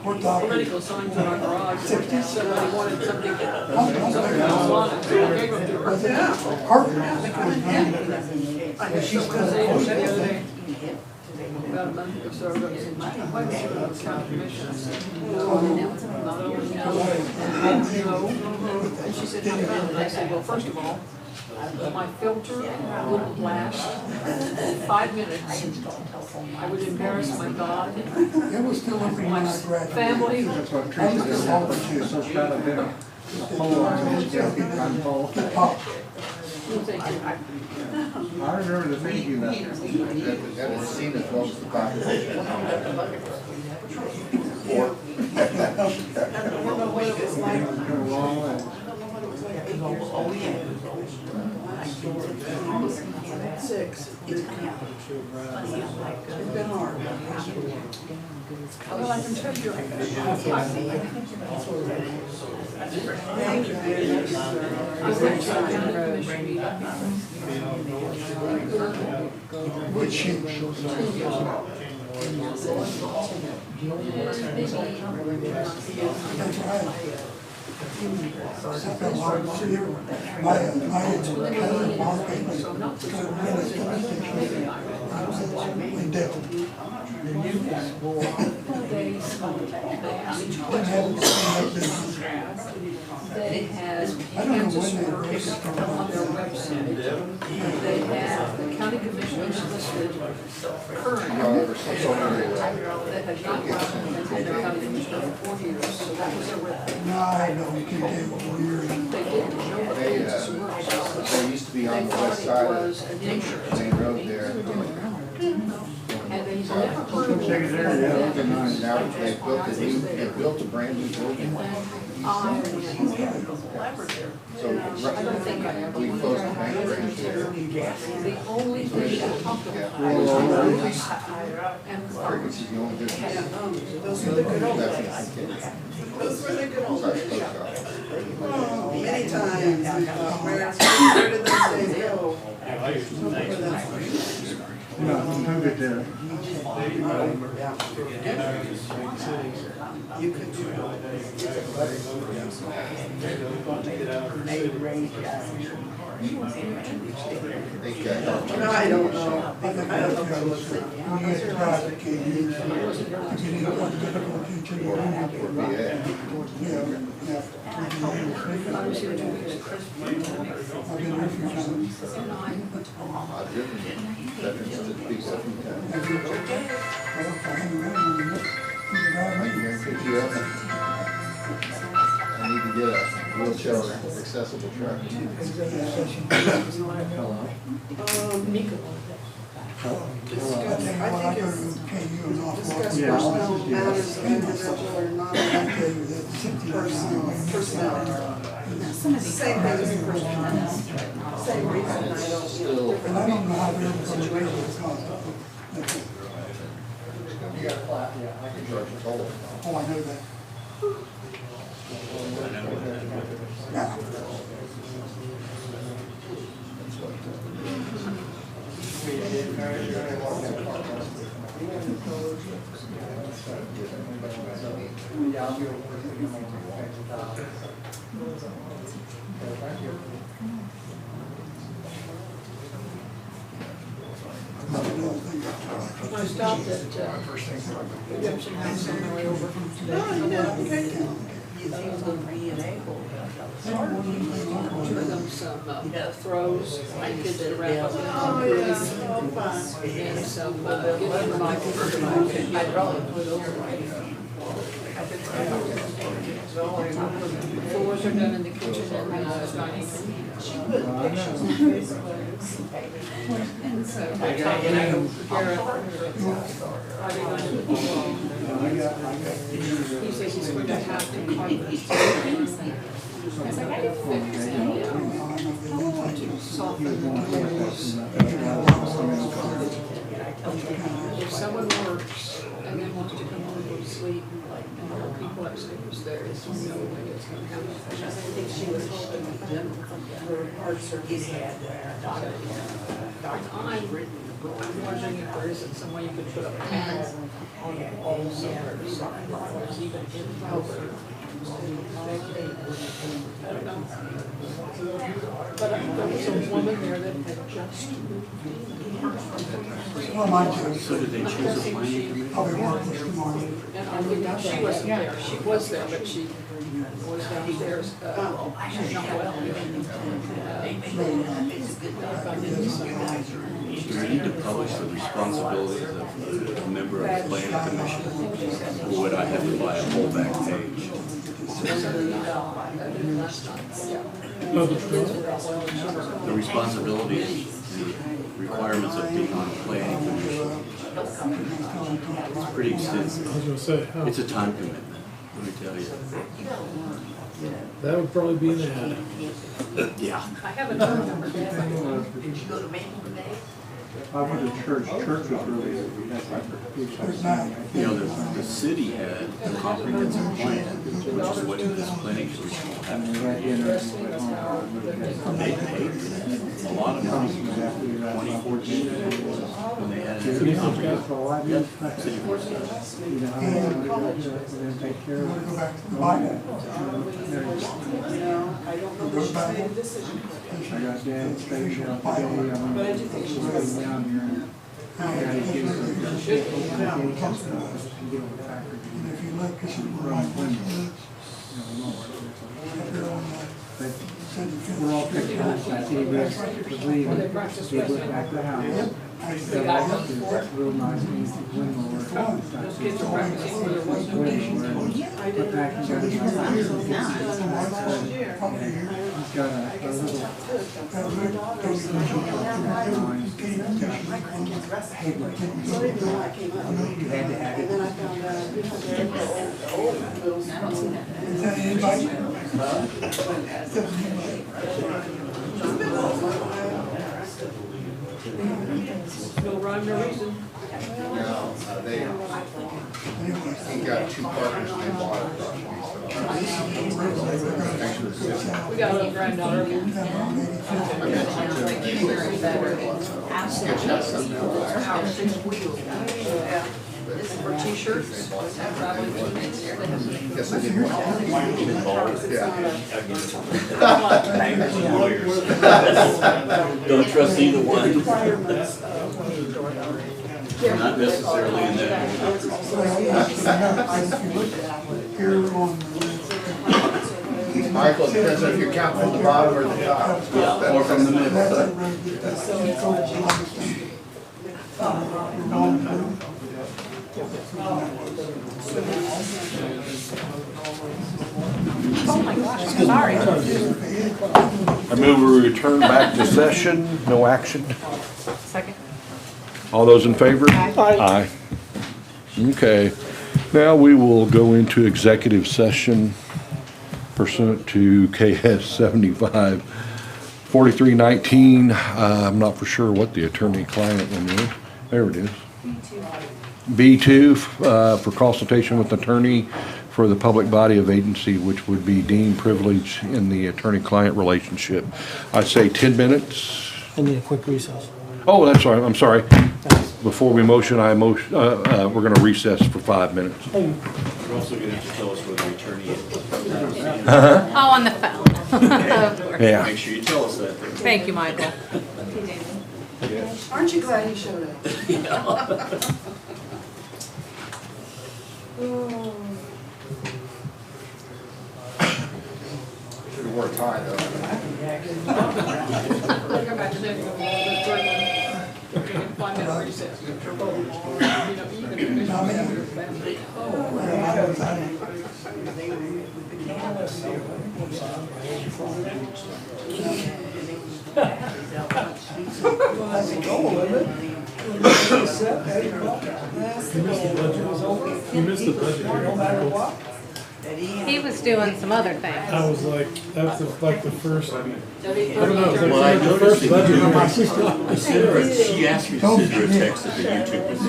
Political signs in our garage. Somebody wanted something that, somebody else wanted, so we gave them to her. She's gonna say, the other day, about a month or so ago, she said, Mike, why did you go to the county commission? I said, no, not only no, and she said, how come? And I said, well, first of all, my filter wouldn't last 5 minutes. I would embarrass my God, It was still open when my I graduated. family. That's what Tracy said, she was so proud of them. Pole, I'm pole. Thank you. I remember the thing you left. That is seen as well as the population. It's been hard. Well, I can tell you. Thank you. Which sheet? That's right. My cousin Mark gave me we did. They have I don't know Kansas when they workers on their website. They have the county commissioners listed current that have not run and been their county commissioner for 4 years, so that was a record. No, I don't, you can't take 4 years. They did, nobody gets some work. They used to be on They the thought west it side was of a danger. the main road there. And they never heard of it. Now they built a brand new building. I went collaborative. So we closed the bank branch there. The only thing they talked about and Crickets is the only business. Those were the good old days. Those were the good old days. Many times, where did those days go? No, move it there. You could do I don't know. I don't know if I was. When you get private, can you use it? If you need a difficult teacher, you don't have to. Yeah. I've been there a few times. I've driven veterans to Peace a few times. Well, I hang around on the next, you can drive me. Here, pick you up. I need to get a wheelchair accessible truck. I think when I go to KU and off. Discuss personnel matters of individual or non-elected personnel. Same thing as personnel. Same reason I don't, And I don't know how to do situation is caused. You got a flat, I can charge a toll. Oh, I know that. Yeah. I stopped at Redemption House on my way over from today. He was gonna be in April. Give them some throws, my kids to wrap up. And some, give them my floors are done in the kitchen and the dining room. She put pictures on Facebook. And so I talked to Garrett. He says he's going to have to carpet. I was like, I can fix it. I want to soften the doors. If someone works and then wants to come home and go to sleep, and there are people upstairs, there is no way it's gonna happen. I think she was hoping that our service had I'm wondering if there isn't some way you could put a panel on the wall somewhere, or even in the over. I don't know. But there was a woman there that had just moved in. Well, mine too. So did they choose a plan? I'll be working this morning. And I think she wasn't there, she was there, but she was downstairs, not well. Do we need to publish the responsibilities of a member of the planning commission? Or would I have to buy a whole back page? The responsibilities, the requirements of being on the planning commission. It's pretty extensive. It's a time commitment, let me tell you. That would probably be an ad. Yeah. I have a phone number. Did you go to Mapleton today? I went to church. Church was really, You know, the city had a comprehensive plan, which is what this planning commission will have to do. They paid a lot of money, 2014, when they had it. City force. Take care of it. Go back to the Bible. I don't know that she's made a decision. I got Dad straightened out today. I'm But I do think she's really down here. I gotta give her the shit to get on the factory. And if you look, it's in the right We're all picked up, I see this, was leaving, he went back to the house. That's real nice, and he's windmower. Those kids are practicing where there was no vision. I Put did. back and got his Last year. He's got a little. So I didn't know why I came up. You had to have And it. then I found out they're Is that anybody? No rhyme, no reason. No, he got two partners and they bought it. We got a little granddaughter. For t-shirts, probably. Yes, I did. Don't trust either one. Not necessarily in that. Michael, it depends if you count from the bottom or the top. Yeah, or from the middle. Oh my gosh, sorry. I move we return back to session, no action. Second. All those in favor? Aye. Aye. Okay, now we will go into executive session pursuant to KS 75 4319. I'm not for sure what the attorney-client one is. There it is. B2 for consultation with attorney for the public body of agency, which would be deemed privileged in the attorney-client relationship. I'd say 10 minutes. I need a quick recess. Oh, that's right, I'm sorry. Before we motion, we're gonna recess for 5 minutes. You're also gonna have to tell us where the attorney is. Oh, on the phone. Yeah. Make sure you tell us that. Thank you, Michael. Aren't you glad you showed up? Should've wore a tie though. You missed the budget hearing, Michael. He was doing some other things. I was like, that's like the first, I don't know, it was Well, I like the noticed first that budget hearing. she asked me to send her a text that the YouTube was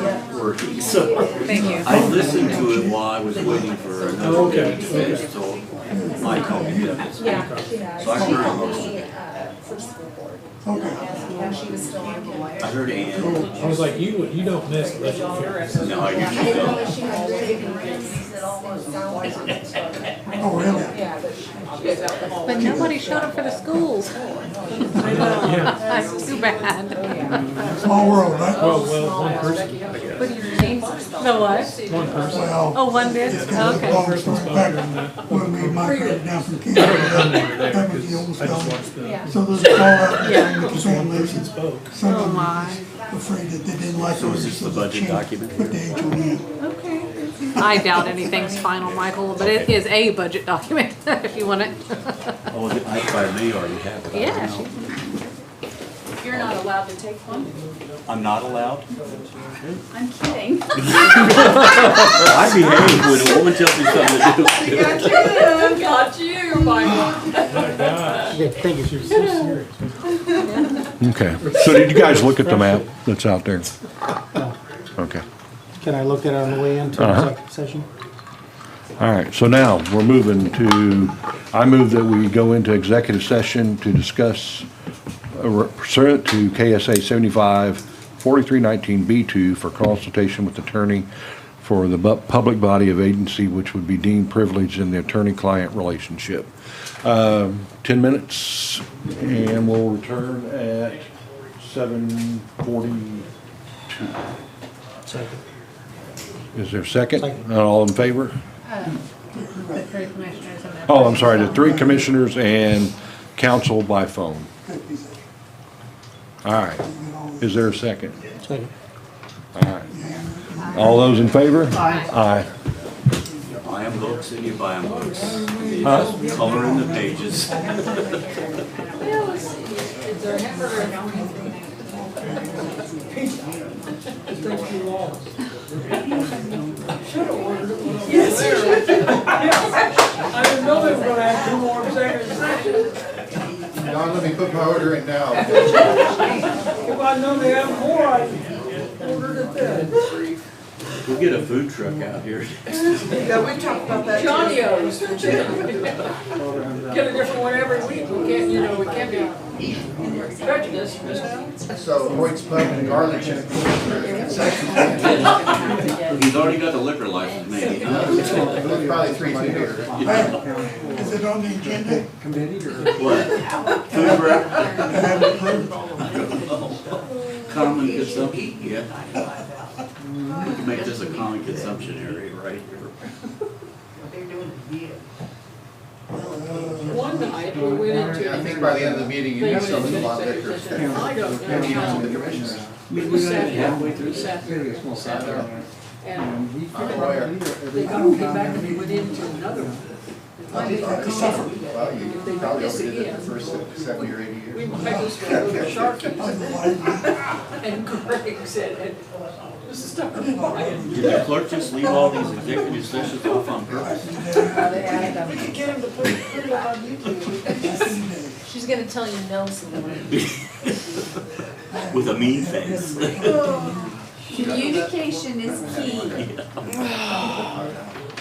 working, so. Thank you. I listened to it while I was waiting for another Oh, okay. meeting to finish, so my copy did this. So I heard most of it. I heard Ann. I was like, you don't miss budget hearings. No, I usually Oh, really? But nobody showed up for the schools. That's too bad. Small world, right? Well, one person, I guess. What do you mean? The what? One person. Well, Oh, one did? it's kind of a long Okay. story back when we migrated down from Canada. That was the old I just watched spelling. the, So there's a call out Yeah. to families and spoke. some Oh, of them my. afraid that they didn't like So it. is this the so they budget changed- document? Put the HOE. Okay. I doubt anything's final, Michael, but it is a budget document, if you want it. Oh, I thought me already have it. I don't Yeah. know. You're not allowed to take one? I'm not allowed? I'm kidding. I behave when a woman tells me something to do. Got you, Michael. My gosh. Okay, thank you. You're so serious. Okay, so did you guys look at the map that's out there? No. Okay. Can I look at it on the way into executive session? All right, so now we're moving to, I move that we go into executive session to discuss pursuant to KSA 75-4319B2 for consultation with attorney for the public body of agency which would be deemed privileged in the attorney-client relationship. 10 minutes, and we'll return at 7:42. Second. Is there a second? Second. All in favor? The three commissioners and their- Oh, I'm sorry, the 3 commissioners and council by phone. All right. Is there a second? Second. All right. All those in favor? Aye. Buy 'em books and you buy 'em books. Huh? Color in the pages. Yes, you should. I didn't know they were gonna have 2 more executive sessions. Now let me put my order in now. If I'd known they have more, I'd ordered it then. We'll get a food truck out here. Yeah, we talked about that. Johnny O's. Get a different one every week. We can't, we can't be prejudiced. So Hoyt's Pub and Garlic. He's already got the liquor license, maybe, huh? Probably 3-2 here. Is it on the agenda? What? Food rep? Common consumption, yeah. We can make this a common consumption area right here. One night we went into. I think by the end of the meeting, you need something a lot liquor. I don't Maybe even know. to the commissioners. We sat there. And I'm aware. they came back and we went into another one. Well, you probably overdid it the first 70 or 80 years. We might just go to the Sharkies. And Greg said, this is stuff I'm buying. Did the clerk just leave all these executive sessions off on purpose? We could get him to put it up on YouTube. She's gonna tell you no, Selena. With a mean face. Communication is key.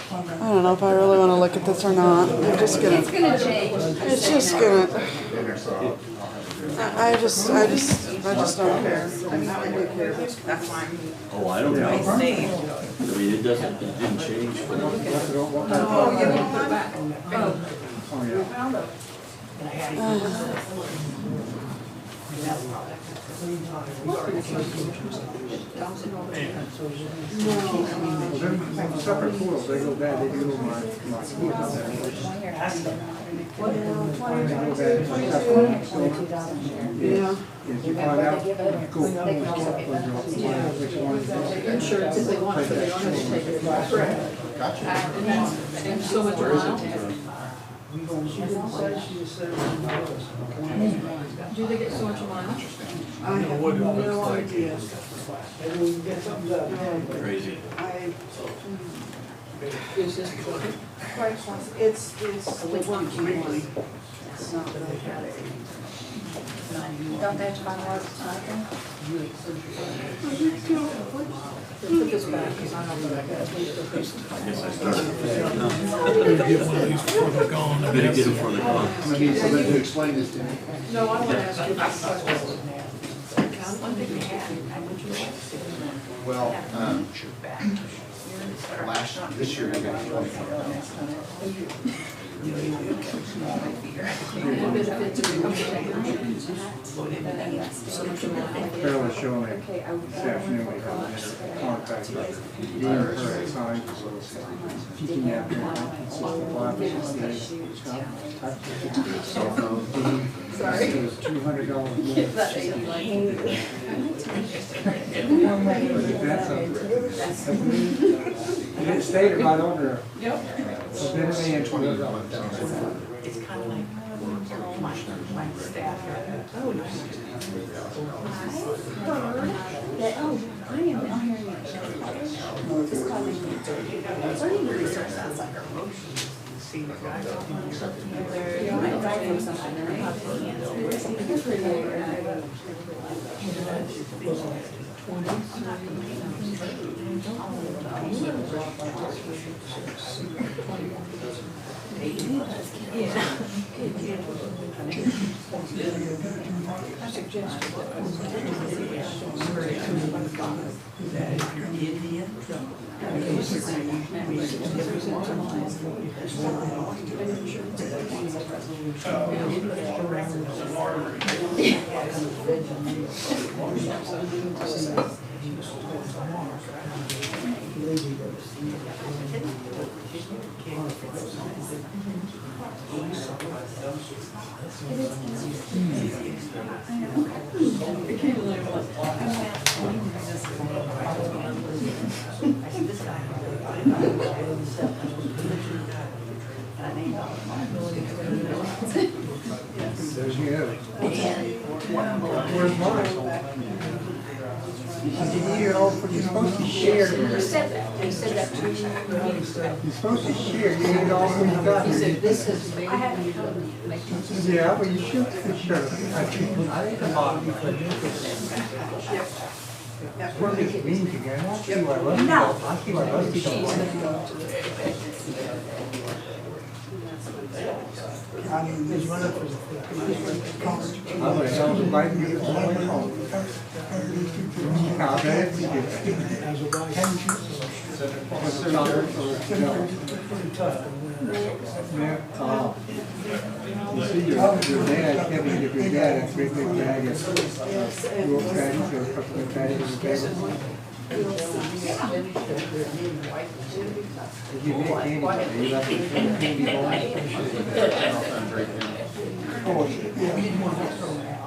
I don't know if I really wanna look at this or not. I'm just gonna. It's gonna change. It's just gonna. I just I just don't care. I mean, I do care, but that's fine. Oh, I don't know. I see. I mean, it didn't change. Oh, you don't mind? Oh, yeah. Well, them separate pools, they go bad, they do my heat out there. They go bad. Yeah. If you find out, go which one it is. Insurance, if they want to, they don't have to take it. Correct. And so much more. Do they get so much mileage? I have no idea. Crazy. Is this Quite possible. It's the working one. It's not that I had it. Don't they have to buy more cycle? Put this back, because I don't know that. I guess I started. Better get one of these before they're gone. I better get them before they're gone. I'm gonna need somebody to explain this to me. No, I want to ask you about questions. One thing we had, Well, this year I got 25. Carol was showing me this afternoon, we have a contract about doing her sign, teaching out there, Sorry. It was $200 more. And it stayed right under. Yep. So then they had $20. It's kind of like, my staff. Oh, nice. Oh, I am down here in the it's called learning research. Sounds like a See the guy. you might buy them something, I suggest that if you're Indian, There's you have it. Where's mine? You're supposed to share. You said that, you said that too. You're supposed to share, you need all when you got He here. said, this is me. Yeah, but you should, sure. We're making mean together. I see why Rusty don't. I see why Rusty don't. I mean, this one up was college. I'm gonna tell them right to get it all the way home. Now, that is good. What's the other? Yeah, you see your dad, Kevin, if your dad, a great big bag of rope baggies or a couple of baggies of bagels. If you make candy, you left it for candy bars. Oh, yeah.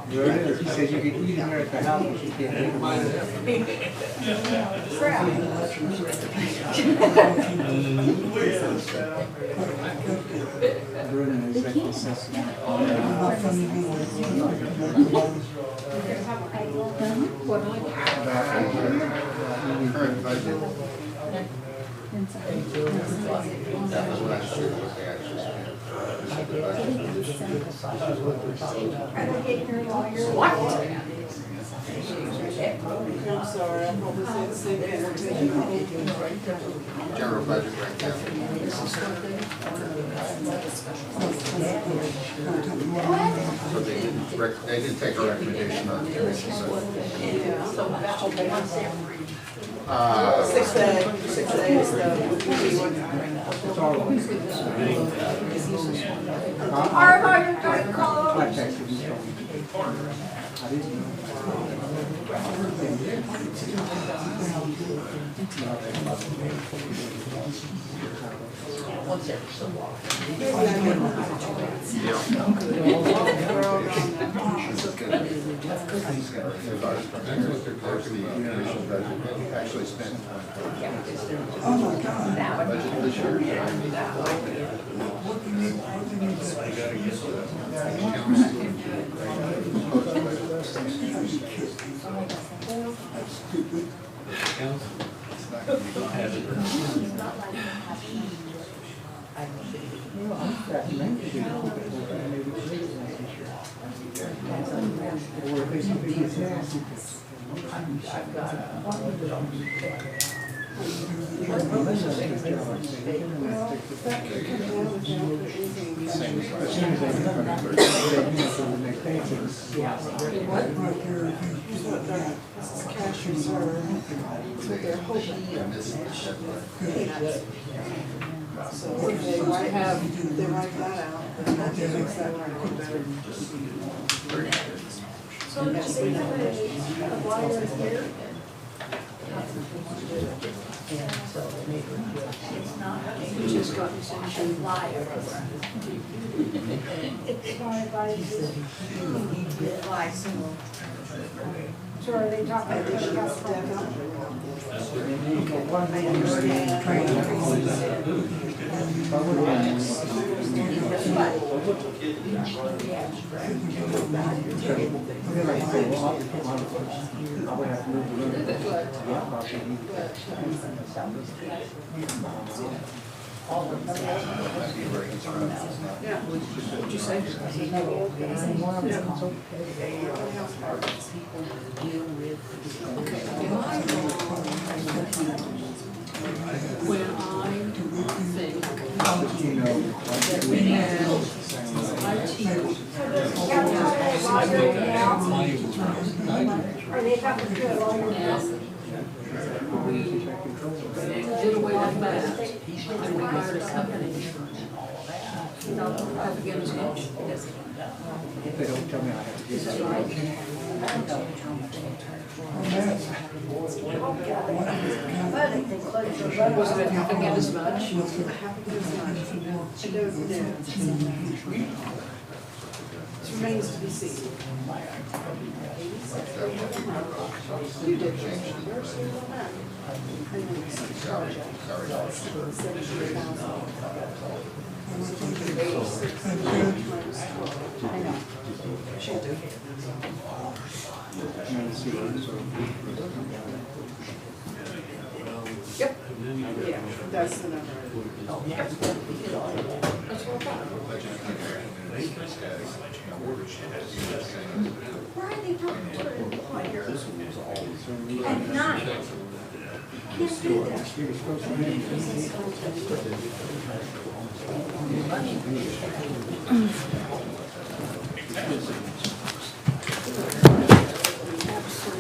There it is. He said you could eat in there at the house, but you can't eat in mine. We're in an executive session. Current budget. That was what I shared with the actual What? I'm sorry, I'm hoping it's the general budget right now. So they did take a recommendation on the commission, so. 6A is the. Once every so often. Actually spent. Oh my God. Budget this year. Cash reserve, so they're hoping. So if they write that out, then that makes that work better. So just we have a flyer here. And so maybe it's not, we just got this in flyer. It's not advised. So are they talking about this Yeah. What'd you say? When I think that we need we did away with that, and we hired a company. Up against us. They don't tell me I have to do Is that that. right? Was it half again as much? It remains to be seen. You did change yours on that. Yep. Yeah, that's the number. Where are they talking to at night? Can't do that.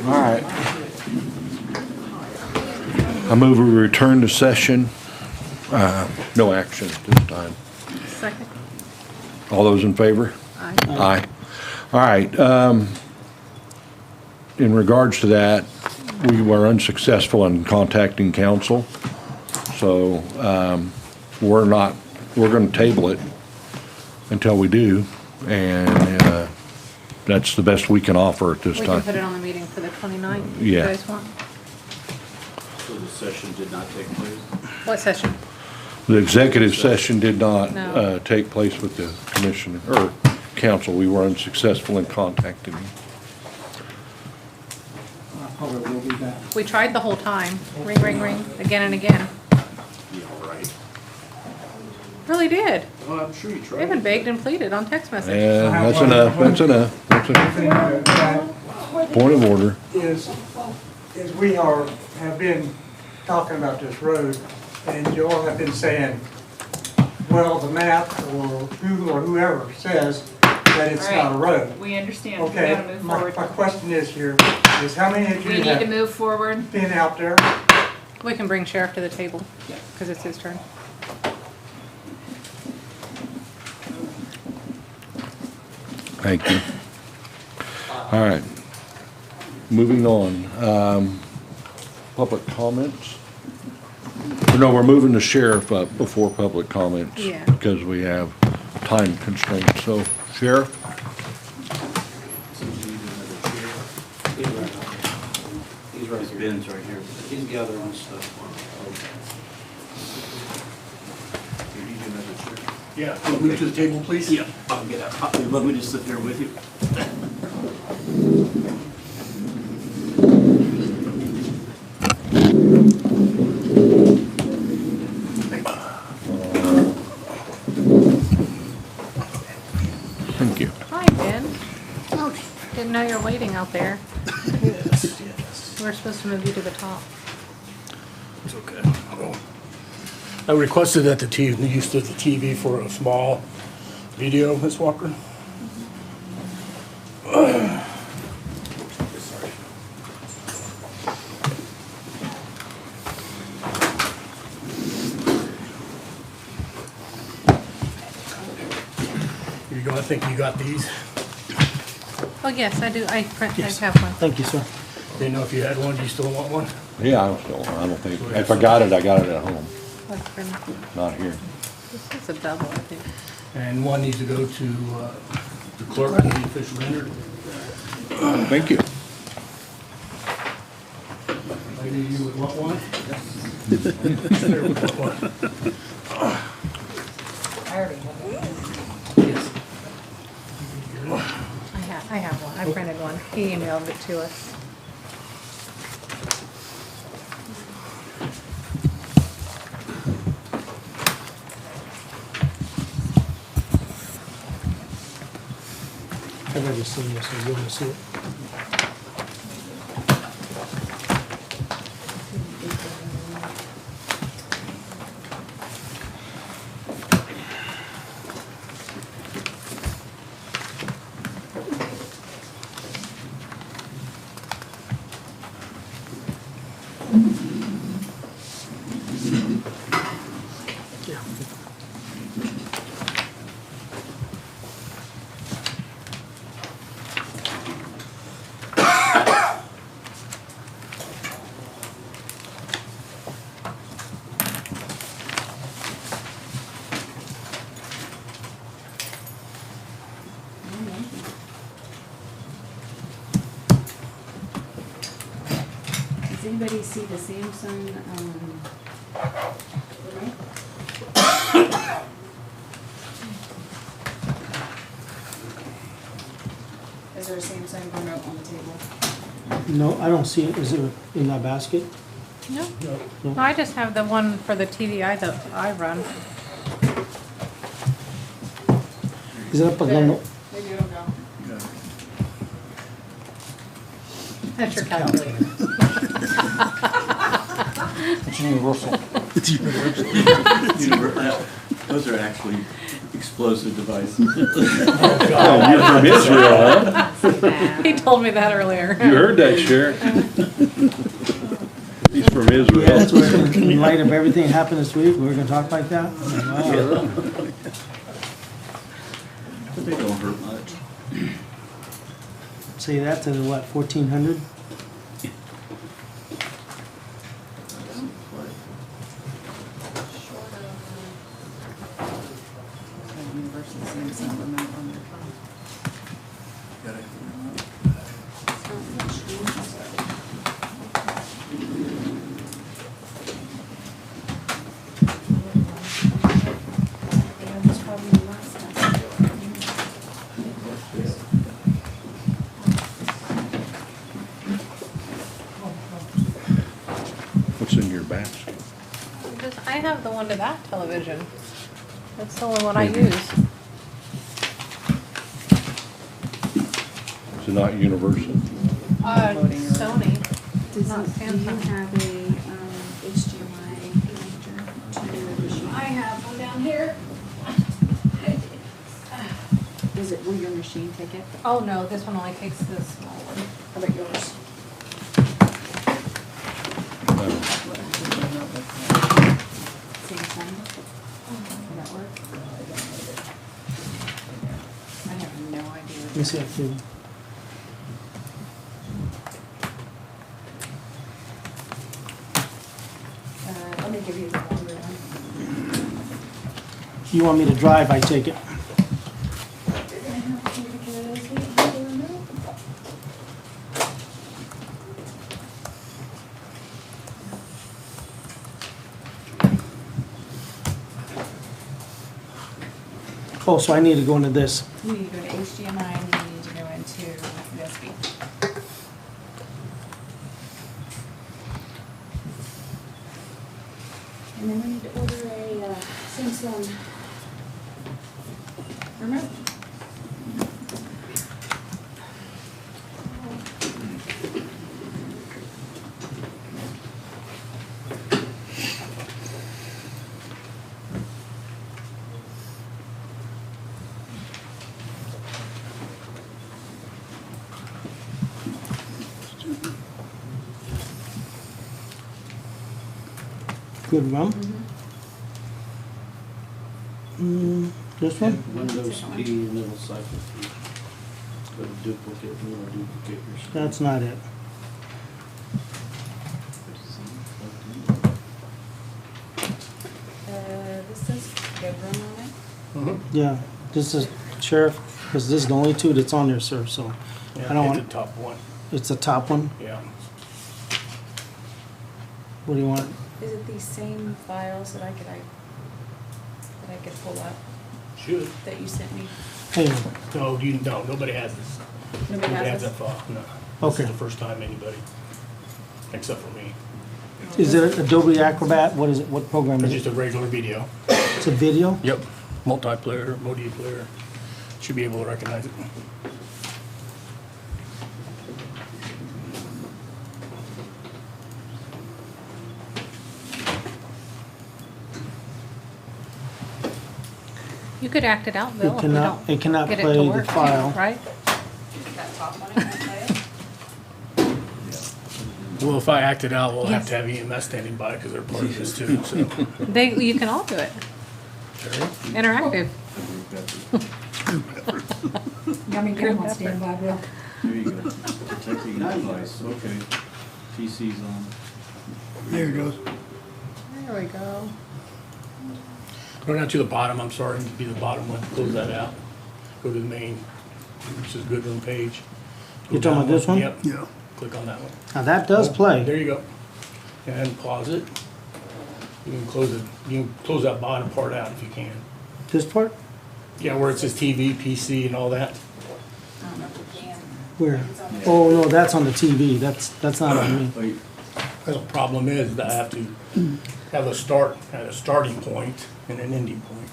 All right. I move we return to session. No action at this time. Second. All those in favor? Aye. Aye. All right. In regards to that, we were unsuccessful in contacting council. So we're going to table it until we do. And that's the best we can offer at this We time. can put it on the meeting for the 29th. Yeah. You guys want? So the session did not take place? What session? The executive session did not No. take place with the commission or council. We were unsuccessful in contacting you. I probably will be back. We tried the whole time. Ring, ring, ring, again and again. Yeah, right. Really did. Well, I'm sure you We tried. even begged and pleaded on text message. Yeah, that's enough, that's enough. That's enough. Point of order. Is we have been talking about this road, and you all have been saying, well, the map or Google or whoever says that it's not a road. We understand, we Okay, gotta move my forward. question is here, is how many of We you need to have move forward. been out there? We can bring Sheriff to the table, because it's his turn. Thank you. All right. Moving on. Public comments? No, we're moving the sheriff up before public comments. Yeah. Because we have time constraints. So, Sheriff? He's right here. Ben's right here. He's gathering stuff. Yeah, move to the table, please. Yeah, I'll get out. Let me just sit there with you. Thank you. Hi, Ben. Oh, didn't know you were waiting out there. Yes, yes. We're supposed to move you to the top. It's okay. I requested that the TV, use of the TV for a small video, Ms. Walker. Here you go, I think you got these. Oh, yes, I do. I Yes. have one. Thank you, sir. Didn't know if you had one, do you still want one? Yeah, I don't think, if I got it at home, That's for- not here. This is a double, I think. And one needs to go to the clerk and the official entered. Thank you. Lady, you would want one? Yes. I have one. I printed one. He emailed it to us. I've already seen this, so you want to see it? Does anybody see the Samsung, remote? Is there a Samsung remote on the table? No, I don't see it. Is it in that basket? No. No. I just have the one for the TVI that I run. Is it up against? Maybe it'll go. That's your calculator. It's universal. It's universal. Those are actually explosive devices. Oh, you're from Israel, huh? He told me that earlier. You heard that, Sheriff? He's from Israel. Yeah, that's where, in light of everything that happened this week, we're gonna talk like that? Wow. But they don't hurt much. Say that to what, 1,400? Universal Samsung remote on their phone. What's in your basket? I have the one to that television. That's the only one I use. Is it not universal? Sony, not Do you Samsung. have a, HDMI connector to the machine? I have one down here. Is it, will your machine take it? Oh, no, this one only takes this small one. How about yours? Same sign? Will that work? I have no idea. Let me see if you, Let me give you the longer one. you want me to drive, I take it. Oh, so I need to go into this. You need to go to HDMI and you need to go into USB. And then we need to order a Samsung remote. Good one. This one? Windows P and it'll cycle through. Go to duplicate, you want to duplicate your screen. That's not it. This says Bourbon on it. Yeah, this is sheriff, because this is the only two that's on there, sir, so I don't It's the want, top one, it's the top one. yeah. What do you want? Is it these same files that I could pull up Should. that you sent me? Hey, No, nobody has this. Nobody has that this? file, no. Okay. This is the first time anybody, except for me. is it Adobe Acrobat? What is it? What program It's is just it? a regular video. It's a video? Yep, multiplayer, multiplayer. Should be able to recognize it. You could act it out, Bill, if we cannot- don't it cannot get it play to the work, file. right? That top one, I can play it? Well, if I act it out, we'll have Yes. to have EMS standing by because they're part of this too, so. You can all do it. Interactive. I mean, get them on standby, Bill. There you go. Protecting the device, okay. PC's on. There it goes. There we go. Go down to the bottom, I'm sorry, to be the bottom one, close that out. Go to the main, this is good room page. Go You're talking down about this one? Yep. Yeah. Click on that one. Now that does play. There you go. And pause it. You can close it, you can close that bottom part out if you can. This part? Yeah, where it says TV, PC and all that. I don't know if we can. Where? Oh, no, that's on the TV. That's not on me. Wait, The problem is that I have to have a starting point and an ending point.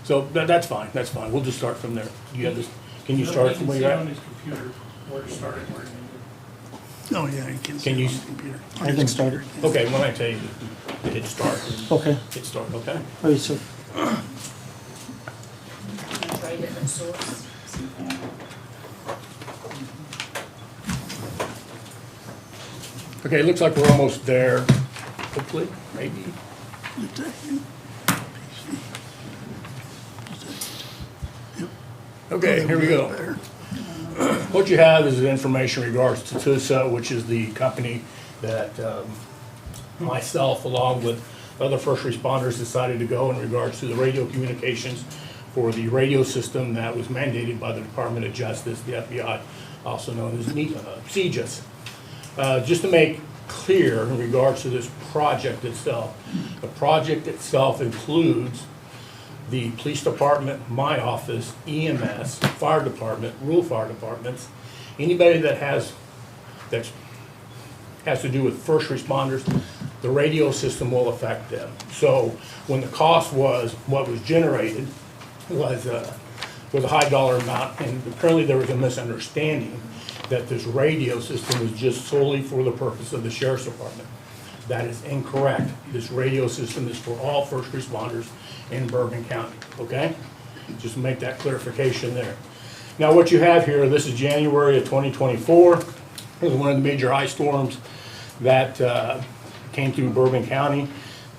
So that's fine, that's fine. We'll just start from there. You have this, can you start from where you're at? on his computer, where to start and where to end Oh, yeah, you can. Can you? Computer. I can start it. Okay, when I tell you to hit start. Okay. Hit start, okay? Oh, so Try a different source. Okay, it looks like we're almost there, hopefully, maybe. Okay, here we go. What you have is information in regards to TUSA, which is the company that myself, along with other first responders, decided to go in regards to the radio communications for the radio system that was mandated by the Department of Justice, the FBI, also known as CJUS. Just to make clear in regards to this project itself, the project itself includes the police department, my office, EMS, fire department, rural fire departments, anybody that has to do with first responders, the radio system will affect them. So when the cost was, what was generated was a high dollar amount, and apparently there was a misunderstanding that this radio system was just solely for the purpose of the sheriff's department. That is incorrect. This radio system is for all first responders in Bourbon County, okay? Just make that clarification there. Now what you have here, this is January of 2024. This is one of the major ice storms that came through Bourbon County.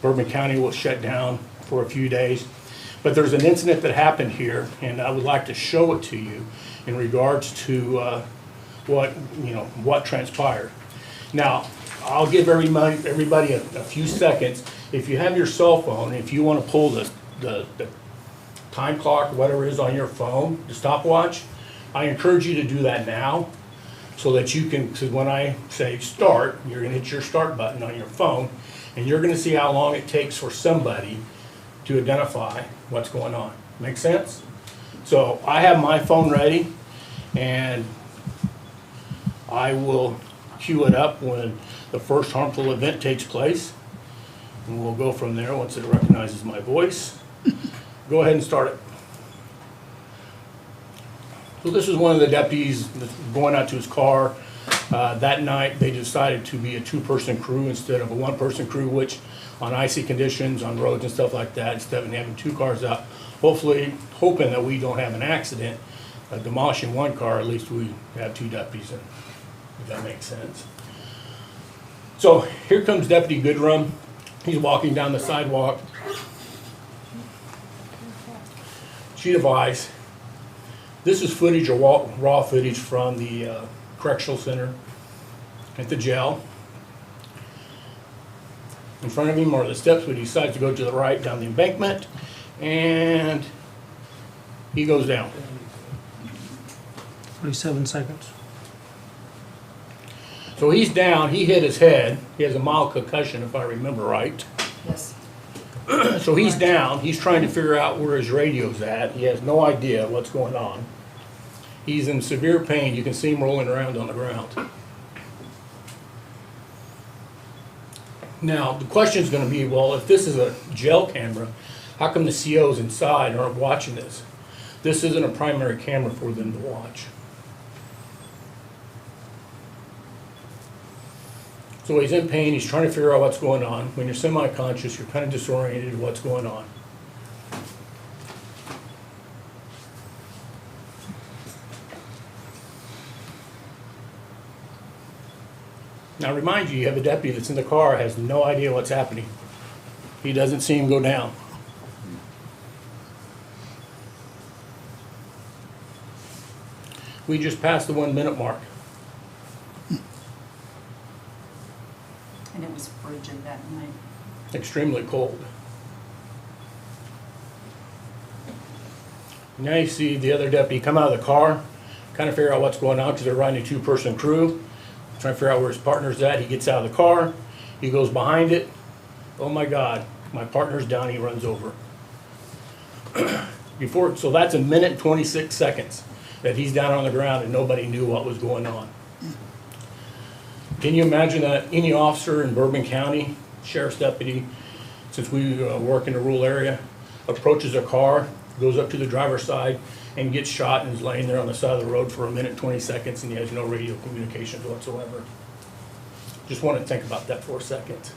Bourbon County was shut down for a few days. But there's an incident that happened here, and I would like to show it to you in regards to what transpired. Now, I'll give everybody a few seconds. If you have your cell phone, if you want to pull the time clock, whatever it is on your phone, the stopwatch, I encourage you to do that now so that you can, because when I say start, you're going to hit your start button on your phone, and you're going to see how long it takes for somebody to identify what's going on. Make sense? So I have my phone ready, and I will cue it up when the first harmful event takes place, and we'll go from there once it recognizes my voice. Go ahead and start it. So this is one of the deputies that's going out to his car. That night they decided to be a two-person crew instead of a one-person crew, which on icy conditions, on roads and stuff like that, instead of having two cars out, hoping that we don't have an accident, demolishing one car, at least we have two deputies in, if that makes sense. So here comes Deputy Goodrum. He's walking down the sidewalk. Sheet of ice. This is footage, or raw footage from the correctional center at the jail. In front of him are the steps, but he decides to go to the right down the embankment, and he goes down. 47 seconds. So he's down, he hit his head. He has a mild concussion, if I remember right. Yes. So he's down, he's trying to figure out where his radio's at. He has no idea what's going on. He's in severe pain. You can see him rolling around on the ground. Now, the question is going to be, well, if this is a jail camera, how come the COs inside aren't watching this? This isn't a primary camera for them to watch. So he's in pain, he's trying to figure out what's going on. When you're semi-conscious, you're kind of disoriented with what's going on. Now remind you have a deputy that's in the car, has no idea what's happening. He doesn't see him go down. We just passed the 1 minute mark. And it was frigid that night. Extremely cold. Now you see the other deputy come out of the car, kind of figure out what's going on because they're riding a two-person crew, trying to figure out where his partner's at. He gets out of the car, he goes behind it. Oh my God, my partner's down, he runs over. So that's 1 minute and 26 seconds that he's down on the ground and nobody knew what was going on. Can you imagine that any officer in Bourbon County, sheriff's deputy, since we work in a rural area, approaches a car, goes up to the driver's side, and gets shot and is laying there on the side of the road for 1 minute, 20 seconds, and he has no radio communications whatsoever? Just want to think about that for a second.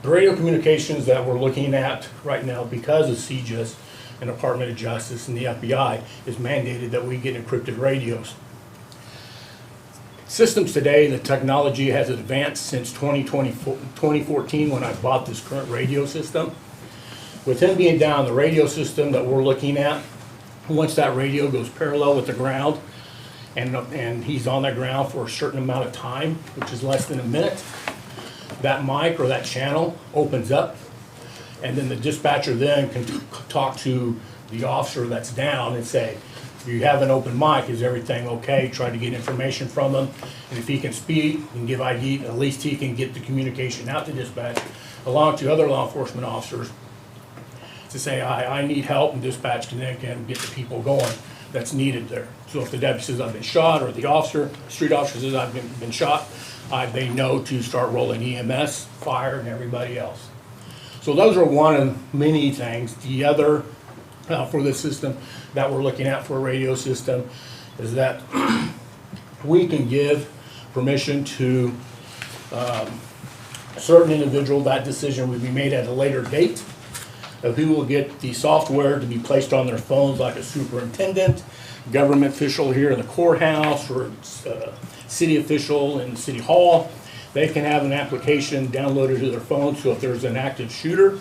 The radio communications that we're looking at right now, because of CJIS and Department of Justice and the FBI, is mandated that we get encrypted radios. Systems today, the technology has advanced since 2014 when I bought this current radio system. With him being down, the radio system that we're looking at, once that radio goes parallel with the ground and he's on that ground for a certain amount of time, which is less than a minute, that mic or that channel opens up, and then the dispatcher then can talk to the officer that's down and say, you have an open mic, is everything okay? Try to get information from him, and if he can speak and give ID, at least he can get the communication out to dispatch, along to other law enforcement officers to say, I need help, and dispatch can then get the people going that's needed there. So if the deputy says I've been shot, or the officer, street officer says I've been shot, they know to start rolling EMS, fire, and everybody else. So those are one of many things. The other for this system that we're looking at for a radio system is that we can give permission to a certain individual. That decision would be made at a later date. of who will get the software to be placed on their phones, like a superintendent, government official here in the courthouse, or city official in City Hall. They can have an application downloaded to their phone, so if there's an active shooter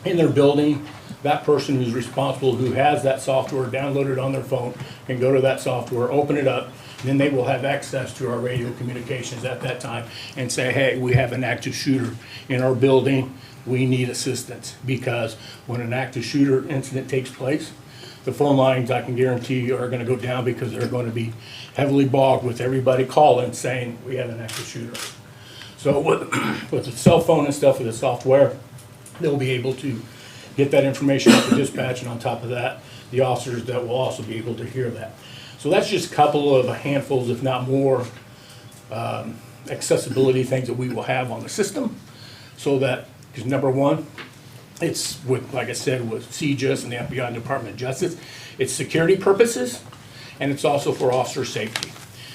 in their building, that person who's responsible, who has that software downloaded on their phone, can go to that software, open it up, and then they will have access to our radio communications at that time and say, hey, we have an active shooter in our building, we need assistance. Because when an active shooter incident takes place, the phone lines, I can guarantee you, are gonna go down, because they're gonna be heavily bogged with everybody calling saying, we have an active shooter. So with the cell phone and stuff, with the software, they'll be able to get that information out to dispatch, and on top of that, the officers that will also be able to hear that. So that's just a couple of handfuls, if not more, accessibility things that we will have on the system. So that, because number one, it's with, like I said, with CJUS and the FBI and Department of Justice, it's security purposes, and it's also for officer safety.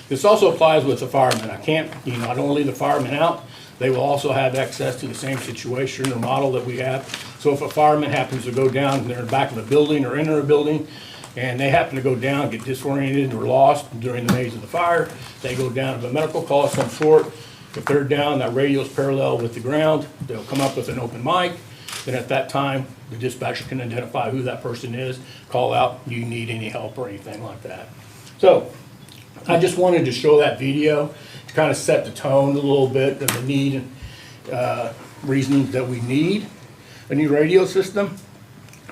This also applies with the firemen. I can't, I don't leave the firemen out. They will also have access to the same situation or model that we have. So if a fireman happens to go down, and they're in the back of a building or enter a building, and they happen to go down, get disoriented or lost during the maze of the fire, they go down to a medical call of some sort. If they're down, that radio is parallel with the ground, they'll come up with an open mic. Then at that time, the dispatcher can identify who that person is, call out, do you need any help or anything like that. So I just wanted to show that video to kind of set the tone a little bit of the need and reasons that we need a new radio system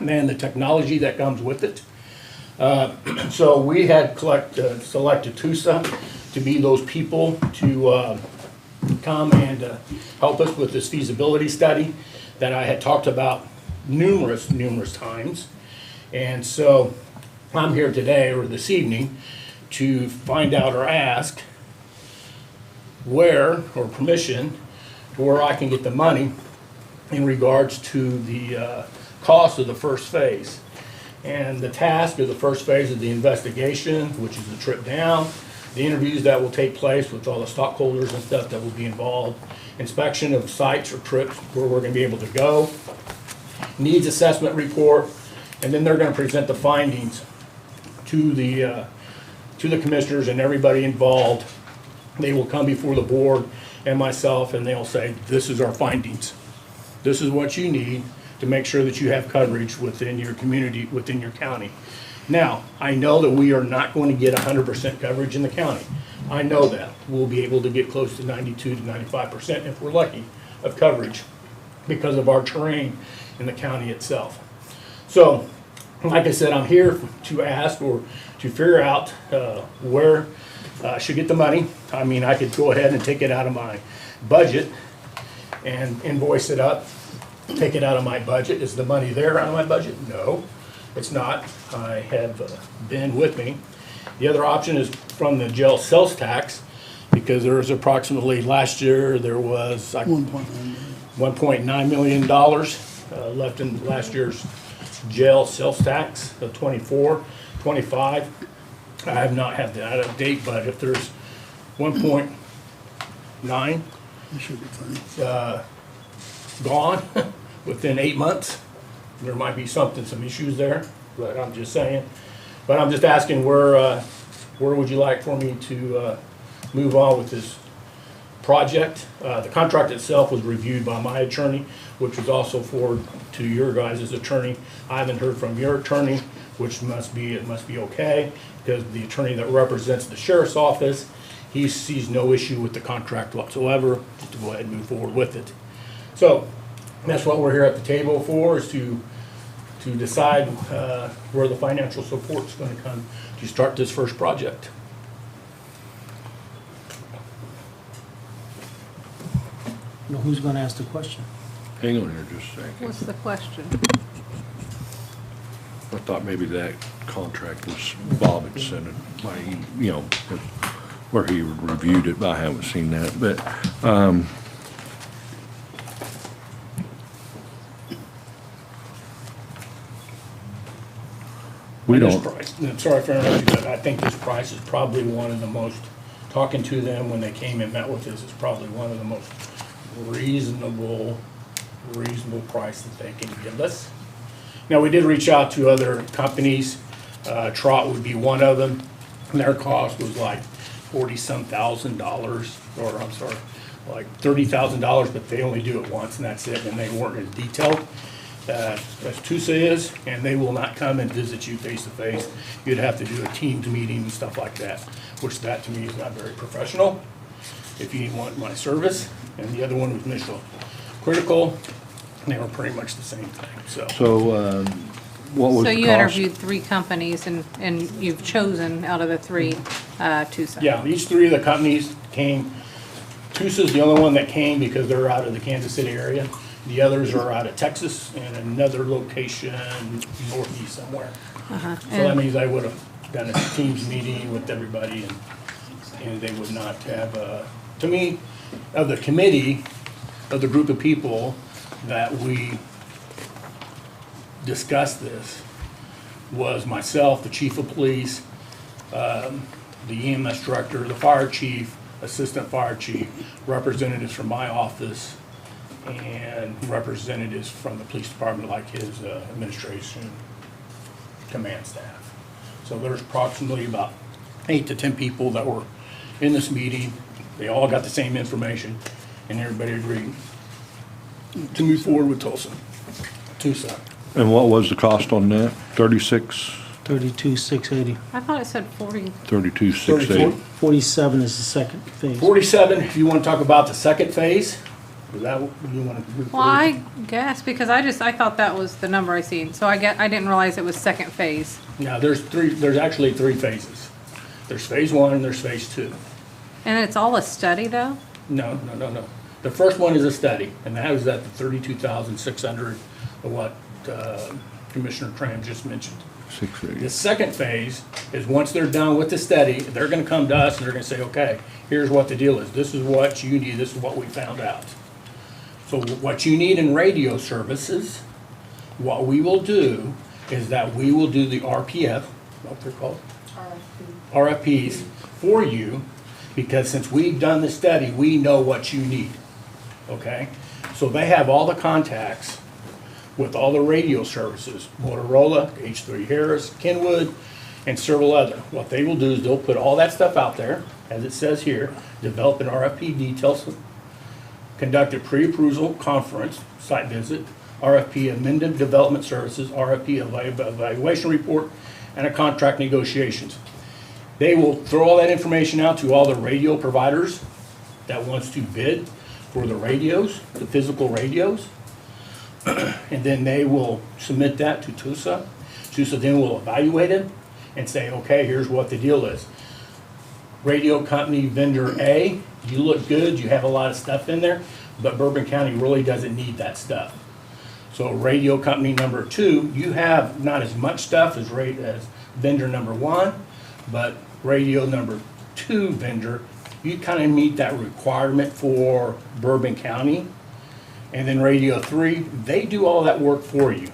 and the technology that comes with it. So we had selected TUSA to be those people to come and help us with this feasibility study that I had talked about numerous times. And so I'm here today, or this evening, to find out or ask where, or permission, where I can get the money in regards to the cost of the first phase. And the task of the first phase of the investigation, which is the trip down, the interviews that will take place with all the stockholders and stuff that will be involved, inspection of sites or trips where we're gonna be able to go, needs assessment report, and then they're gonna present the findings to the commissioners and everybody involved. They will come before the board and myself, and they'll say, this is our findings. This is what you need to make sure that you have coverage within your community, within your county. Now, I know that we are not going to get 100% coverage in the county. I know that. We'll be able to get close to 92 to 95% if we're lucky of coverage because of our terrain in the county itself. So, like I said, I'm here to ask or to figure out where I should get the money. I mean, I could go ahead and take it out of my budget and invoice it up, take it out of my budget. Is the money there out of my budget? No, it's not. I have been with me. The other option is from the jail sales tax, because there was approximately, last year, there was like $1.9 million left in last year's jail sales tax of 24, 25. I have not had that out of date, but if there's 1.9 gone within 8 months, there might be some issues there, but I'm just saying. But I'm just asking where would you like for me to move on with this project? The contract itself was reviewed by my attorney, which was also forwarded to your guys' attorney. I haven't heard from your attorney, which it must be okay, because the attorney that represents the sheriff's office, he sees no issue with the contract whatsoever, just to go ahead and move forward with it. So that's what we're here at the table for, is to decide where the financial support is going to come to start this first project. Now, who's going to ask the question? Hang on here just a second. What's the question? I thought maybe that contract was Bob had sent it, by, where he reviewed it, but I haven't seen that. But we don't. I'm sorry for interrupting, but I think this price is probably one of the most, talking to them when they came and met with us, is probably one of the most reasonable reasonable price that they can give us. Now, we did reach out to other companies. Trot would be one of them. And their cost was like $40-some thousand, or I'm sorry, like $30,000, but they only do it once and that's it, and they weren't as detailed as TUSA is, and they will not come and visit you face to face. You'd have to do a Teams meeting and stuff like that, which that to me is not very professional if you want my service. And the other one was Mission Critical, and they were pretty much the same thing, so. So, what was So the you cost? interviewed 3 companies and you've chosen out of the 3, TUSA? Yeah, each 3 of the companies came. TUSA's the only one that came because they're out of the Kansas City area. The others are out of Texas and another location northeast somewhere. So that means I would have done a Teams meeting with everybody and they would not have, to me, of the committee, of the group of people that we discussed this, was myself, the chief of police, the EMS director, the fire chief, assistant fire chief, representatives from my office, and representatives from the police department, like his administration, command staff. So there's approximately about 8 to 10 people that were in this meeting. They all got the same information, and everybody agreed to move forward with TUSA. And what was the cost on that? 32,680. I thought it said 40. 32,680. 47 is the second phase. 47, if you want to talk about the second phase, is that what you want to move Well, forward? I guess, because I thought that was the number I seen, so I didn't realize it was second phase. Now, there's actually 3 phases. There's phase 1 and there's phase 2. And it's all a study, though? No. The first one is a study, and that was at the 32,600, of what Commissioner Tram just mentioned. 680. The second phase is once they're done with the study, they're gonna come to us and they're gonna say, okay, here's what the deal is. This is what you need, this is what we found out. So what you need in radio services, what we will do is that we will do the RPF, what they're called? RFPs for you, because since we've done the study, we know what you need, okay? So they have all the contacts with all the radio services, Motorola, H3 Harris, Kenwood, and several other. What they will do is they'll put all that stuff out there, as it says here, develop an RFP details, conduct a pre-approval conference, site visit, RFP amended development services, RFP evaluation report, and a contract negotiations. They will throw all that information out to all the radio providers that wants to bid for the radios, the physical radios. And then they will submit that to TUSA. TUSA then will evaluate it and say, okay, here's what the deal is. Radio company vendor A, you look good, you have a lot of stuff in there, but Bourbon County really doesn't need that stuff. So radio company number 2, you have not as much stuff as vendor number 1, but radio number 2 vendor, you kind of meet that requirement for Bourbon County. And then radio 3, they do all that work for you.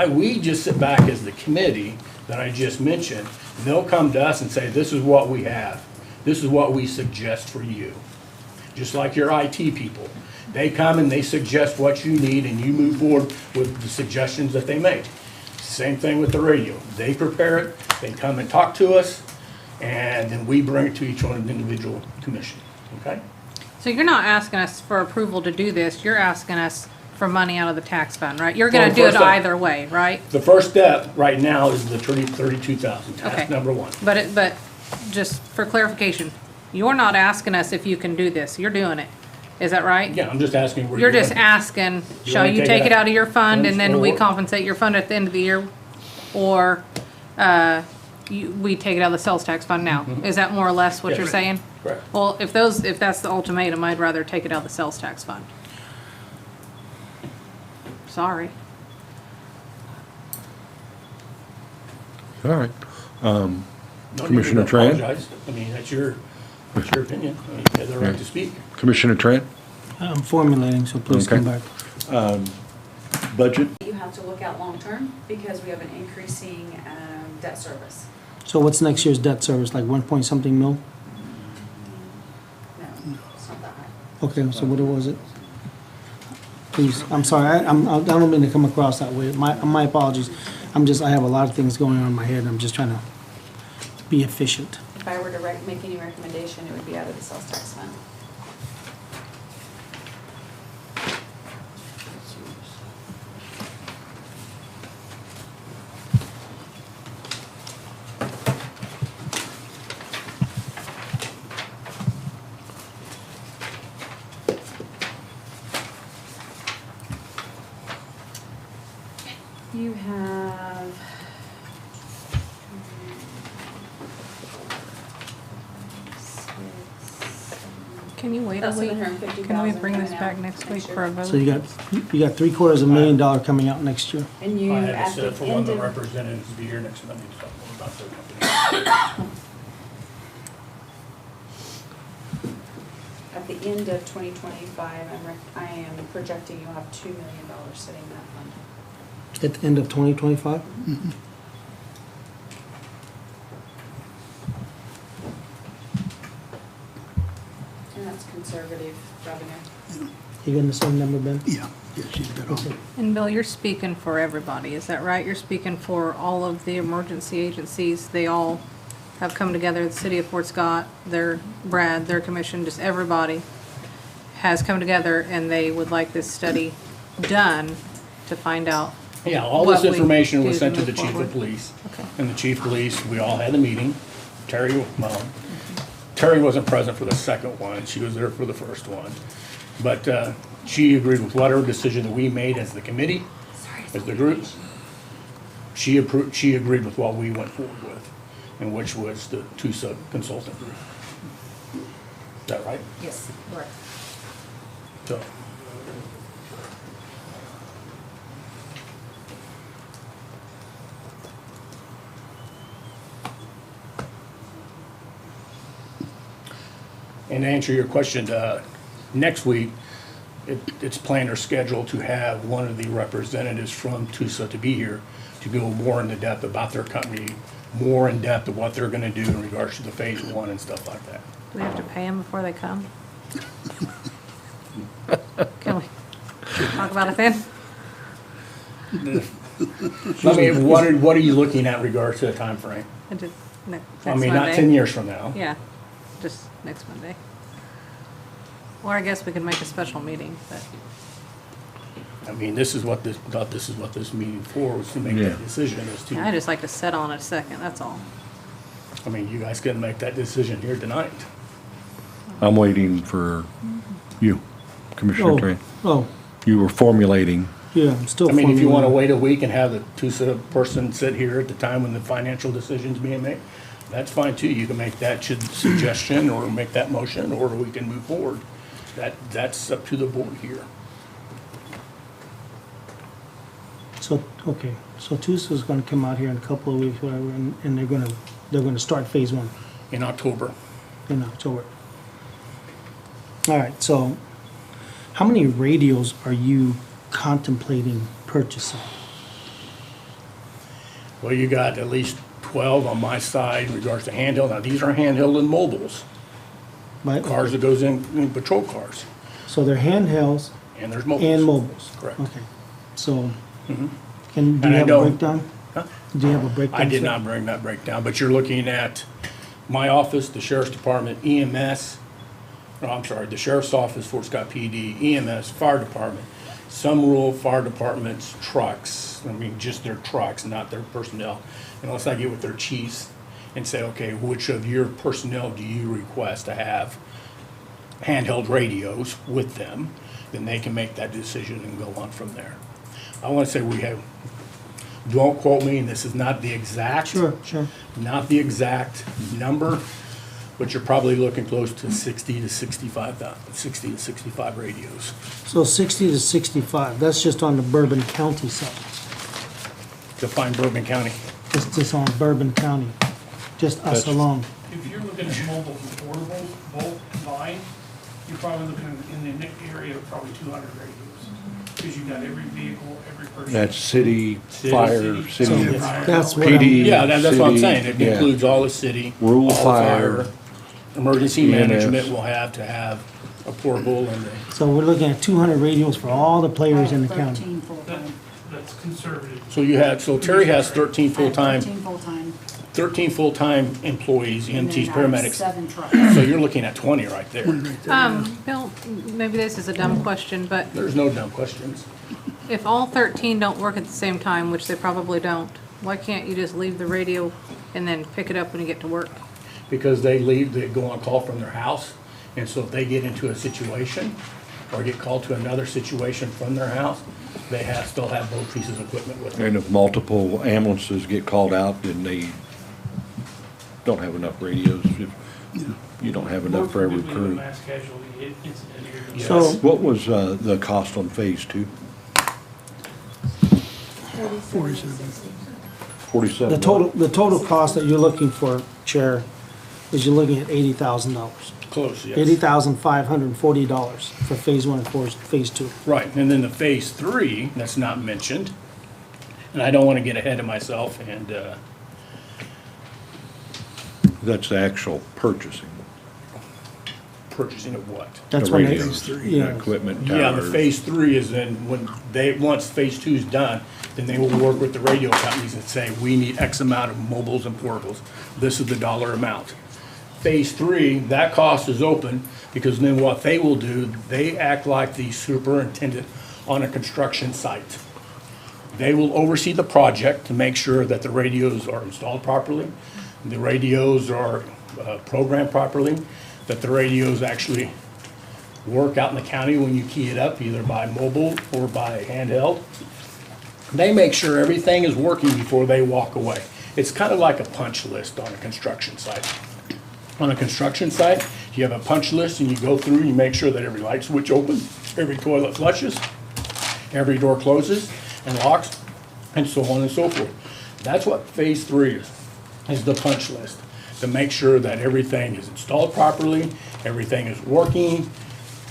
We just sit back as the committee that I just mentioned. They'll come to us and say, this is what we have. This is what we suggest for you. Just like your IT people. They come and they suggest what you need and you move forward with the suggestions that they make. Same thing with the radio. They prepare it, they come and talk to us, and then we bring it to each one of the individual commission, okay? So you're not asking us for approval to do this, you're asking us for money out of the tax fund, right? You're gonna do it either way, right? The first step right now is the 32,000, task Okay. number 1. But just for clarification, you're not asking us if you can do this, you're doing it. Is that right? Yeah, I'm just asking where You're you just want it. asking, You shall wanna you take it out of your fund and then we or- compensate your fund at the end of the year? Or, we take it out of the sales tax fund now? Is that more or less what Yes. you're saying? Correct. Well, if that's the ultimatum, I'd rather take it out of the sales tax fund. Sorry. All right. No need Commissioner to Tran? apologize. I mean, that's your opinion. I mean, you have the right to speak. Commissioner Trent? I'm formulating, so please come back. Budget? You have to look out long-term because we have an increasing debt service. So what's next year's debt service, like 1 point something mil? No, it's not that high. Okay, so what was it? please. I'm sorry, I don't mean to come across that way. My apologies. I have a lot of things going on in my head. I'm just trying to be efficient. If I were to make any recommendation, it would be out of the sales tax fund. You have. Can you wait a week? Can we bring this back next week for a vote? So you got $750,000 coming out next year. And you, I had at to set the it for one of end the of, representatives to be here next Monday to talk more about their company. at the end of 2025, I am projecting you'll have $2 million sitting in that fund. At the end of 2025? And that's conservative revenue. You getting the same number, Ben? Yeah, she's got all. And Bill, you're speaking for everybody, is that right? You're speaking for all of the emergency agencies, they all have come together, the city of Fort Scott, their commission, just everybody has come together and they would like this study done to find out. Yeah, all this what we information do was sent to the move chief forward. of police. Okay. And the chief of police, we all had a meeting. Terry wasn't present for the second one, she was there for the first one. But she agreed with whatever decision that we made as the committee, as the group. She agreed with what we went forward with, and which was the two sub-consultant group. Is that right? Yes, correct. So. And to answer your question, next week, it's planned or scheduled to have one of the representatives from TUSA to be here to go more into depth about their company, more in depth of what they're gonna do in regards to the phase one and stuff like that. Do we have to pay them before they come? Can we talk about it then? I mean, what are you looking at in regards to the time frame? Next I mean, not Monday. 10 years from now. Yeah, just next Monday. Or I guess we could make a special meeting, but I mean, this is what this meeting for, was to make that decision as to. I just like to sit on it a second, that's all. I mean, you guys can make that decision here tonight. I'm waiting for you, Commissioner Train. Oh, You were formulating. yeah, I'm still. I mean, if you wanna formulating. wait a week and have the TUSA person sit here at the time when the financial decision's being made, that's fine too. You can make that suggestion or make that motion, or we can move forward. That's up to the board here. So, okay, so TUSA's gonna come out here in a couple of weeks, whatever, and they're gonna start phase one In October. in October. All right, so how many radios are you contemplating purchasing? Well, you got at least 12 on my side in regards to handheld. Now, these are handheld and mobiles. Right? Cars that goes in patrol cars. So they're handhelds And there's mobiles. and mobiles. Correct. Okay, so, Mhm. do And you I have a don't- breakdown? Huh? Do you have a breakdown? I did sir? not bring that breakdown, but you're looking at my office, the sheriff's department, EMS, no, I'm sorry, the sheriff's office, Fort Scott PD, EMS, fire department, some rural fire departments, trucks, I mean, just their trucks, not their personnel. Unless I get with their chiefs and say, okay, which of your personnel do you request to have handheld radios with them, then they can make that decision and go on from there. I want to say we have, don't quote me, and this is not the exact. Sure. Not the exact number, but you're probably looking close to 60 to 65 radios. So 60 to 65, that's just on the Bourbon County side. Define Bourbon County. It's just on Bourbon County, just us That's- alone. If you're looking at mobile and portables, both combined, you're probably looking in the area of probably 200 radios. Because you've got every vehicle, every person. That's city, fire, So city, that's what PD. Yeah, that's what I'm city, saying. It yeah. includes all the city. Rural all the fire. emergency EMS. management will have to have a portable and a. So we're looking at 200 radios for all the players in the county. 13 full-time. That's conservative. So Terry has 13 full-time, 13 full-time. 13 full-time employees, and EMTs, then I have paramedics. 7 trucks. So you're looking at 20 right there. Bill, maybe this is a dumb question, but There's no dumb questions. if all 13 don't work at the same time, which they probably don't, why can't you just leave the radio and then pick it up when you get to work? Because they leave, they go on call from their house, and so if they get into a situation or get called to another situation from their house, they still have both pieces of equipment with them. And if multiple ambulances get called out, then they don't have enough radios. If you don't have enough for every Typically, the crew. mass casualty incident here. So- What was the cost on phase 2? 47. The total cost that you're looking for, Chair, is you're looking at $80,000. Close, yes. $80,540 for phase 1 and phase 2. Right, and then the phase 3, that's not mentioned, and I don't want to get ahead of myself and, That's the actual purchasing. purchasing of what? That's The when radios, yeah. equipment, Yeah, the towers. phase 3 is then once phase 2 is done, then they will work with the radio companies and say, we need X amount of mobiles and portables. This is the dollar amount. Phase 3, that cost is open, because then what they will do, they act like the superintendent on a construction site. They will oversee the project to make sure that the radios are installed properly, the radios are programmed properly, that the radios actually work out in the county when you key it up, either by mobile or by handheld. They make sure everything is working before they walk away. It's kind of like a punch list on a construction site. On a construction site, you have a punch list and you go through and you make sure that every light switch opens, every toilet flushes, every door closes and locks, and so on and so forth. That's what phase 3 is the punch list, to make sure that everything is installed properly, everything is working,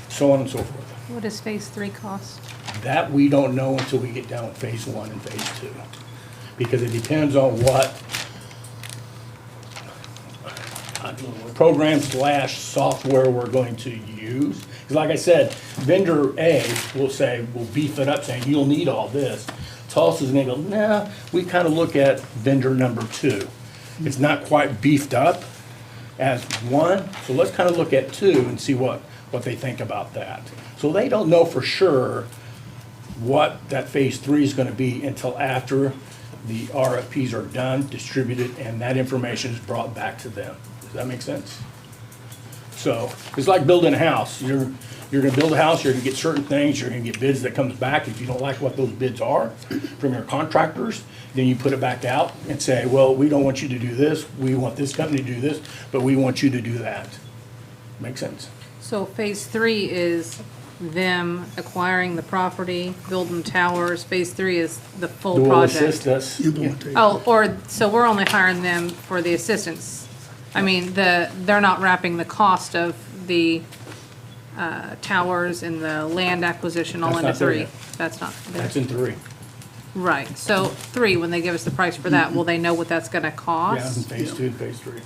so on and so forth. What does phase 3 cost? That we don't know until we get down with phase 1 and phase 2. Because it depends on what program/software we're going to use. Because like I said, vendor A will say, will beef it up saying, you'll need all this. Tulsa's gonna go, nah, we kind of look at vendor number 2. It's not quite beefed up as 1, so let's kind of look at 2 and see what they think about that. So they don't know for sure what that phase 3 is gonna be until after the RFPs are done, distributed, and that information is brought back to them. Does that make sense? So, it's like building a house. You're gonna build a house, you're gonna get certain things, you're gonna get bids that comes back. If you don't like what those bids are from your contractors, then you put it back out and say, well, we don't want you to do this, we want this company to do this, but we want you to do that. Make sense? So phase 3 is them acquiring the property, building towers. Phase 3 is the full Who will project. assist us. So we're only hiring them for the assistance. I mean, they're not wrapping the cost of the towers and the land acquisition all That's into not there 3. yet. That's not. That's in 3. Right, so 3, when they give us the price for that, will they know what that's gonna Yeah, in cost? phase 2 and phase 3.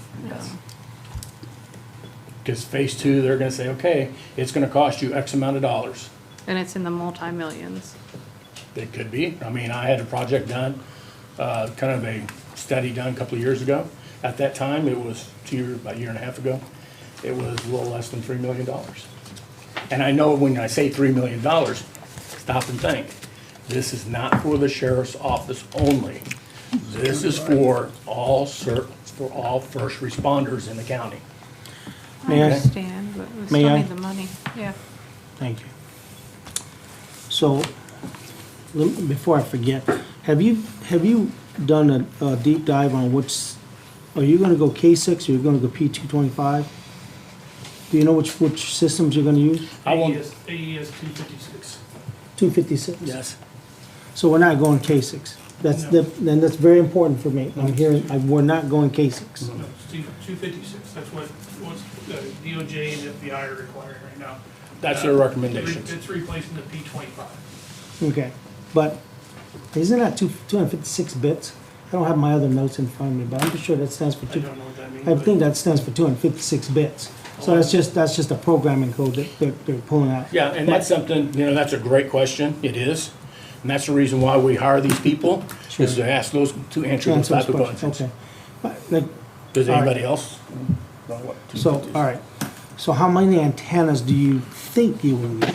Because phase 2, they're gonna say, okay, it's gonna cost you X amount of dollars. And it's in the multi-millions. It could be. I mean, I had a project done, kind of a study done a couple of years ago. At that time, it was about a year and a half ago, it was a little less than $3 million. And I know when I say $3 million, stop and think. This is not for the sheriff's office only. This is for all first responders in the county. I May I? understand, but we May still I? need the money, yeah. Thank you. So, before I forget, have you done a deep dive on are you gonna go K6 or you're gonna go P225? Do you know which systems you're gonna use? AES 256. 256? Yes. So we're not going K6? Then that's very important for me. I'm hearing, we're not going K6. No, it's 256. That's what DOJ and FBI are requiring right now. That's their recommendations. It's replacing the P25. Okay, but isn't that 256 bits? I don't have my other notes in front of me, but I'm pretty sure that stands for I two. don't know what that means. I think that stands for 256 bits. So that's just a programming code that they're pulling out. Yeah, and that's something, that's a great question, it is. And that's the reason why we hire these people, is to ask those, to answer those type of questions. Okay. But, like, Does all right. anybody else know what? So, all right. So how many antennas do you think you will need?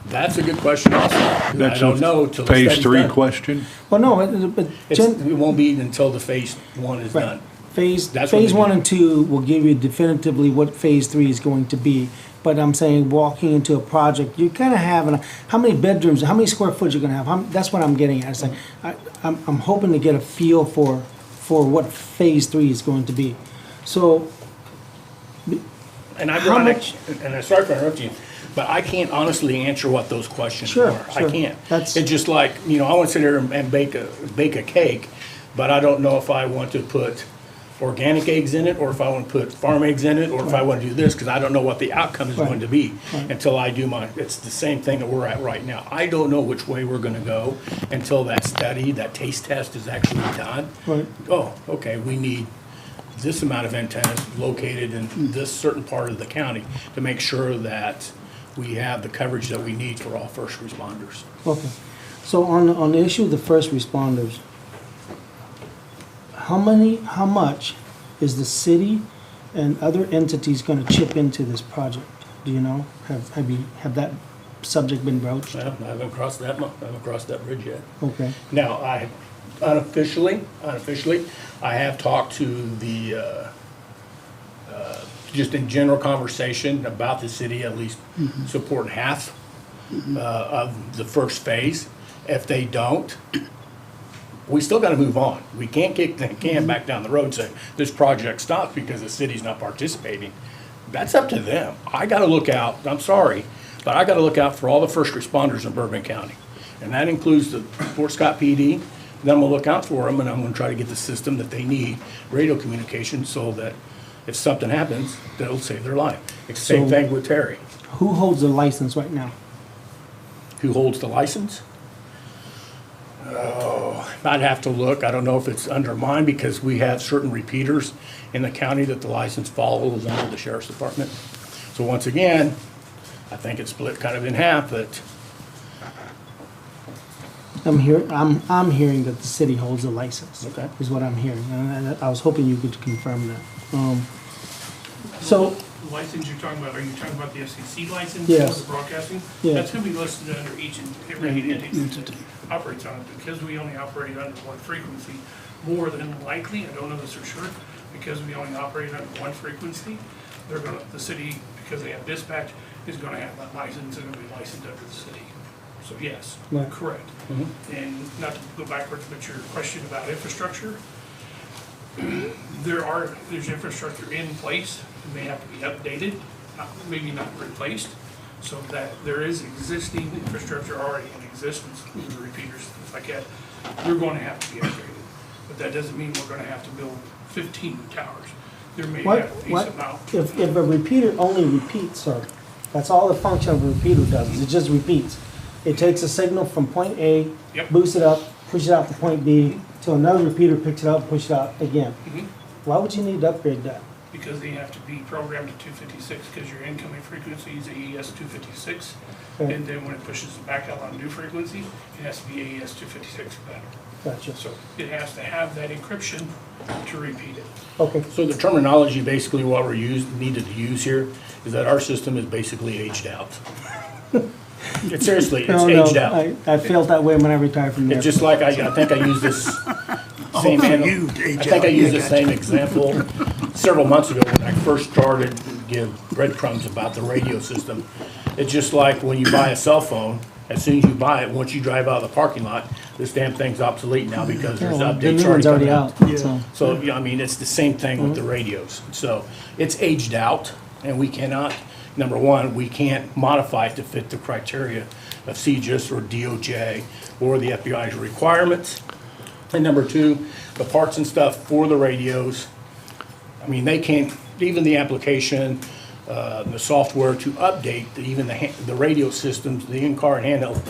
That's a good question also. I don't know till the Phase study's 3 done. question? Well, no, but It won't be until the phase 1 is Right. done. Phase That's what phase they 1 do. and 2 will give you definitively what phase 3 is going to be. But I'm saying walking into a project, you're kind of having, how many bedrooms, how many square foot you're gonna have? That's what I'm getting at. It's like, I'm hoping to get a feel for what phase 3 is going to be. So, And I How brought much- and I'm sorry for interrupting you, but I can't honestly answer what those questions Sure, are. I sure. can't. That's- It's just like, I want to sit here and bake a cake, but I don't know if I want to put organic eggs in it, or if I want to put farm eggs in it, or if I want to do this, because I don't know what the outcome is Right. going to be Right. until I do it's the same thing that we're at right now. I don't know which way we're going to go until that study, that taste test is actually done. Right. Oh, okay, we need this amount of antennas located in this certain part of the county to make sure that we have the coverage that we need for all first responders. okay. So on the issue of the first responders, how much is the city and other entities gonna chip into this project? Do you know? Have that subject been broached? Well, I haven't crossed that bridge yet. Okay. Now, unofficially, I have talked to the, just in general conversation about the city at least supporting half of the first phase. If they don't, we still gotta move on. We can't kick the can back down the road and say, this project stops because the city's not participating. That's up to them. I gotta look out, I'm sorry, but I gotta look out for all the first responders in Bourbon County. And that includes the Fort Scott PD. Then I'm gonna look out for them, and I'm gonna try to get the system that they need, radio communication, so that if something happens, that'll save their life. It's the same So- thing with Terry. Who holds the license right now? Who holds the license? Oh, I'd have to look. I don't know if it's under mine, because we have certain repeaters in the county that the license follows under the sheriff's department. So once again, I think it's split kind of in half, but I'm hearing that the city holds the license. Okay. Is what I'm hearing, and I was hoping you could confirm that. So, The license you're talking about, are you talking about the FCC license Yes. for the broadcasting? Yeah. That's gonna be listed under each and every entity that operates on it. Because we only operate under one frequency, more than likely, I don't know this for sure, because we only operate under one frequency, the city, because they have dispatch, is gonna have that license and it'll be licensed under the city. So yes, Right. correct. And not to go backwards, but your question about infrastructure, there's infrastructure in place, it may have to be updated, maybe not replaced, so that there is existing infrastructure already in existence, with the repeaters, things like that, they're going to have to be upgraded. But that doesn't mean we're gonna have to build 15 new towers. There may have to be some out. if a repeater only repeats, sir, that's all the function of a repeater does, is it just repeats. It takes a signal from point A, Yep. boosts it up, pushes it out to point B, till another repeater picks it up, pushes it out again. Mhm. Why would you need to upgrade that? Because they have to be programmed to 256, because your incoming frequency is AES 256. Okay. And then when it pushes it back out on new frequency, it has to be AES 256 better. Gotcha. So it has to have that encryption to repeat it. Okay. so the terminology, basically what we're needed to use here is that our system is basically aged out. Seriously, it's No, aged out. I felt that way when I retired from there. It's just like, I think I used this same, I think I used the same example several months ago when I first started to give breadcrumbs about the radio system. It's just like when you buy a cell phone, as soon as you buy it, once you drive out of the parking lot, this damn thing's obsolete now because there's Yeah, well, the updates new one's already already coming out. out, So, yeah, I mean, it's the same thing with the radios. So it's aged out, and we cannot, number one, we can't modify it to fit the criteria of CGIS or DOJ or the FBI's requirements. And number two, the parts and stuff for the radios, I mean, they can't, even the application, the software to update, even the radio systems, the in-car and handheld,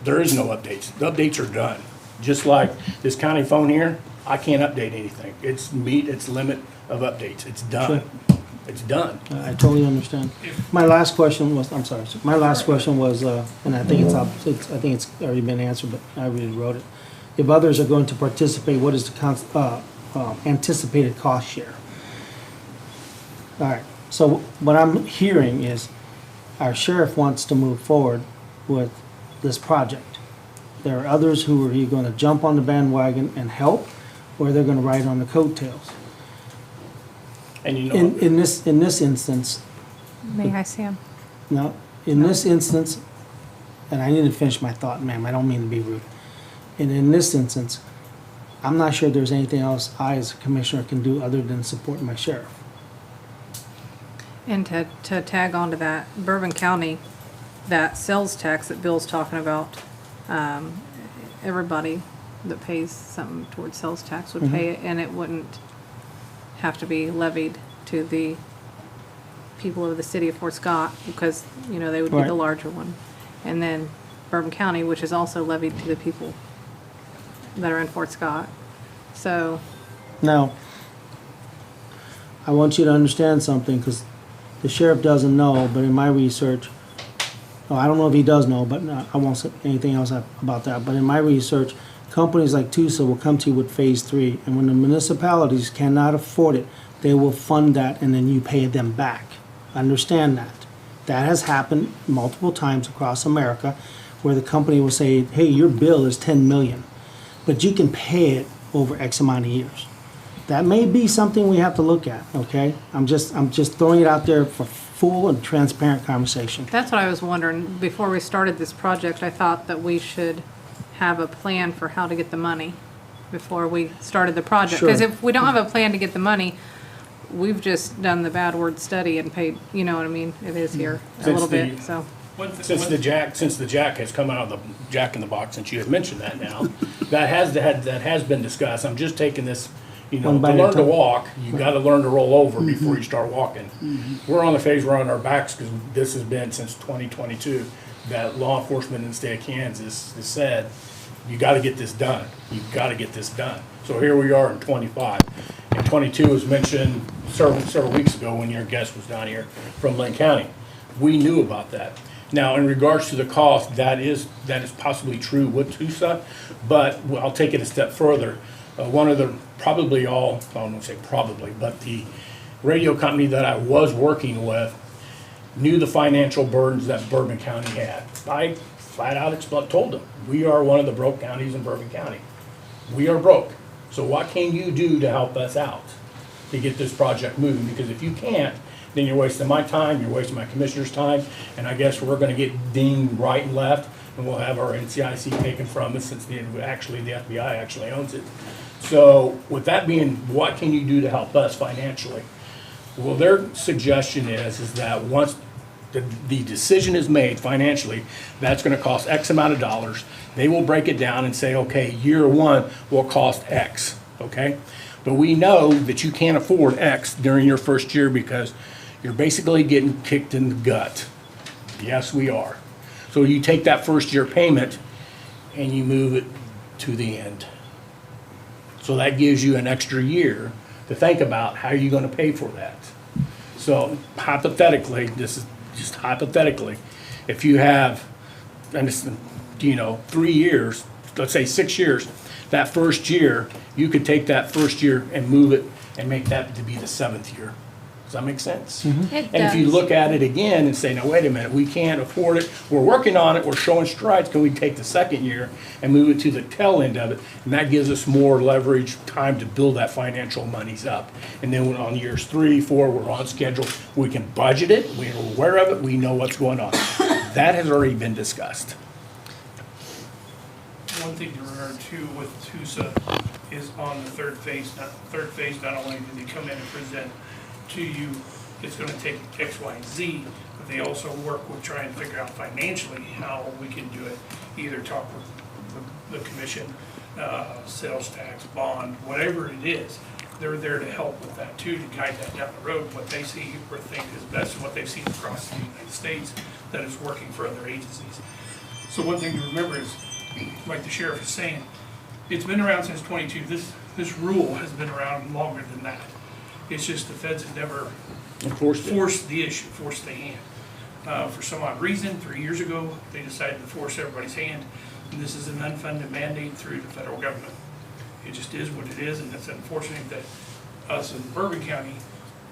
there is no updates. The updates are done. Just like this county phone here, I can't update anything. It's meet its limit of updates. It's done. It's done. I totally understand. My last question was, I'm sorry, sir. My last question was, and I think I think it's already been answered, but I really wrote it. If others are going to participate, what is the anticipated cost share? All right, so what I'm hearing is our sheriff wants to move forward with this project. There are others who are either gonna jump on the bandwagon and help, or they're gonna ride on the coattails. And you know, In this instance, May I, Sam? no, in this instance, and I need to finish my thought, ma'am, I don't mean to be rude. And in this instance, I'm not sure there's anything else I as a commissioner can do other than support my sheriff. And to tag on to that, Bourbon County, that sales tax that Bill's talking about, everybody that pays something towards sales tax would pay it, and it wouldn't have to be levied to the people of the city of Fort Scott, because, you know, they would be the larger one. And then Bourbon County, which is also levied to the people that are in Fort Scott. So. Now, I want you to understand something, because the sheriff doesn't know, but in my research, well, I don't know if he does know, but I won't say anything else about that. But in my research, companies like TUSA will come to you with phase 3, and when the municipalities cannot afford it, they will fund that and then you pay them back. Understand that. That has happened multiple times across America, where the company will say, hey, your bill is 10 million, but you can pay it over X amount of years. That may be something we have to look at, okay? I'm just throwing it out there for full and transparent conversation. That's what I was wondering. Before we started this project, I thought that we should have a plan for how to get the money before we started the project. Because if we don't have a plan to get the money, we've just done the bad word study and paid, you know what I mean? It is here a little bit, so. Since the jack has come out of the Jack in the Box, since you had mentioned that now, that has been discussed. I'm just taking this, you know, to learn to walk, you gotta learn to roll over before you start walking. We're on the phase, we're on our backs, because this has been since 2022, that law enforcement in the state of Kansas has said, you gotta get this done. You've gotta get this done. So here we are in 25. And 22 was mentioned several weeks ago when your guest was down here from Lynn County. We knew about that. Now, in regards to the cost, that is possibly true with TUSA, but I'll take it a step further. One of the, I don't want to say probably, but the radio company that I was working with knew the financial burdens that Bourbon County had. I flat out told them, we are one of the broke counties in Bourbon County. We are broke. So what can you do to help us out to get this project moving? Because if you can't, then you're wasting my time, you're wasting my commissioner's time, and I guess we're gonna get dinged right and left, and we'll have our NCIC taken from us, since the FBI actually owns it. So with that being, what can you do to help us financially? Well, their suggestion is that once the decision is made financially, that's gonna cost X amount of dollars, they will break it down and say, okay, year one will cost X, okay? But we know that you can't afford X during your first year, because you're basically getting kicked in the gut. Yes, we are. So you take that first year payment and you move it to the end. So that gives you an extra year to think about how you're gonna pay for that. So hypothetically, this is just hypothetically, if you have, and it's, 3 years, let's say 6 years, that first year, you could take that first year and move it and make that to be the 7th year. Does that make sense? It And if you does. look at it again and say, no, wait a minute, we can't afford it, we're working on it, we're showing strides, can we take the second year and move it to the tail end of it? And that gives us more leverage, time to build that financial monies up. And then on years 3, 4, we're on schedule, we can budget it, we're aware of it, we know what's going on. That has already been discussed. One thing to remember too with TUSA is on the third phase, not only do they come in and present to you, it's gonna take X, Y, and Z, but they also work with trying to figure out financially how we can do it. Either talk with the commission, sales tax, bond, whatever it is. They're there to help with that too, to guide that down the road, what they see or think is best, and what they've seen across the United States that is working for other agencies. So one thing to remember is, like the sheriff is saying, it's been around since 22. This this rule has been around longer than that. It's just the feds have never Enforced it. forced the issue, forced the hand. For some odd reason, 3 years ago, they decided to force everybody's hand, and this is an unfunded mandate through the federal government. It just is what it is, and it's unfortunate that us in Bourbon County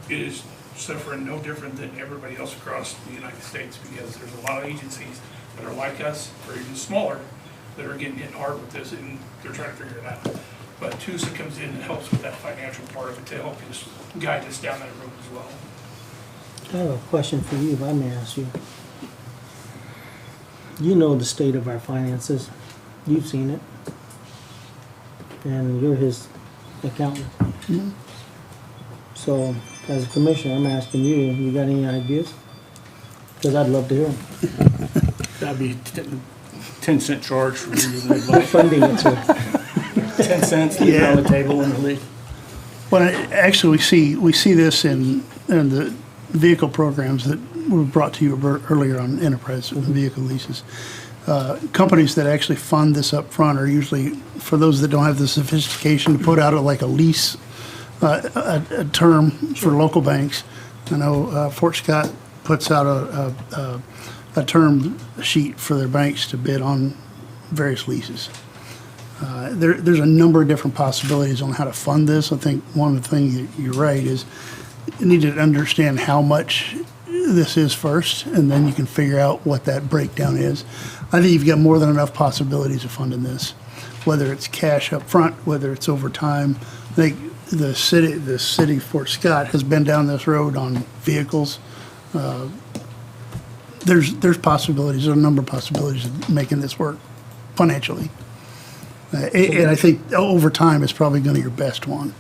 is suffering no different than everybody else across the United States, because there's a lot of agencies that are like us, or even smaller, that are getting hit hard with this, and they're trying to figure it out. But TUSA comes in and helps with that financial part of it to help us guide us down that road as well. I have a question for you, if I may ask you. You know the state of our finances. You've seen it. And you're his accountant. Mm-hmm. So, as a commissioner, I'm asking you, you got any ideas? Because I'd love to hear them. That'd be 10-cent charge for What funding it's with. 10 cents, leave it on the table and leave. Well, actually, we see this in the vehicle programs that were brought to you earlier on enterprise vehicle leases. Companies that actually fund this up front are usually, for those that don't have the sophistication, to put out like a lease, a term for local banks. I know Fort Scott puts out a term sheet for their banks to bid on various leases. There's a number of different possibilities on how to fund this. I think one of the things you're right is you need to understand how much this is first, and then you can figure out what that breakdown is. I think you've got more than enough possibilities of funding this, whether it's cash up front, whether it's over time. I think the city of Fort Scott has been down this road on vehicles. There's possibilities, there's a number of possibilities of making this work financially. And I think over time is probably going to be your best one.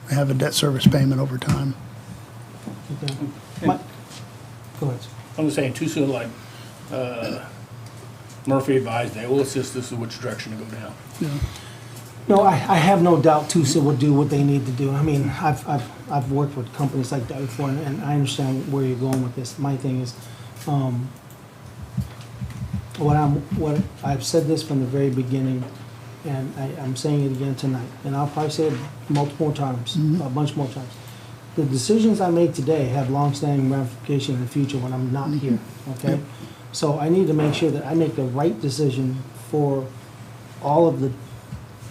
Have a debt service payment over time. Okay. Go ahead. I'm just saying, too soon, like Murphy advised, they will assist us in which direction to go down. Yeah. No, I have no doubt TUSA will do what they need to do. I mean, I've worked with companies like that before, and I understand where you're going with this. My thing is, what I've said this from the very beginning, and I'm saying it again tonight, and I'll probably say it multiple times, a bunch more times. The decisions I make today have long-standing ramifications in the future when I'm not here, okay? Yep. So I need to make sure that I make the right decision for all of the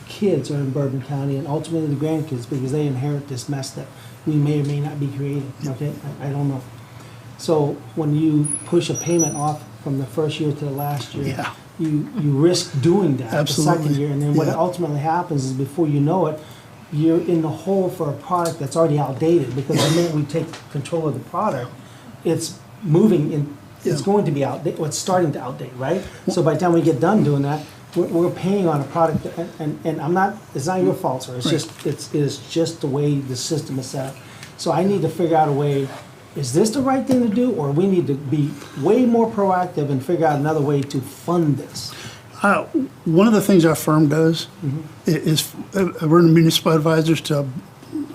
kids who are in Bourbon County and ultimately the grandkids, because they inherit this mess that we may or may not be creating, okay? I don't know. So when you push a payment off from the first year to the last year, Yeah. you risk doing that Absolutely. the second year, and then what Yeah. ultimately happens is before you know it, you're in the hole for a product that's already outdated, because the minute we take control of the product, it's moving in, it's Yeah. going to be outdated, or it's starting to outdate, right? So by the time we get done doing that, we're paying on a product, and I'm not, it's not your fault, sir, it's Right. just, it's just the way the system is set up. So I need to figure out a way, is this the right thing to do, or we need to be way more proactive and figure out another way to fund this? One of the things our firm does is we're municipal advisors to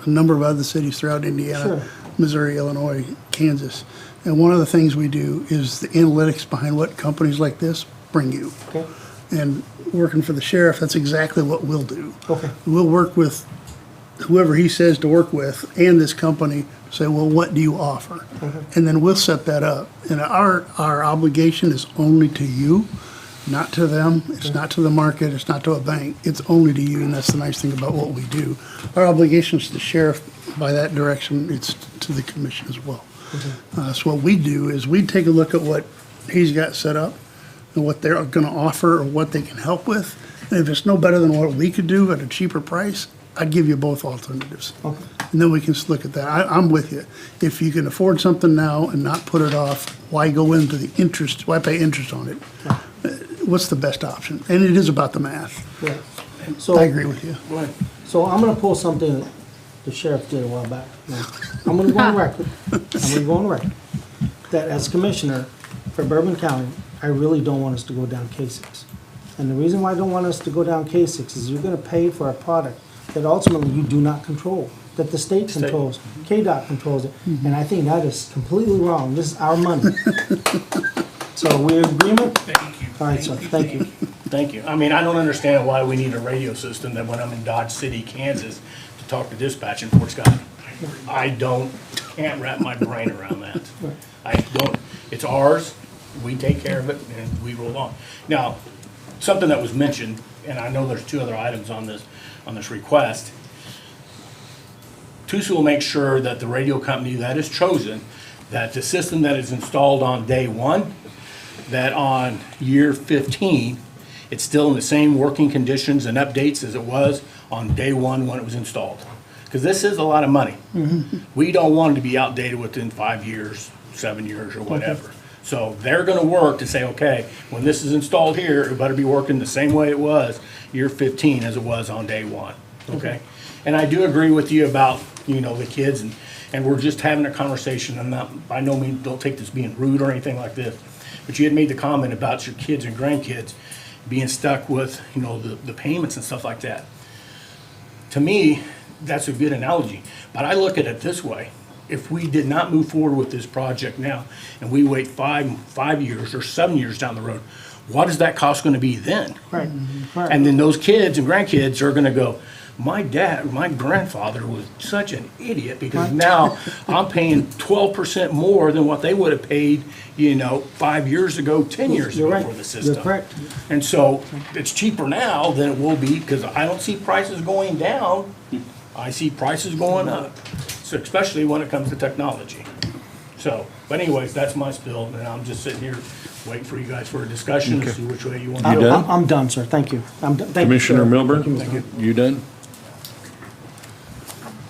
a number of other cities throughout Indiana, Sure. Missouri, Illinois, Kansas. And one of the things we do is the analytics behind what companies like this bring you. Okay. And working for the sheriff, that's exactly what we'll do. Okay. We'll work with whoever he says to work with and this company, say, well, what do you offer? Okay. And then we'll set that up. And our obligation is only to you, not to them. It's not to the market. It's not to a bank. It's only to you, and that's the nice thing about what we do. Our obligation is to the sheriff. By that direction, it's to the commission as well. So what we do is we take a look at what he's got set up and what they're going to offer or what they can help with. And if it's no better than what we could do at a cheaper price, I'd give you both alternatives. Okay. And then we can look at that. I'm with you. If you can afford something now and not put it off, why go into the interest? Why pay interest on it? What's the best option? And it is about the math. Yeah. So I agree with you. Go ahead. So I'm gonna pull something that the sheriff did a while back. Now, I'm gonna go on record. I'm gonna go on record. That as commissioner for Bourbon County, I really don't want us to go down K6. And the reason why I don't want us to go down K6 is you're gonna pay for a product that ultimately you do not control, that the state controls, KDOT controls it. And I think that is completely wrong. This is our money. So we're in agreement? Thank you. All right, sir, thank you. Thank you. I mean, I don't understand why we need a radio system that when I'm in Dodge City, Kansas, to talk to dispatch in Fort Scott. Can't wrap my brain around that. It's ours, we take care of it, and we roll on. Now, something that was mentioned, and I know there's 2 other items on this request. TUSA will make sure that the radio company that is chosen, that the system that is installed on day 1, that on year 15, it's still in the same working conditions and updates as it was on day 1 when it was installed. Because this is a lot of money. We don't want it to be outdated within 5 years, 7 years, or whatever. So they're gonna work to say, okay, when this is installed here, it better be working the same way it was year 15 as it was on day 1, okay? And I do agree with you about, the kids, and we're just having a conversation. I'm not, by no means, don't take this being rude or anything like this, but you had made the comment about your kids and grandkids being stuck with, the payments and stuff like that. To me, that's a good analogy, but I look at it this way. If we did not move forward with this project now, and we wait 5 years or 7 years down the road, what is that cost gonna be then? Right. And then those kids and grandkids are gonna go, my grandfather was such an idiot, because now I'm paying 12% more than what they would have paid, 5 years ago, 10 years ago for the system. You're correct. And so it's cheaper now than it will be, because I don't see prices going down. I see prices going up, so especially when it comes to technology. So, but anyways, that's my spill, and I'm just sitting here waiting for you guys for a discussion to see which way you want to go. I'm done, sir. Thank you. Thank you, Commissioner sir. Milburn, Thank you. you done?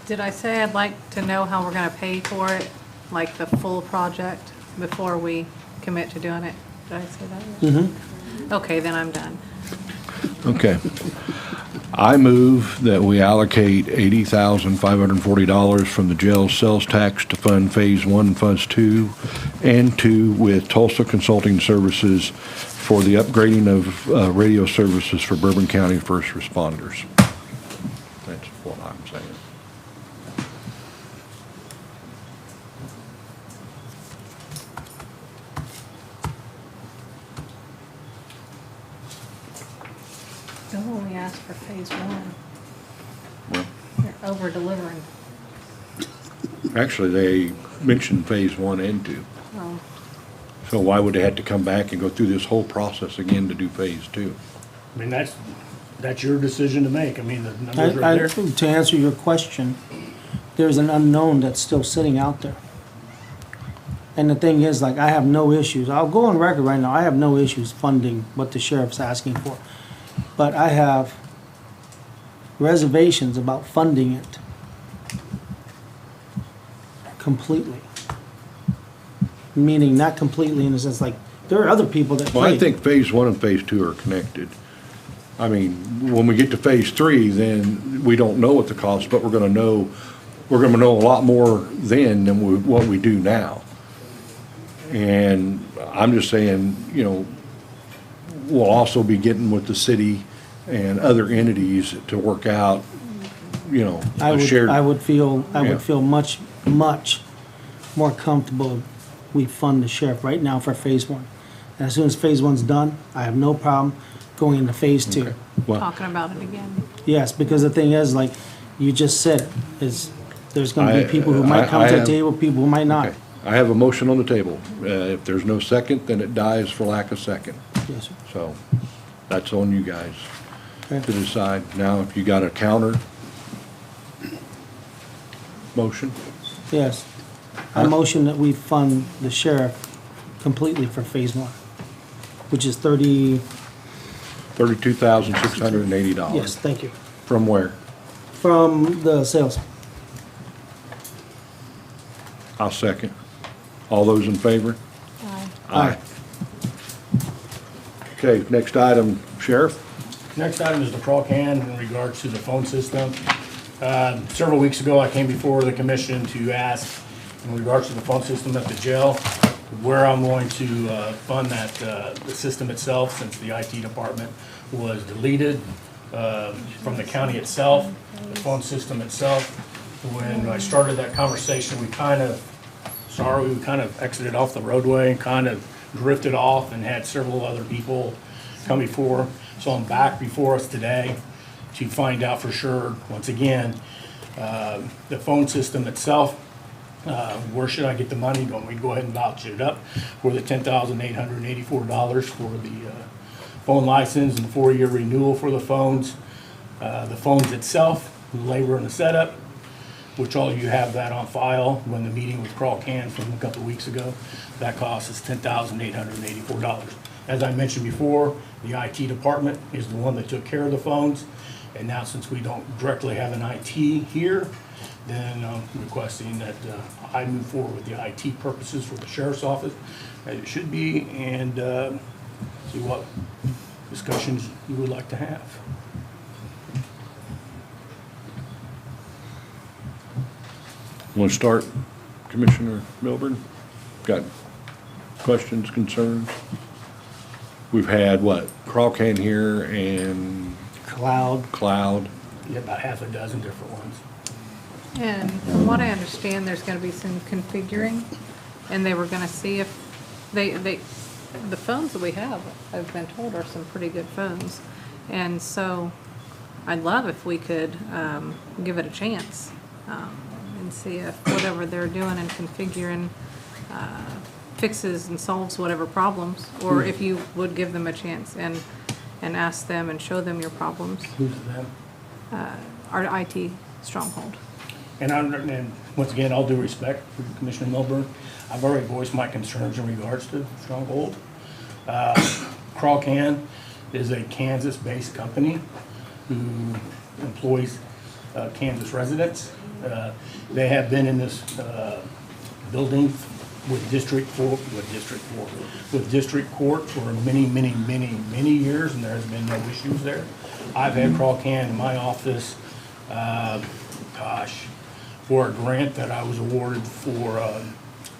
Did I say I'd like to know how we're gonna pay for it, like the full project, before we commit to doing it? Did I say that? Okay, then I'm done. Okay. I move that we allocate $80,540 from the jail sales tax to fund Phase 1 and Phase 2, and 2 with Tulsa Consulting Services for the upgrading of radio services for Bourbon County first responders. That's what I'm saying. They'll only ask for phase 1. Well, They're over delivering. actually, they mentioned Phase 1 and 2. Oh, So why would they have to come back and go through this whole process again to do Phase 2? I mean, that's your decision to make. I mean, the numbers are there. To answer your question, there's an unknown that's still sitting out there. And the thing is, like, I have no issues. I'll go on record right now. I have no issues funding what the sheriff's asking for. But I have reservations about funding it completely. Meaning not completely in the sense, like, there are other people that Well, I pay. think Phase 1 and Phase 2 are connected. I mean, when we get to Phase 3, then we don't know what the cost, but we're gonna know a lot more then than what we do now. And I'm just saying, we'll also be getting with the city and other entities to work out, a shared. I would feel Yeah. much, much more comfortable we fund the sheriff right now for Phase 1. And as soon as Phase 1's done, I have no problem going into Phase 2. Okay. Well, talking about it again. Yes, because the thing is, like you just said, there's gonna be people who might come to the table, people who might not. okay. I have a motion on the table. If there's no second, then it dies for lack of second. Yes, sir. So that's on you guys Okay. to decide. Now, if you got a counter motion, Yes. I motion that we fund the sheriff completely for Phase 1, which is $32,680. yes, thank you. From where? From the sales. I'll second. All those in favor? Aye. Okay, next item, Sheriff. Next item is the ProCan in regards to the phone system. Several weeks ago, I came before the commission to ask in regards to the phone system at the jail, where I'm going to fund that, the system itself, since the IT department was deleted from the county itself, the phone system itself. When I started that conversation, we kind of exited off the roadway and kind of drifted off and had several other people come before. So I'm back before us today to find out for sure, once again, the phone system itself, where should I get the money? Don't we go ahead and vouch it up for the $10,884 for the phone license and 4-year renewal for the phones. The phones itself, the labor and the setup, which all you have that on file when the meeting with Crawl Can from a couple of weeks ago, that cost is $10,884. As I mentioned before, the IT department is the one that took care of the phones, and now since we don't directly have an IT here, then I'm requesting that I move forward with the IT purposes for the sheriff's office, as it should be, and see what discussions you would like to have. Want to start, Commissioner Milburn? Got questions, concerns? We've had, what, Crawl Can here and Cloud. Yeah, about half a dozen different ones. And from what I understand, there's gonna be some configuring, and they were gonna see if the phones that we have, I've been told, are some pretty good phones. And so I'd love if we could give it a chance and see if whatever they're doing and configuring fixes and solves whatever problems, or if you would give them a chance and ask them and show them your problems. Who's them? Our IT stronghold. And once again, all due respect for Commissioner Milburn, I've already voiced my concerns in regards to Stronghold. Crawl Can is a Kansas-based company who employs Kansas residents. They have been in this building with District Court for many years, and there has been no issues there. I've had Crawl Can in my office, for a grant that I was awarded for,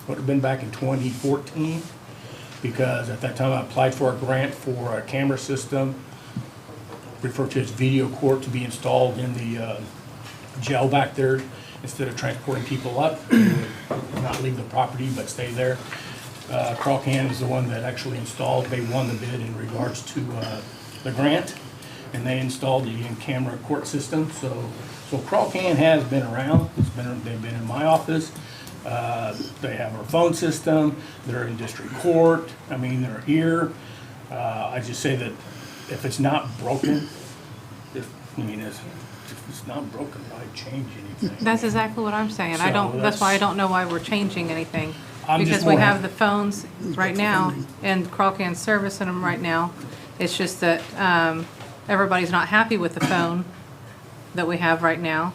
would have been back in 2014, because at that time I applied for a grant for a camera system, referred to as video court, to be installed in the jail back there. Instead of transporting people up, they would not leave the property but stay there. Crawl Can is the one that actually installed. They won the bid in regards to the grant, and they installed the in-camera court system. So Crawl Can has been around. They've been in my office. They have our phone system. They're in district court. I mean, they're here. I just say that if it's not broken, if it's not broken, why change anything? That's exactly what I'm saying. That's why I don't know why we're changing anything. I'm just Because we more have the phones right now, and Crawl Can's servicing them right now. It's just that everybody's not happy with the phone that we have right now.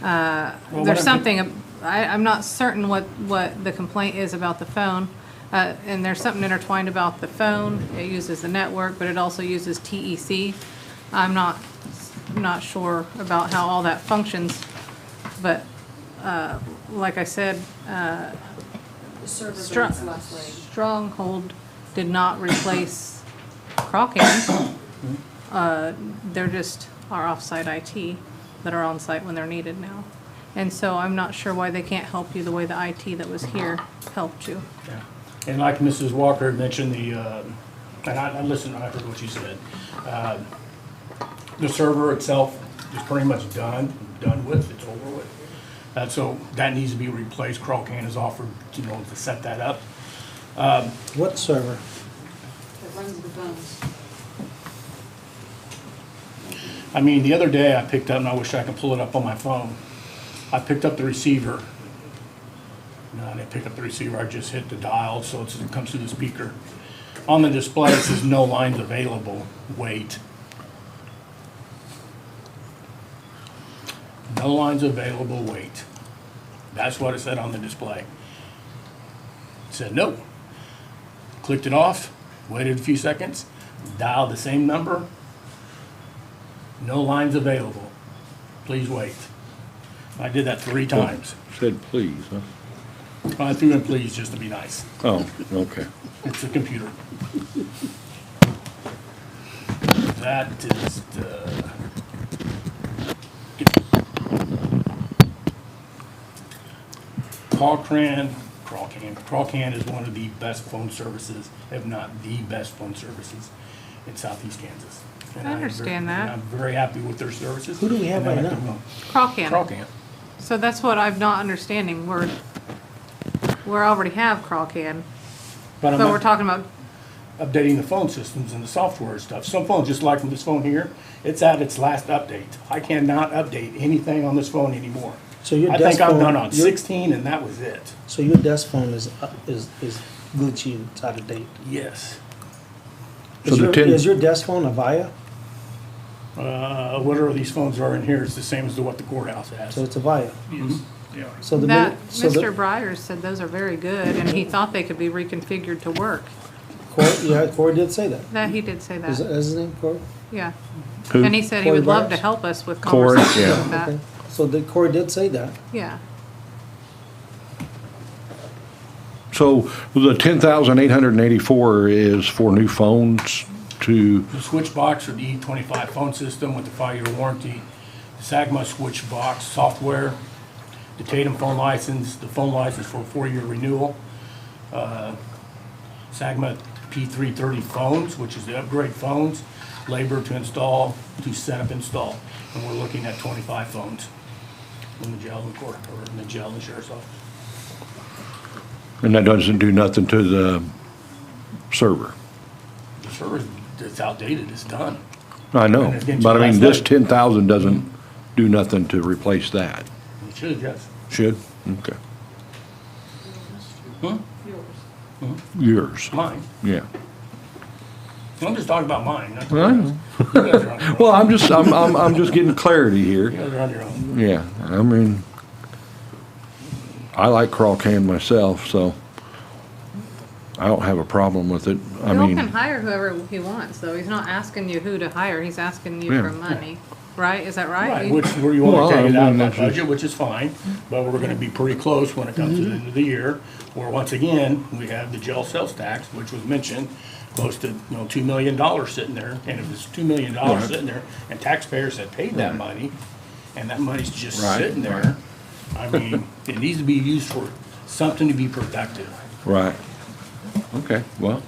There's something, I'm not certain what the complaint is about the phone. And there's something intertwined about the phone. It uses the network, but it also uses TEC. I'm not sure about how all that functions, but like I said, Stronghold did not replace Crawl Can. They're just our off-site IT that are on site when they're needed now. And so I'm not sure why they can't help you the way the IT that was here helped you. Yeah. And like Mrs. Walker mentioned, and I listened, I heard what she said. The server itself is pretty much done with, it's over with. So that needs to be replaced. Crawl Can has offered, to set that up. What server? That runs the phones. I mean, the other day I picked up, and I wish I could pull it up on my phone. I picked up the receiver. No, I didn't pick up the receiver, I just hit the dial, so it comes through the speaker. On the display, it says no lines available, wait. No lines available, wait. That's what it said on the display. It said no. Clicked it off, waited a few seconds, dialed the same number. No lines available. Please wait. I did that 3 times. Said please, huh? I threw in please just to be nice. Oh, okay. It's a computer. That is the... Crawl Can is one of the best phone services, if not the best phone services in southeast Kansas. And I am understand very- that. and I'm very happy with their services. Who do we have And right I now? keep going. Crawcan. Crawcan. So that's what I'm not understanding. We already have Crawcan, But I'm but not we're talking about, updating the phone systems and the software and stuff. Some phones, just like this phone here, it's at its last update. I cannot update anything on this phone anymore. So your I desk think I'm phone- done on your- 16 and that was it. So your desk phone is glitchy, it's out of date. Yes. So the 10 Is your desk phone a Avaya? Whatever these phones are in here, it's the same as what the courthouse has. So it's a Avaya. Yes. Yeah. So the that, minute, so Mr. the, Briers said those are very good, and he thought they could be reconfigured to work. Corey did say that. That, he did say Is that, his name Corey? yeah. Who? And he said he Corey would love to Briers? help us with Corey, conversations yeah. with that. Okay. So Corey did say that. Yeah. So the 10,884 is for new phones to, The switch box for the E25 phone system with the 5-year warranty, the SAGMA switch box software, the Tatum phone license, the phone license for a 4-year renewal, SAGMA P330 phones, which is the upgrade phones, labor to install, to set up install. And we're looking at 25 phones in the jail and court, or in the jail and sheriff's office. and that doesn't do nothing to the server. The server, it's outdated, it's done. I know, And it's getting but I mean, last this night. 10,000 doesn't do nothing to replace that. It should, yes. Should? Okay. Hmm? Yours? Mine. Yeah. I'm just talking about mine, not I know. yours. You guys are on your own. Well, I'm just getting clarity here. You guys are on your own. Yeah, I mean, I like Crawcan myself, so I don't have a problem with it. I Bill mean, can hire whoever he wants, though. He's not asking you who to hire, he's asking you Yeah. for money, right? Is that right? Right, You- which, where you wanna Well, take it out I of mean, my that's just- budget, which is fine, but we're gonna be pretty close when it comes to the end of the year. Where once again, we have the jail sales tax, which was mentioned, close to, $2 million sitting there. And if it's $2 million Right. sitting there, and taxpayers have paid that money, and that money's just Right, sitting there, I mean, it needs to be used for something to be productive. right. Okay, well,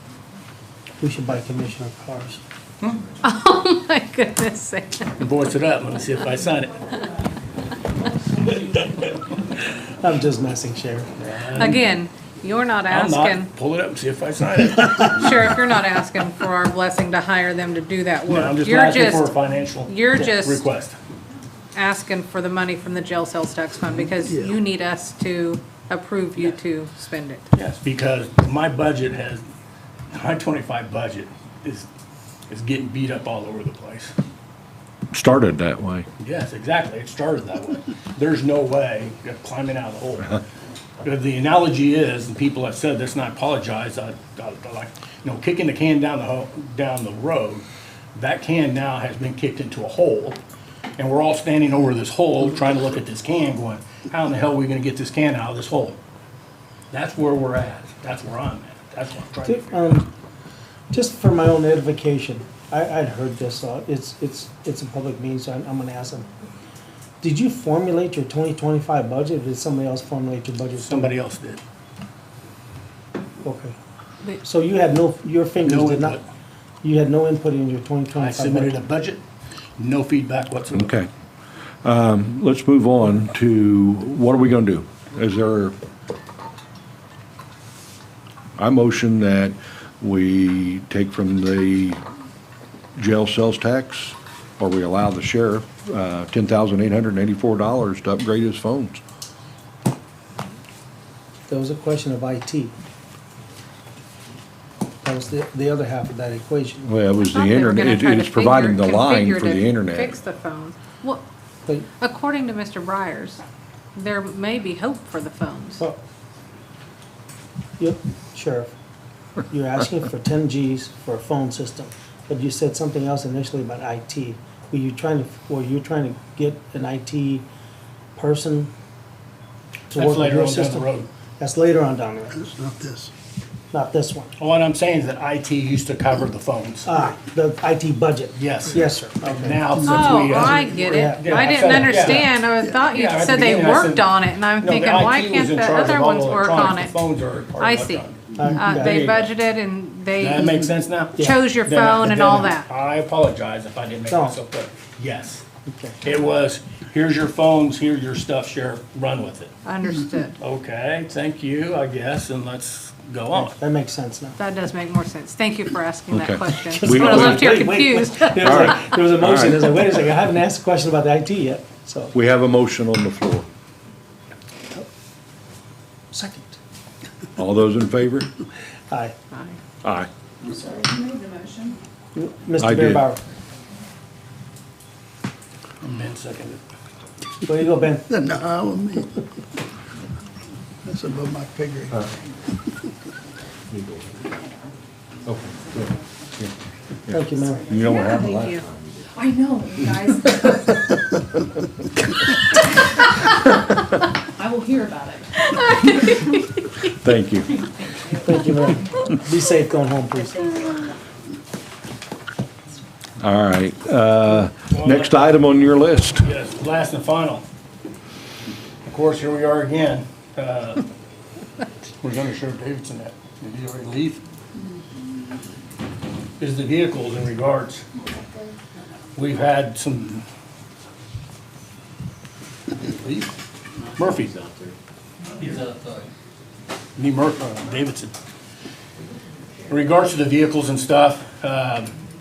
We should buy commissioner cars. Oh, my goodness sakes. Voice it up, let me see if I sign it. I'm just messing, Sheriff. Again, you're not I'm asking, not, pull it up and see if I sign it. Sheriff, you're not asking for our blessing to hire them to do that No, I'm work. just You're asking for a just financial you're just- request. asking for the money from the jail sales tax fund because you need us to approve you to spend it. Yes, because my budget my 25 budget is getting beat up all over the place. started that way. Yes, exactly, it started that way. There's no way of climbing out of the hole. But the analogy is, and people have said this, and I apologize, I like, kicking the can down the road, that can now has been kicked into a hole, and we're all standing over this hole, trying to look at this can, going, how in the hell are we gonna get this can out of this hole? That's where we're at, that's where I'm at, that's what I'm trying to figure out. Just for my own edification, I'd heard this, it's a public meeting, so I'm gonna ask them. Did you formulate your 2025 budget, or did somebody else formulate your budget? Somebody else did. Okay. So you had your fingers No did not, input. you had no input in your 2025 I submitted a budget? budget, no feedback whatsoever. Okay. Let's move on to, what are we gonna do? Is there, I motion that we take from the jail sales tax, or we allow the sheriff, $10,884 to upgrade his phones. There was a question of IT. That was the other half of that equation. Well, it was the I thought they were gonna internet, try to it's providing the line configure for the to internet. Fix the phones. Well, But- according to Mr. Briers, there may be hope for the phones. Well, yep, Sheriff, you're asking for 10 Gs for a phone system, but you said something else initially about IT. Were you trying to get an IT person to That's work with later your on down the system? road. That's later on down the road, It's not this. not this one. What I'm saying is that IT used to cover the phones. The IT budget. Yes. Yes, sir. And Okay. now, since Oh, we. I get it. Yeah, I I didn't said it, yeah. understand. I thought you Yeah, at said the they beginning I worked said- on it, and I'm No, the thinking, why IT was can't in the charge of other all ones work electronics. on The it? phones are part of I see. electronics. They budgeted and That makes sense now? chose your Then I- phone and then all that. I apologize if I didn't make No. myself clear. Yes. Okay. It was, here's your phones, here's your stuff, Sheriff, run with it. Understood. Okay, thank you, I guess, and let's go on. That makes sense now. That does make more sense. Thank you for asking that Okay. question. We- I would have left here Wait, confused. There was like, there was a motion, I was like, wait a second, I haven't asked a question about the IT yet, so. We have a motion on the floor. Second. All those in favor? Aye. Aye. I'm sorry, who made the motion? I Mr. did. Beerbauer. Ben seconded. There you go, Ben. No, me. That's above my pay grade. Thank you, ma'am. You know what happened Thank last you. time? I know, you guys. I will hear about it. Thank you. Thank you, ma'am. Be safe going home, please. All right, next item on your list. Yes, last and final. Of course, here we are again. We're gonna Sheriff Davidson that. Did he already leave? Is the vehicles in regards. We've had some. Murphy's out there. He's outside. Me, Davidson. In regards to the vehicles and stuff,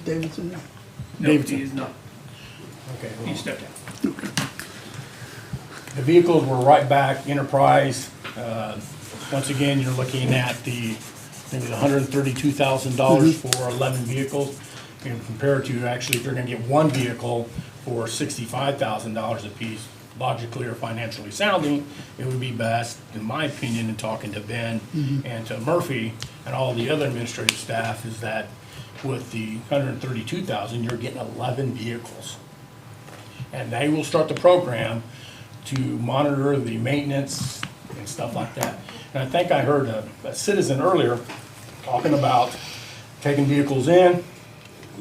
Davidson? Davidson. He's not. Okay. He stepped out. The vehicles were right back, Enterprise. Once again, you're looking at maybe $132,000 for 11 vehicles. And compared to actually, if you're gonna get one vehicle for $65,000 apiece, logically or financially sounding, it would be best, in my opinion, in talking to Ben and to Murphy and all the other administrative staff, is that with the 132,000, you're getting 11 vehicles. And they will start the program to monitor the maintenance and stuff like that. And I think I heard a citizen earlier talking about taking vehicles in,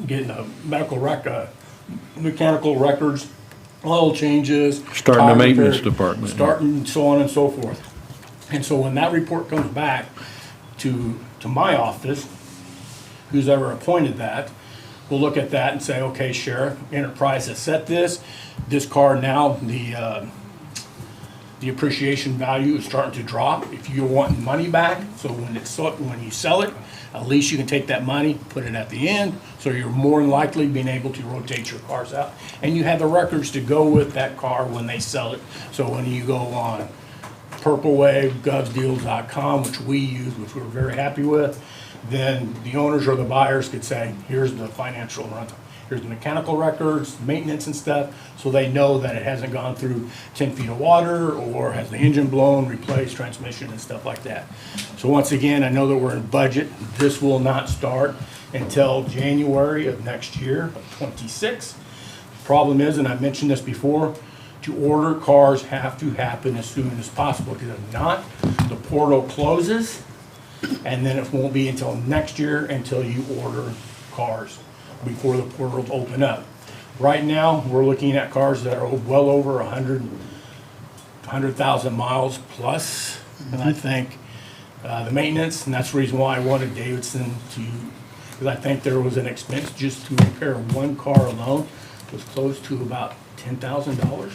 getting a mechanical records, oil changes. Starting the tire maintenance repair, department. Starting so on and so forth. And so when that report comes back to my office, who's ever appointed that, we'll look at that and say, okay, Sheriff, Enterprise has set this car now, the appreciation value is starting to drop. If you're wanting money back, so when you sell it, at least you can take that money, put it at the end, so you're more than likely being able to rotate your cars out. And you have the records to go with that car when they sell it. So when you go on Purple Wave, govsdeals.com, which we use, which we're very happy with, then the owners or the buyers could say, here's the financial rental. Here's the mechanical records, maintenance and stuff, so they know that it hasn't gone through 10 feet of water or has the engine blown, replaced, transmission and stuff like that. So once again, I know that we're in budget. This will not start until January of next year, of '26. Problem is, and I mentioned this before, to order cars have to happen as soon as possible, because if not, the portal closes, and then it won't be until next year until you order cars before the portals open up. Right now, we're looking at cars that are well over 100,000 miles plus, and I think the maintenance, and that's the reason why I wanted Davidson to, because I think there was an expense just to repair one car alone was close to about $10,000.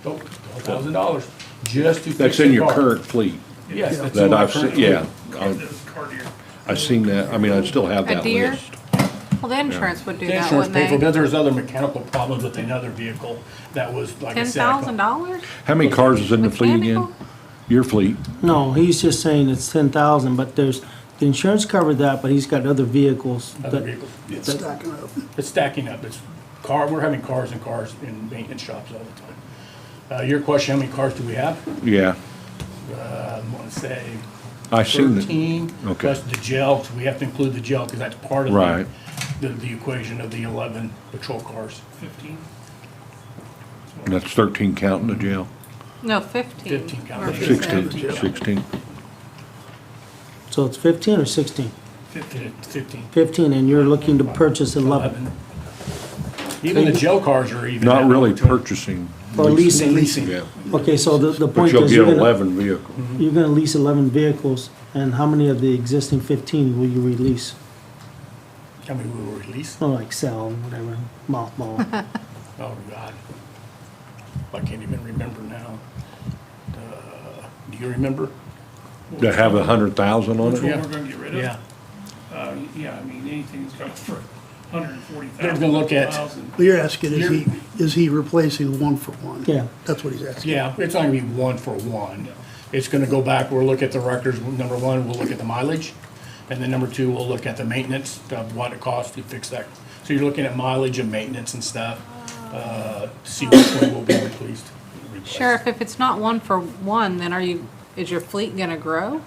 $12,000 just to fix That's the in your car. current fleet. Yes, that's in That my I've current seen, yeah. fleet. I've seen that, I mean, I still have A that deer? list. Well, the insurance would do The that, insurance wouldn't paid for, they? but there's other mechanical problems with another vehicle that was, like I said. $10,000? How many cars is in the fleet again? Your fleet? No, he's just saying it's 10,000, but the insurance covered that, but he's got other vehicles. Other that- vehicles. It's that- stacking up. It's stacking up. We're having cars and cars in maintenance shops all the time. Your question, how many cars do we have? Yeah, I want to say I seen that. 13. Okay. Plus the jail, so we have to include the jail because that's part of Right. the equation of the 11 patrol cars. 15. And that's 13 counting the jail. No, 15. 15 counting. Murphy 16, said. 16. So it's 15 or 16? 15. 15, and you're looking to purchase 11. Even the jail cars are even. Not that really low, too. purchasing. Or leasing. Yeah. Okay, so the But point you'll is get you're gonna, 11 vehicles. you're gonna lease 11 vehicles, and how many of the existing 15 will you release? I mean, we will release. Or like sell, whatever, mothball? Oh, God. I can't even remember now. Do you remember? To have 100,000 on Which it? one we're gonna get rid of? Yeah. Yeah, I mean, anything that's going for $140,000. They're gonna look at- Well, you're asking, is he replacing one for one? Yeah. That's what he's asking. Yeah, it's not gonna be one for one. It's gonna go back, we'll look at the records, number one, we'll look at the mileage, and then number two, we'll look at the maintenance of what it costs to fix that. So you're looking at mileage and maintenance and stuff, to see which one will be replaced. Sheriff, if it's not one for one, then is your fleet gonna grow?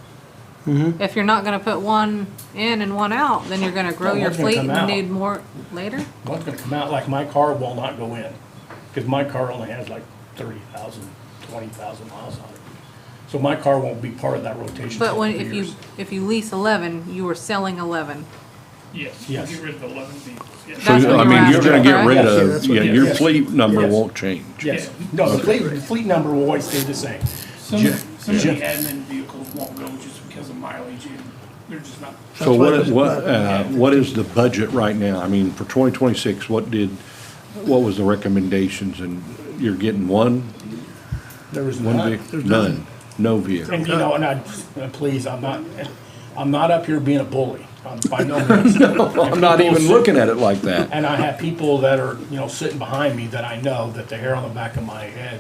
Mm-hmm. If you're not gonna put one in and one out, then you're gonna grow Well, your one's gonna fleet come and out. need more later? One's gonna come out, like my car will not go in, because my car only has like 30,000, 20,000 miles on it. So my car won't be part of that rotation. But for when, 3 years. if you lease 11, you are selling 11. Yes, Yes. get rid of 11 vehicles, yes. So, That's what I you mean, were you're gonna asking, get correct? rid Yeah, of, that's what- yeah, your yes. fleet number Yes. won't change. Yes, no, the fleet number will always stay the same. Some Ju- of the ju- admin vehicles won't go just because of mileage and they're just not. So what is the budget right now? I mean, for 2026, what was the recommendations? And you're getting one There was One none. vehicle? None. No vehicle. And you know, please, I'm not up here being a bully. By no means. I'm not even looking at it like that. And I have people that are, sitting behind me that I know that the hair on the back of my head,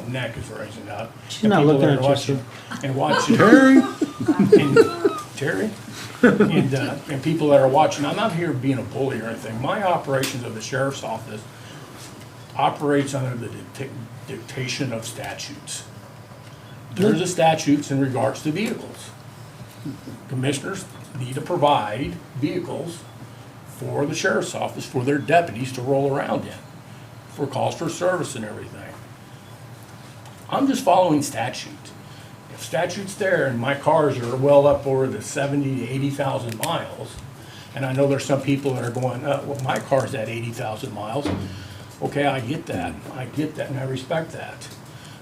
neck is raising up. She's not looking at you, sir. And watching. Terry? Terry? And people that are watching, I'm not here being a bully or anything. My operations of the sheriff's office operates under the dictation of statutes. There's the statutes in regards to vehicles. Commissioners need to provide vehicles for the sheriff's office, for their deputies to roll around in, for calls for service and everything. I'm just following statute. If statute's there and my cars are well up over the 70 to 80,000 miles, and I know there's some people that are going, well, my car's at 80,000 miles. Okay, I get that, and I respect that.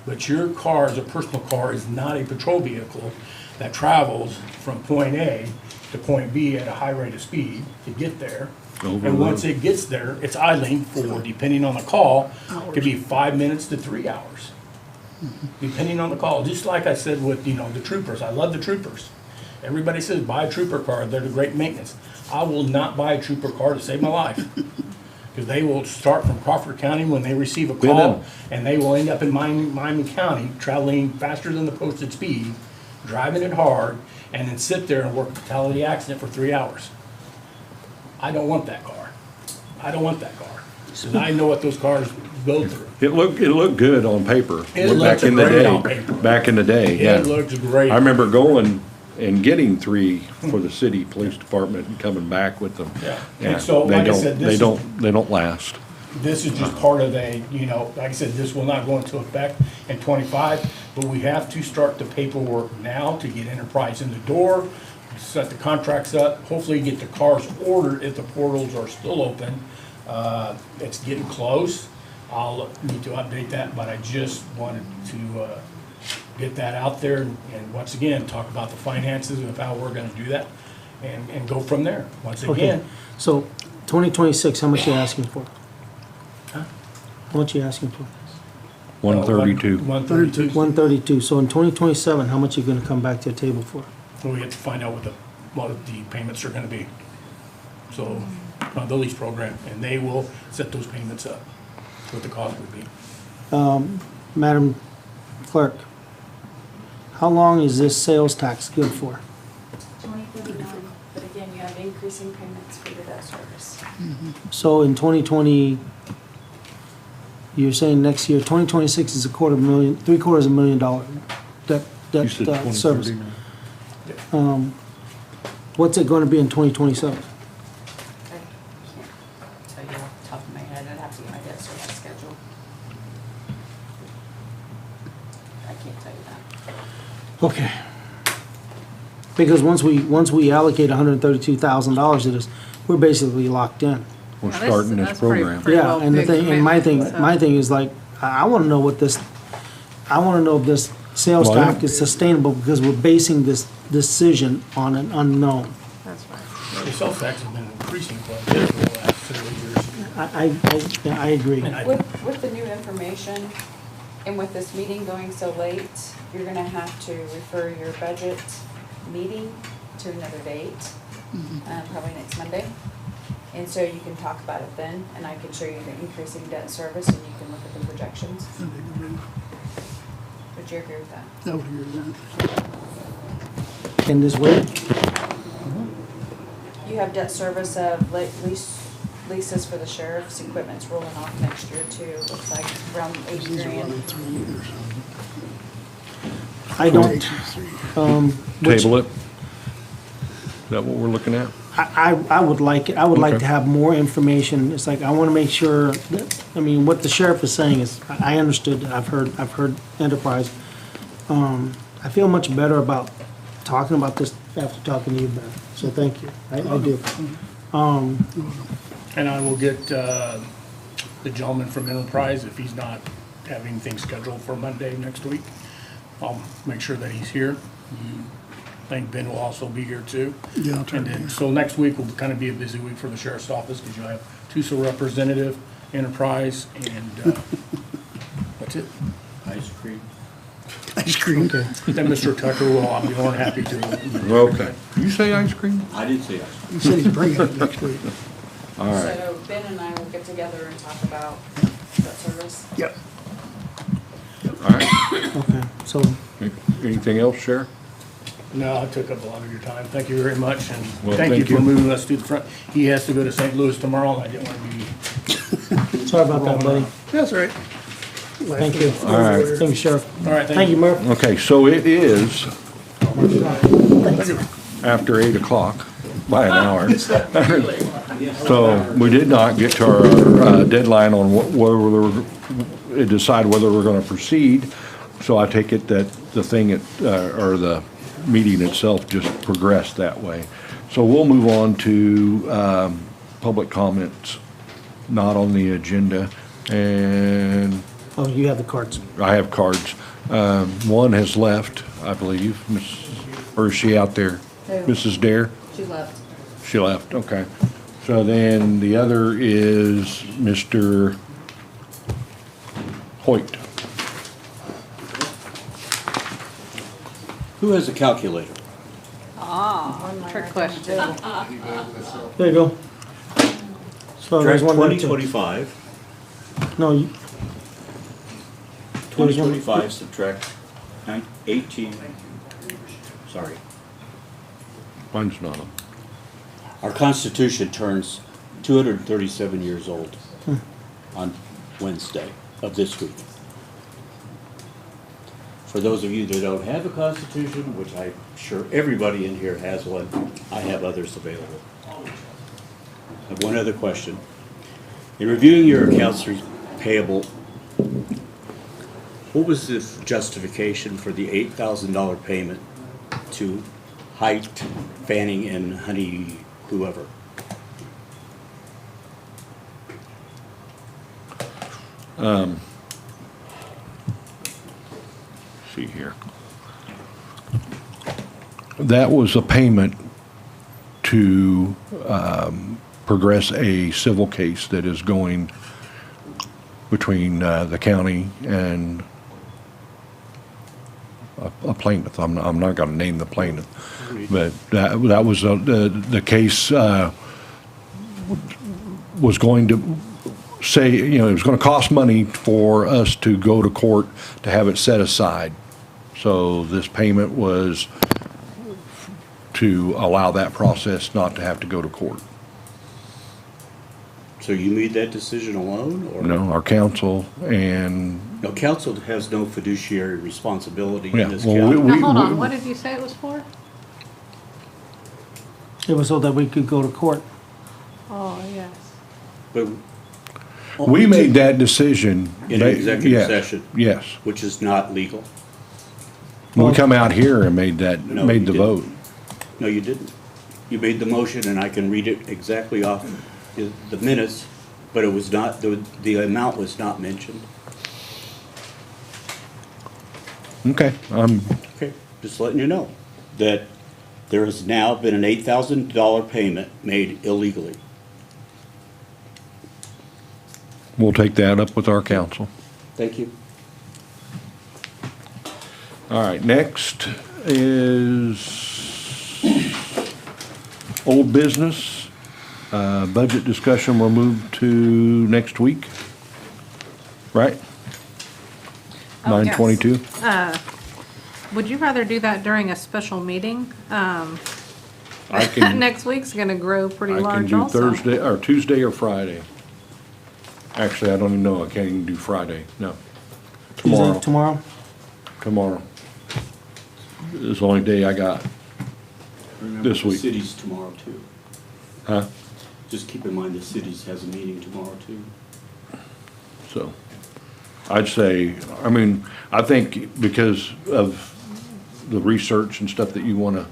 But your car, as a personal car, is not a patrol vehicle that travels from point A to point B at a high rate of speed to get there. And once it gets there, it's idling for, depending on the call, could be 5 minutes to 3 hours. Depending on the call, just like I said with, the troopers, I love the troopers. Everybody says, buy a trooper car, they're the great maintenance. I will not buy a trooper car to save my life. Because they will start from Crawford County when they receive a call, and they will end up in Miami County, traveling faster than the posted speed, driving it hard, and then sit there and work a fatality accident for 3 hours. I don't want that car. I don't want that car. Because I know what those cars go through. It looked good on paper. It Back looks in the great day. on paper. Back in the day, yeah. It looks great. I remember going and getting 3 for the city police department and coming back with them. Yeah. Yeah, And so, they like I don't- said, They don't last. This is just part of like I said, this will not go into effect in '25, but we have to start the paperwork now to get Enterprise in the door, set the contracts up, hopefully get the cars ordered if the portals are still open. It's getting close. I'll need to update that, but I just wanted to get that out there and once again, talk about the finances of how we're gonna do that and go from there. Once Okay, again, so 2026, how much you asking for? Huh? How much you asking for? 132. 132. 132, so in 2027, how much you gonna come back to the table for? So we have to find out what the payments are gonna be. So, the lease program, and they will set those payments up, what the cost would be. Madam Clerk, how long is this sales tax good for? 2039, but again, you have increasing payments for your debt service. So in 2020, you're saying next year, 2026 is $250,000 debt You said service. 2039. What's it gonna be in 2027? I can't tell you off the top of my head, I'd have to get my debt service schedule. I can't tell you that. Okay. Because once we allocate $132,000 to this, we're basically locked in. we're Now, starting this that's pretty- program. pretty Yeah, well and the big thing, and my commitment, so. thing is like, I wanna know what this, I wanna know if this sales Well, yeah. tax is sustainable because we're basing this decision on an unknown. That's right. The sales tax has been increasing quite a bit for the last several years. Yeah, I agree. And I- With the new information and with this meeting going so late, you're gonna have to refer your budget meeting to another date, probably next Monday. And so you can talk about it then, and I can show you the increasing debt service, and you can look at the projections. Would you agree with that? I would agree with that. Can this wait? You have debt service of leases for the sheriff's equipment's rolling off next year too, looks like around 80 grand. I don't, which, Table it? Is that what we're looking at? I would like, I would like Okay. to have more information. It's like, I wanna make sure that, I mean, what the sheriff is saying is, I understood, I've heard Enterprise. I feel much better about talking about this after talking to you, Beth, so thank you, I do. And I will get the gentleman from Enterprise, if he's not having anything scheduled for Monday next week, I'll make sure that he's here. I think Ben will also be here too. Yeah, I'll try And to then, do. so next week will kind of be a busy week for the sheriff's office, because you'll have TUSA representative, Enterprise, and that's it. Ice cream. Ice cream. Okay. Then Mr. Tucker will, I'll be more than happy to. Okay. You say ice cream? I did say ice cream. He said he's bringing it next week. All right. So Ben and I will get together and talk about debt service. Yep. All right. Okay, so, Anything else, Sheriff? No, I took up a lot of your time. Thank you very much, and Well, thank you thank you. for moving us to the front. He has to go to St. Louis tomorrow, and I didn't want to be. sorry about that, buddy. That's all right. Thank you. All right. Thank you, Sheriff. All right, Thank you, Murph. Okay, so it is after 8 o'clock by an hour. So we did not get to our deadline on decide whether we're gonna proceed. So I take it that the thing, or the meeting itself just progressed that way. So we'll move on to public comments, not on the agenda. And Oh, you have the cards. I have cards. One has left, I believe, or is she out there? Who? Mrs. Dare? She left. She left, okay. So then the other is Mr. Hoyt. Who has a calculator? Trick question. There you go. So there's one there too. 2025. No, you. There's one- 2025 subtract 18, sorry. Mine's not on. Our Constitution turns 237 years old on Wednesday of this week. For those of you that don't have a Constitution, which I'm sure everybody in here has one, I have others available. I have one other question. In reviewing your accounts payable, what was the justification for the $8,000 payment to Height, Fanning, and Honey, whoever? See here. That was a payment to progress a civil case that is going between the county and a plaintiff. I'm not going to name the plaintiff, but that was the case was going to say, you know, it was going to cost money for us to go to court to have it set aside. So this payment was to allow that process not to have to go to court. So you made that decision alone, or? No, our counsel and. No, council has no fiduciary responsibility Yeah, in this well, county. Now, hold on, what did you say it was for? It was so that we could go to court. Oh, yes. But We made that decision. in an executive Yes, session, Yes. which is not legal. We come out here and made No, the you didn't. vote. No, you didn't. You made the motion, and I can read it exactly off the minutes, but it was not, the amount was not mentioned. Okay, Okay, just letting you know that there has now been an $8,000 payment made illegally. we'll take that up with our council. Thank you. All right, next is old business. Budget discussion will move to next week, right? Oh, yes. 9/22? Would you rather do that during a special meeting? I can, Next week's gonna grow pretty I can large do also. Thursday, or Tuesday or Friday. Actually, I don't even know, I can't even do Friday, no. Tuesday, tomorrow? Tomorrow. It's the only day I got. Remember, This the week. city's tomorrow too. Huh? Just keep in mind the city's has a meeting tomorrow too. So, I'd say, I mean, I think because of the research and stuff that you wanna,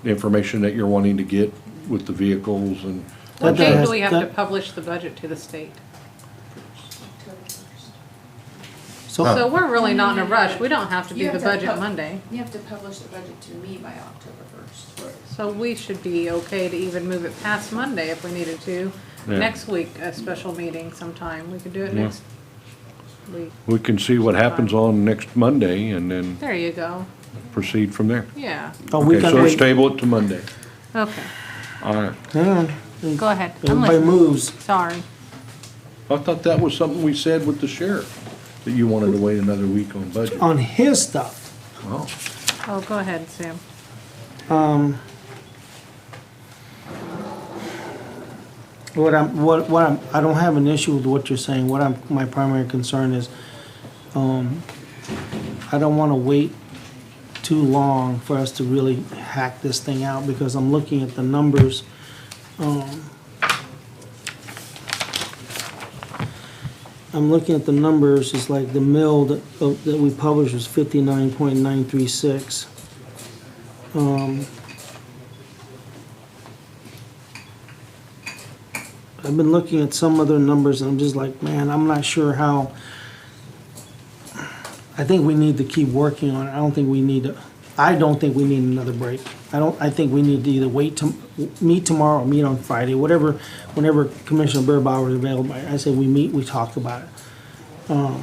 the information that you're wanting to get with the vehicles and. What That date has- do we have to that- publish the budget to the state? So, So we're really not in a rush. We don't have to You do the have to budget pub- Monday. You have to publish the budget to me by October 1st. So we should be okay to even move it past Monday if we needed to. Yeah. Next week, a special meeting sometime. We could do it Yeah. next week. We can see what happens on next Monday and then There you go. proceed from there. Yeah. we Okay, can so let's wait. table it to Monday. Okay. All right. Hang on. Go ahead. I'm Everybody listening. moves. Sorry. I thought that was something we said with the sheriff, that you wanted to wait another week on budget. On his stuff, Oh, Oh, go ahead, Sam. I don't have an issue with what you're saying. My primary concern is, I don't wanna wait too long for us to really hack this thing out, because I'm looking at the numbers. I'm looking at the numbers, it's like the mill that we published was 59.936. I've been looking at some other numbers and I'm just like, man, I'm not sure how. I think we need to keep working on it. I don't think we need another break. I think we need to either wait to meet tomorrow or meet on Friday, whenever Commissioner Burbauer is available. I say we meet, we talk about it.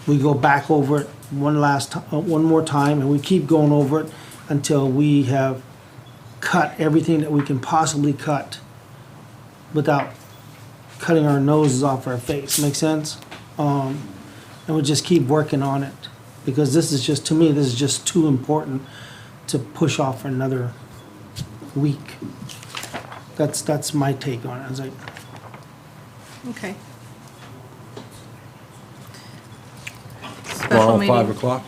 We go back over it one more time, and we keep going over it until we have cut everything that we can possibly cut without cutting our noses off our face. Make sense? And we just keep working on it, because this is just, to me, this is just too important to push off for another week. That's my take on it. I was like, Okay. tomorrow, Special meeting. 5 o'clock?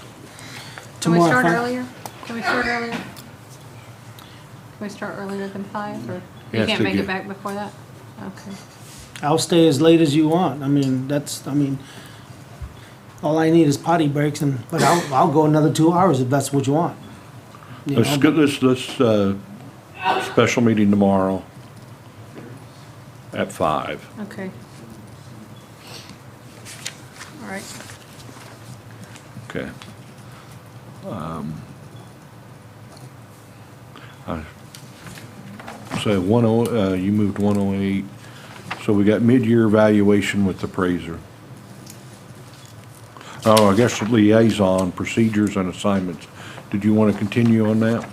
Can we Tomorrow, start 5? earlier? Can we start earlier? Can we start earlier than 5, or you Yes, can't to make get- it back before that? Okay. I'll stay as late as you want. All I need is potty breaks, but I'll go another 2 hours if that's what you want. You Let's know, get this, special meeting tomorrow at 5. Okay. All right. Okay. So you moved 108, so we got mid-year evaluation with the appraiser. Oh, I guess liaison, procedures and assignments. Did you want to continue on that?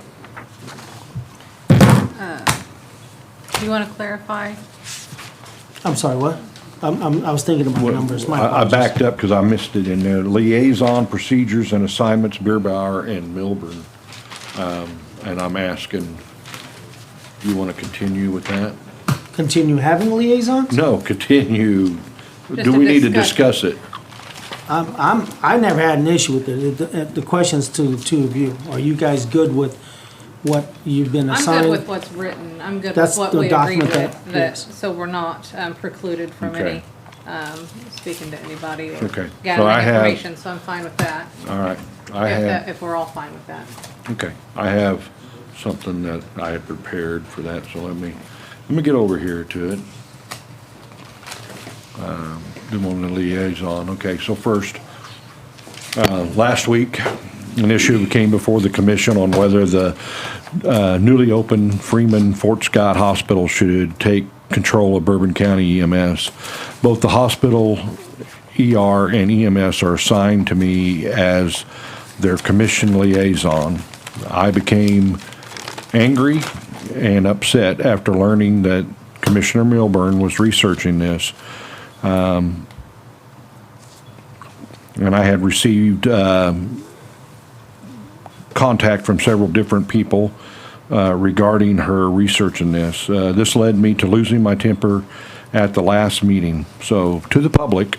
Do you want to clarify? I'm sorry, what? I was thinking about numbers. My I apologies. backed up because I missed it in there. Liaison, procedures and assignments, Beerbauer and Milburn. And I'm asking, do you want to continue with that? Continue having liaisons? No, continue. Just Do a we need to discussion. discuss it? I never had an issue with it. The question's to the two of you. Are you guys good with what you've been I'm assigned? good with what's written. I'm good with That's what the we agreed document with, that- that, yes. so we're not precluded from Okay. any, speaking to anybody or Okay. So I gathering have- information, so I'm fine with that. All right. I have, If we're all fine with that. okay, I have something that I had prepared for that, so let me, Let me get over here to it. Do on the liaison. Okay, so first, last week, an issue came before the commission on whether the newly opened Freeman Fort Scott Hospital should take control of Bourbon County EMS. Both the hospital, ER, and EMS are assigned to me as their commission liaison. I became angry and upset after learning that Commissioner Milburn was researching this. And I had received contact from several different people regarding her researching this. This led me to losing my temper at the last meeting. So, to the public,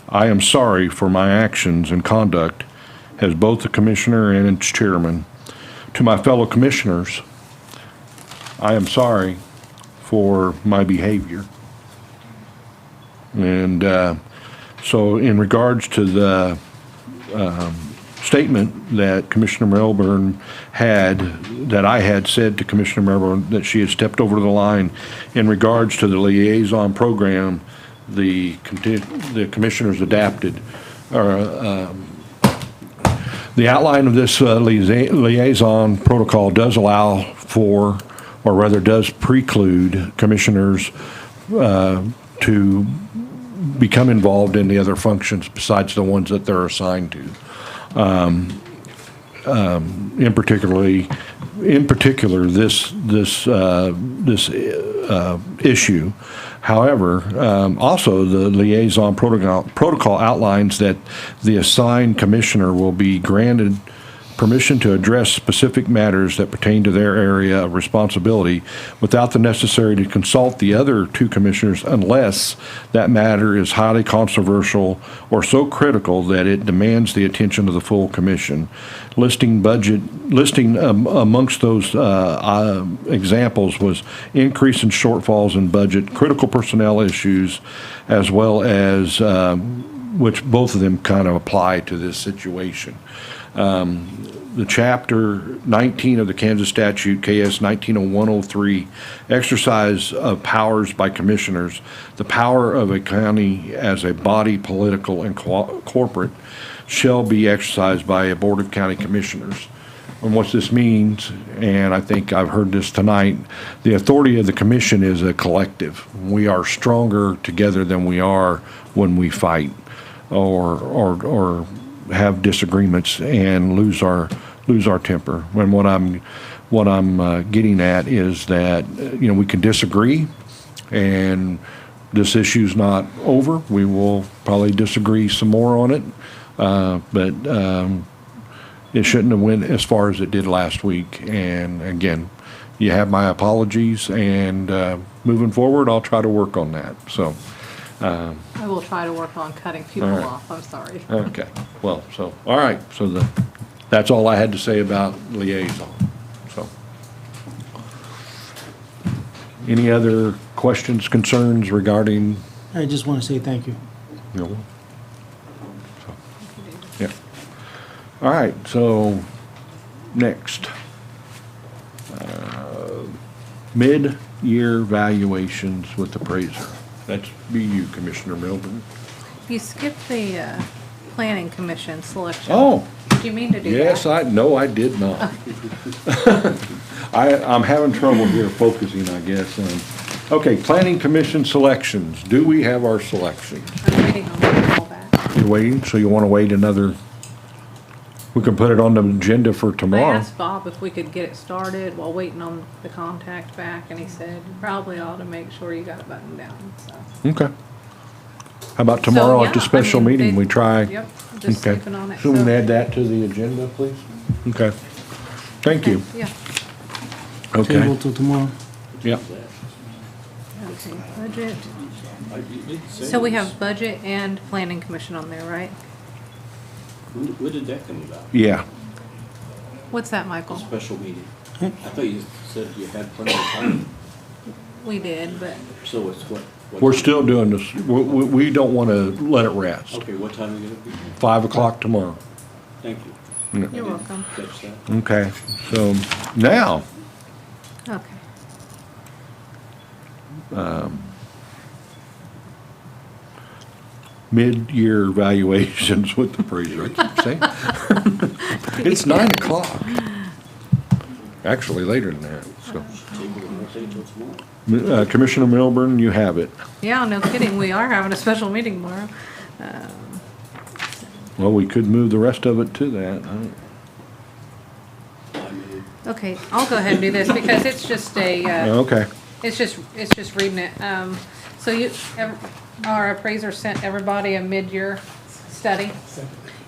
I am sorry for my actions and conduct as both the commissioner and its chairman. To my fellow commissioners, I am sorry for my behavior. And so in regards to the statement that Commissioner Milburn had, that I had said to Commissioner Milburn that she had stepped over the line in regards to the liaison program, the commissioners adapted. The outline of this liaison protocol does allow for, or rather does preclude, commissioners to become involved in the other functions besides the ones that they're assigned to. In particular, this issue. However, also the liaison protocol outlines that the assigned commissioner will be granted permission to address specific matters that pertain to their area of responsibility without the necessity to consult the other two commissioners unless that matter is highly controversial or so critical that it demands the attention of the full commission. Listing amongst those examples was increase in shortfalls in budget, critical personnel issues, as well as which both of them kind of apply to this situation. The Chapter 19 of the Kansas Statute, KS 190103, exercise of powers by commissioners. The power of a county as a body, political and corporate, shall be exercised by a Board of County Commissioners. And what this means, and I think I've heard this tonight, the authority of the commission is a collective. We are stronger together than we are when we fight or have disagreements and lose our temper. And what I'm getting at is that we can disagree, and this issue's not over. We will probably disagree some more on it, but it shouldn't have went as far as it did last week. And again, you have my apologies, and moving forward, I'll try to work on that. So. I will try to work on cutting people off, I'm sorry. Okay, well, so, all right, so that's all I had to say about liaison, so. Any other questions, concerns regarding? I just want to say thank you. So, yeah. All right, so, next. Mid-year valuations with appraiser. That's be you, Commissioner Milburn. You skipped the planning commission selection. Oh. Did you mean to do that? Yes, no, I did not. I'm having trouble here focusing, I guess. Okay, planning commission selections. Do we have our selections? I'm waiting on them to call back. You're waiting, so you want to wait another, we can put it on the agenda for I tomorrow. asked Bob if we could get it started while waiting on the contact back, and he said, you probably ought to make sure you got it buttoned down, so. Okay. How about tomorrow at the yeah, special I mean, meeting, we try? Yep, just Okay. sleeping on it. So we can so- add that to the agenda, please? Okay. Thank you. Yeah. Okay. Table till tomorrow. Yep. Okay, budget. So we have budget and planning commission on there, right? When did that come about? Yeah. What's that, Michael? Special meeting. I thought you said you had plenty of time. We did, but So it's what? We're still doing this. We don't want to let it rest. Okay, what time are you gonna be? 5 o'clock tomorrow. Thank you. Yeah. you're welcome. Catch that. Okay, so now, Okay. mid-year evaluations with the appraiser, I keep saying. It's 9 o'clock. Actually, later than that, so. Commissioner Milburn, you have it. Yeah, no kidding, we are having a special meeting tomorrow. Well, we could move the rest of it to that. Okay, I'll go ahead and do this because it's just a, Okay. it's just reading it. So our appraiser sent everybody a mid-year study,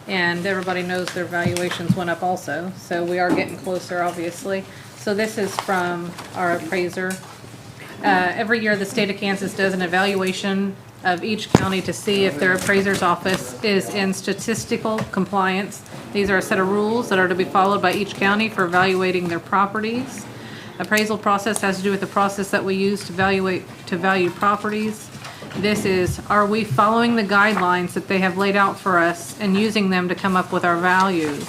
and everybody knows their valuations went up also, so we are getting closer, obviously. So this is from our appraiser. Every year, the state of Kansas does an evaluation of each county to see if their appraiser's office is in statistical compliance. These are a set of rules that are to be followed by each county for evaluating their properties. Appraisal process has to do with the process that we use to value properties. This is, are we following the guidelines that they have laid out for us and using them to come up with our values?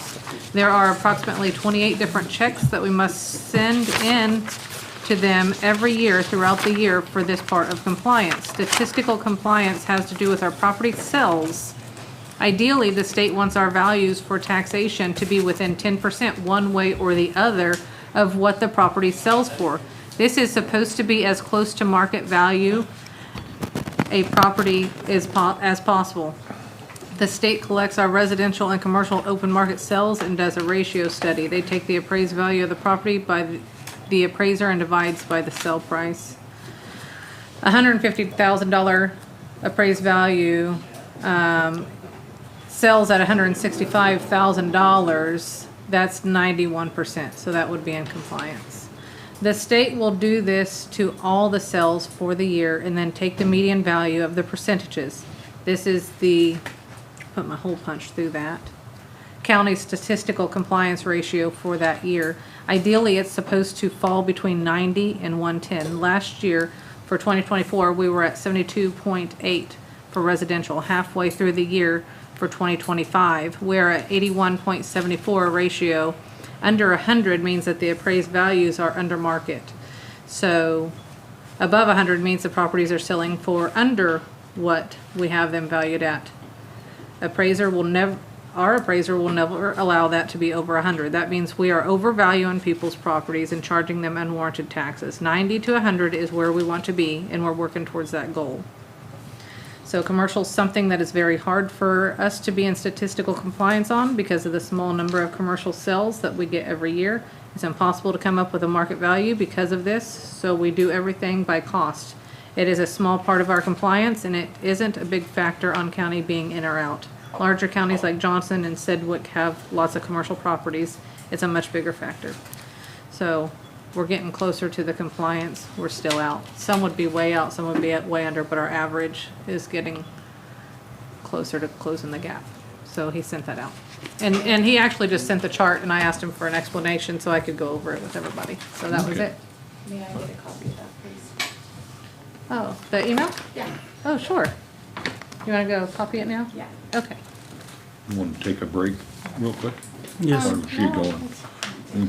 There are approximately 28 different checks that we must send in to them every year throughout the year for this part of compliance. Statistical compliance has to do with our property sales. Ideally, the state wants our values for taxation to be within 10% one way or the other of what the property sells for. This is supposed to be as close to market value a property as possible. The state collects our residential and commercial open market sales and does a ratio study. They take the appraised value of the property by the appraiser and divides by the sale price. $150,000 appraised value sells at $165,000. That's 91%, so that would be in compliance. The state will do this to all the sales for the year and then take the median value of the percentages. This is the, put my hole punch through that, county statistical compliance ratio for that year. Ideally, it's supposed to fall between 90 and 110. Last year, for 2024, we were at 72.8 for residential. Halfway through the year for 2025, we're at 81.74 ratio. Under 100 means that the appraised values are under market. So above 100 means the properties are selling for under what we have them valued at. Our appraiser will never allow that to be over 100. That means we are overvaluing people's properties and charging them unwarranted taxes. 90 to 100 is where we want to be, and we're working towards that goal. So commercial is something that is very hard for us to be in statistical compliance on because of the small number of commercial sales that we get every year. It's impossible to come up with a market value because of this, so we do everything by cost. It is a small part of our compliance, and it isn't a big factor on county being in or out. Larger counties like Johnson and Sedgwick have lots of commercial properties. It's a much bigger factor. So we're getting closer to the compliance. We're still out. Some would be way out, some would be way under, but our average is getting closer to closing the gap. So he sent that out. And he actually just sent the chart, and I asked him for an explanation so I could go over it with everybody. So that was it. May I get a copy of that, please? Oh, the email? Yeah. Oh, sure. You want to go copy it now? Yeah. Okay. You want to take a break real quick? Yes. Or is she going?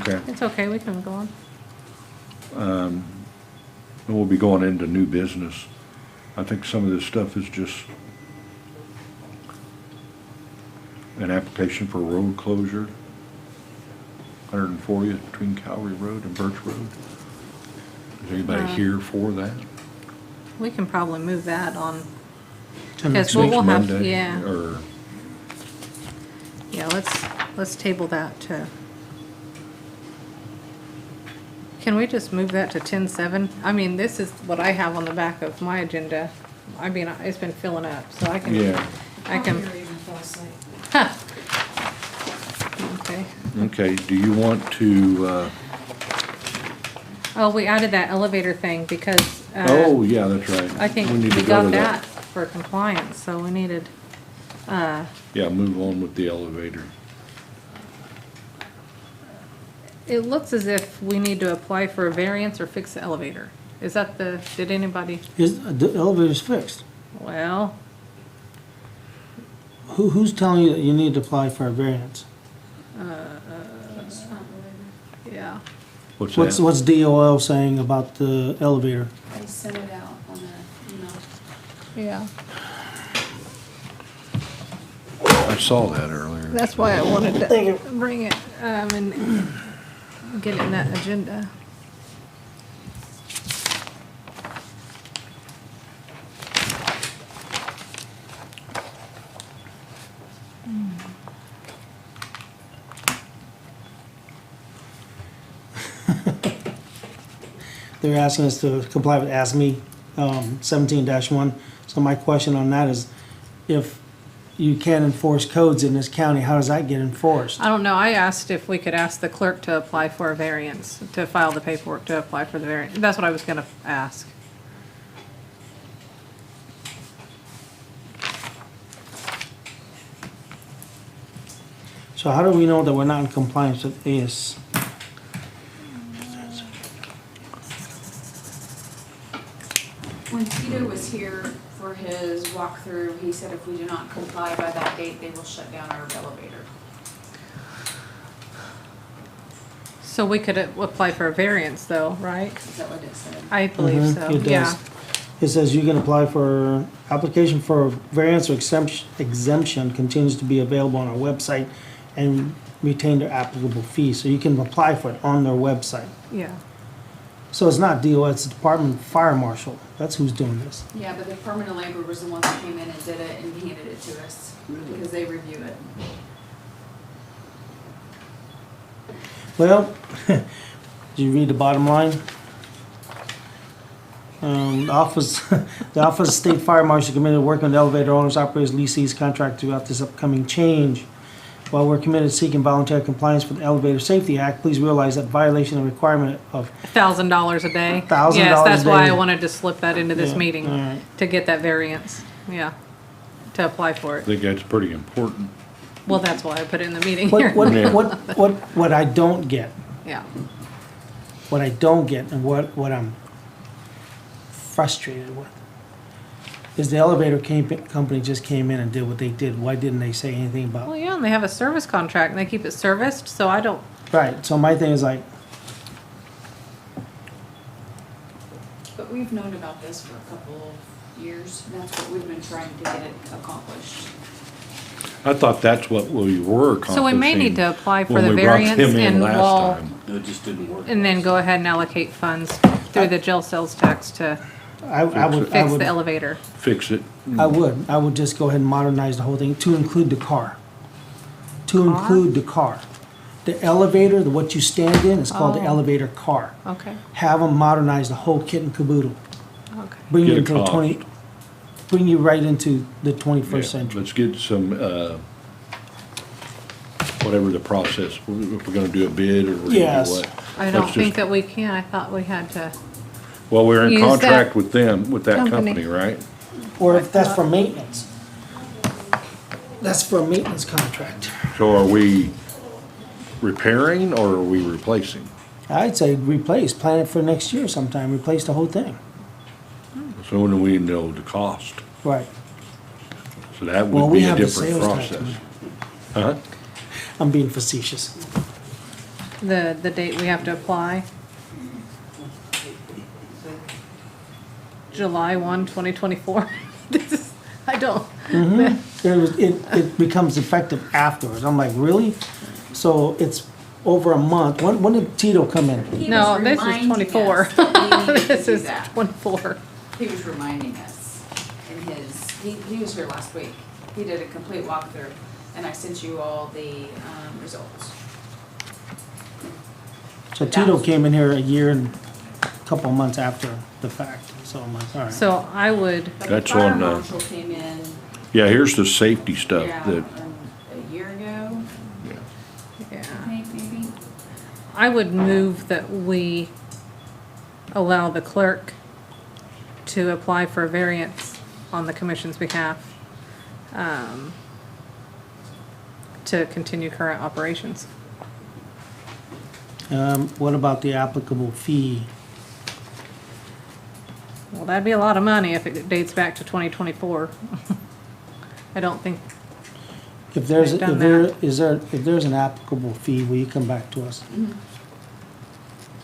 Okay. It's okay, we can go on. And we'll be going into new business. I think some of this stuff is just an application for road closure, 140th between Calvary Road and Birch Road. Is anybody here for that? We can probably move that on. To Because next we'll have, Monday, yeah, or yeah, let's table that to. Can we just move that to 10-7? I mean, this is what I have on the back of my agenda. I mean, it's been filling up, so I can. Yeah. I can. Huh. Okay. Okay, do you want to, Oh, we added that elevator thing because. oh, yeah, that's right. I think need to we go got to that for compliance, so we needed, Yeah, move on with the elevator. it looks as if we need to apply for a variance or fix the elevator. Is that did anybody, The elevator's fixed. well, Who's telling you that you need to apply for a variance? yeah. What's that? What's DOL saying about the elevator? I sent it out. Yeah, I saw that earlier. that's why I wanted to bring it, and get it in that agenda. They're asking us to comply with ASME 17-1. So my question on that is, if you can't enforce codes in this county, how does that get enforced? I don't know, I asked if we could ask the clerk to apply for a variance, to file the paperwork to apply for the variance. That's what I was gonna ask. So how do we know that we're not in compliance with AS? When Tito was here for his walkthrough, he said if we do not comply by that date, they will shut down our elevator. So we could apply for a variance though, right? Is that what it said? I believe Mhm, so, it does. yeah. It says you can apply for, application for variance or exemption continues to be available on our website and retain their applicable fee. So you can apply for it on their website. Yeah. So it's not DO, it's the Department of Fire Marshal. That's who's doing this. Yeah, but the Department of Labor was the one that came in and did it and handed it to us, because they review it. Well, did you read the bottom line? The Office of State Fire Marshal committed to work on the elevator owners, operators, lessees contract throughout this upcoming change. While we're committed to seeking voluntary compliance with the Elevator Safety Act, please realize that violation of the requirement of $1,000 a day. $1,000 Yes, that's a day. why I wanted to slip that into this Yeah, meeting, alright. to get that variance, yeah, to apply for I it. think that's pretty important. Well, that's why I put it in the meeting here. What I don't get, Yeah, what I don't get and what I'm frustrated with is the elevator company just came in and did what they did. Why didn't they say anything about? well, yeah, and they have a service contract, and they keep it serviced, so I don't, Right, so my thing is like, But we've known about this for a couple of years, and that's what we've been trying to get it accomplished. I thought that's what we were accomplishing. so we may need to apply for when the we brought variance him in and last time. It just didn't work. and then go ahead and allocate funds through the jail sales tax to I would, fix the elevator. Fix it. I would just go ahead and modernize the whole thing to include the car. To Car? include the car. The elevator, what you stand in, is called the Oh. elevator car. Okay, Have them modernize the whole kit and caboodle. okay. Bring Get you a into the cost. bring you right into the Yeah, 21st century. let's get some, whatever the process, if we're gonna do a bid or we're gonna Yes. do what. I don't Let's think just- that we can, I thought we had to, Well, we're in use contract that with them, with that company. company, right? Or if that's for maintenance. That's for a maintenance contract. So are we repairing or are we replacing? I'd say replace, plan it for next year sometime, replace the whole thing. So when do we know the cost? Right. So that Well, would we be a have the different sales tax process. money. Huh? I'm being facetious. the date we have to apply. July 1, 2024. This is, I don't. It becomes effective afterwards. I'm like, really? So it's over a month. When did Tito come in? He No, was this is reminding 24. us that we needed to This do is that. 24. He was reminding us in his, he was here last week. He did a complete walkthrough, and I sent you all the results. So Tito came in here a year and a couple of months after the fact. So I'm like, all right. So I would, But That's the fire on, marshal came in, Yeah, here's the safety stuff yeah, that, a year ago, yeah, I think, maybe. I would move that we allow the clerk to apply for a variance on the commission's behalf, to continue current operations. What about the applicable fee? Well, that'd be a lot of money if it dates back to 2024. I don't think, If there's, They've done if there's an applicable fee, will you come back to us?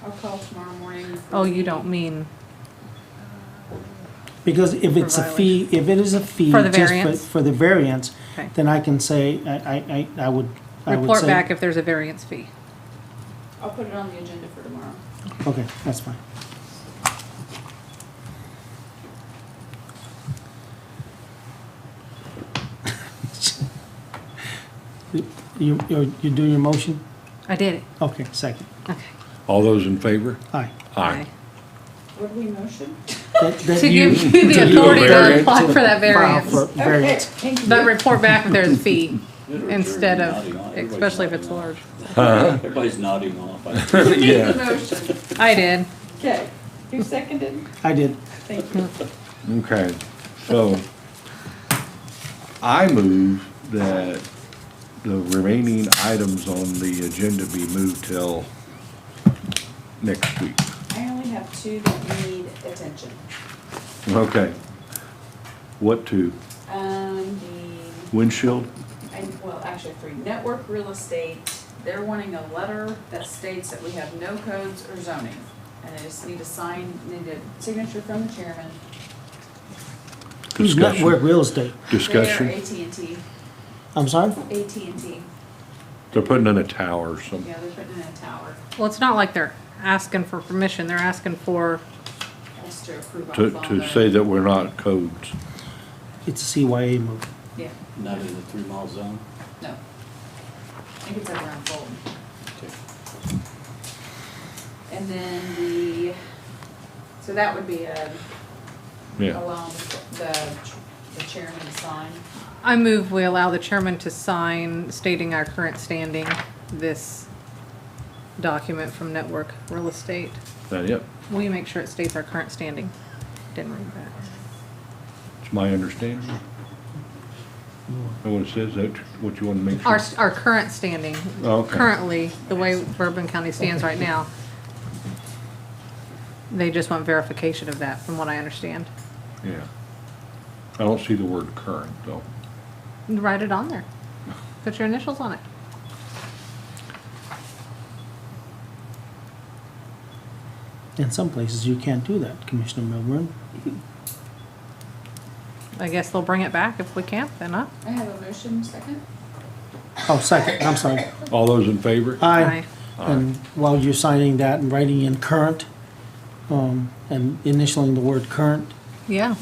I'll call tomorrow morning. oh, you don't mean, Because if it's a fee, if it is a fee. For the just variance? For the variance, Okay. then I can say, I would Report say- back if there's a variance fee. I'll put it on the agenda for tomorrow. Okay, that's fine. You doing your motion? I did it. Okay, second. Okay. All those in favor? Aye. Aye. What do we motion? That To you- give you the to do a authority to variance. apply for that File variance. for variance. But report back if there's a fee instead of, especially if it's large. Everybody's nodding off. Yeah. Motion. I did. Okay, who seconded? I did. Thank you. Okay, so I move that the remaining items on the agenda be moved till next week. I only have two that need attention. Okay. What to? The, Windshield? well, actually three. Network Real Estate, they're wanting a letter that states that we have no codes or zoning. And they just need a signature from the chairman. Who's Discussion. Network Real Estate? Discussion. They're AT&T. I'm sorry? AT&T. They're putting in a tower or something. Yeah, they're putting in a tower. Well, it's not like they're asking for permission. They're asking for, Us to approve our To phone. say that we're not codes. It's a CYA move. Yeah, Not in the 3-mile zone? no. I think it's up around Fulton. Okay. And then so that would be Yeah. allowing the chairman to sign. I move we allow the chairman to sign stating our current standing, this document from Network Real Estate. Yep, Will you make sure it states our current standing? Didn't read that. it's my understanding. Know what it says, that what you want to make sure? Our current standing. Oh, okay. Currently, the way Bourbon County stands right now, they just want verification of that, from what I understand. Yeah. I don't see the word current, though. Write it on there. Put your initials on it. In some places, you can't do that, Commissioner Milburn. I guess they'll bring it back if we can't, then, huh? I have a motion, second. Oh, second, I'm sorry. All those in favor? Aye. And while you're signing that and writing in current, and initialing the word current, Yeah.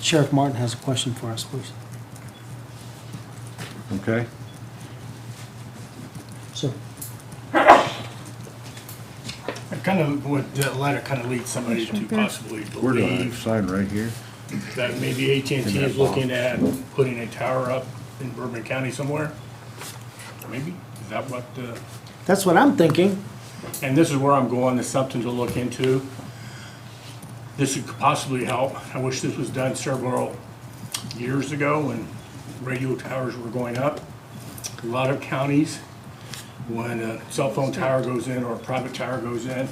Sheriff Martin has a question for us, please. Okay. So, Kind of, what that letter kind of leads somebody to possibly Where do I believe sign right here? that maybe AT&T In that is looking at putting a tower up in Bourbon County somewhere. Maybe, is that what, that's what I'm thinking. and this is where I'm going, it's something to look into. This could possibly help. I wish this was done several years ago when radio towers were going up. A lot of counties, when a cell phone tower goes in or a private tower goes in,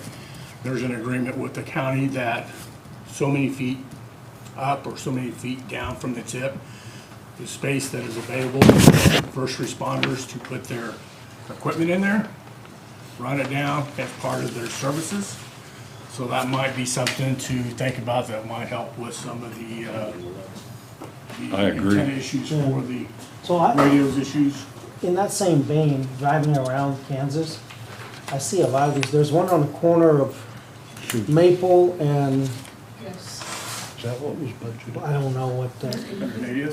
there's an agreement with the county that so many feet up or so many feet down from the tip, the space that is available for first responders to put their equipment in there, run it down as part of their services. So that might be something to think about that might help with some of the I agree. antenna issues for the So I, radios issues. in that same vein, driving around Kansas, I see a lot of these. There's one on the corner of Maple and, Is that what was budgeted? I don't know what,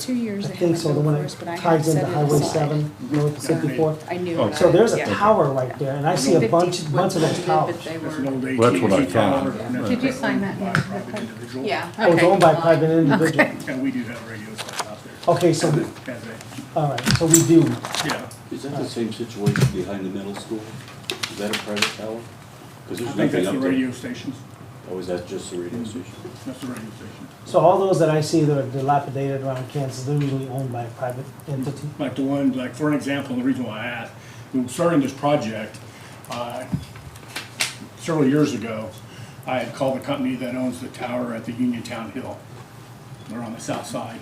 2 years I they think haven't so, the billed one for us, but I that have ties into set it Highway aside. 7, north of 54. I knew Oh. about So there's a it, yeah. tower right there, and I see a 50 bunch was of those budgeted, towers. but they That's were- an old Well, that's what I AT&T tower, thought. and that's Did you sign that? by a private individual. Yeah. It was Okay. owned by a private individual. And we do have radio stuff out there. Okay, so, As a- all right, so we do. Yeah, Is that the same situation behind the middle school? Is that a private tower? Because I there's think nothing that's up the there. radio stations. Oh, is that just the radio station? That's the radio station. So all those that I see that are dilapidated around Kansas, they're usually owned by a private entity. Like the one, like for an example, and the reason why I asked, when starting this project, several years ago, I had called the company that owns the tower at the Uniontown Hill. They're on the south side.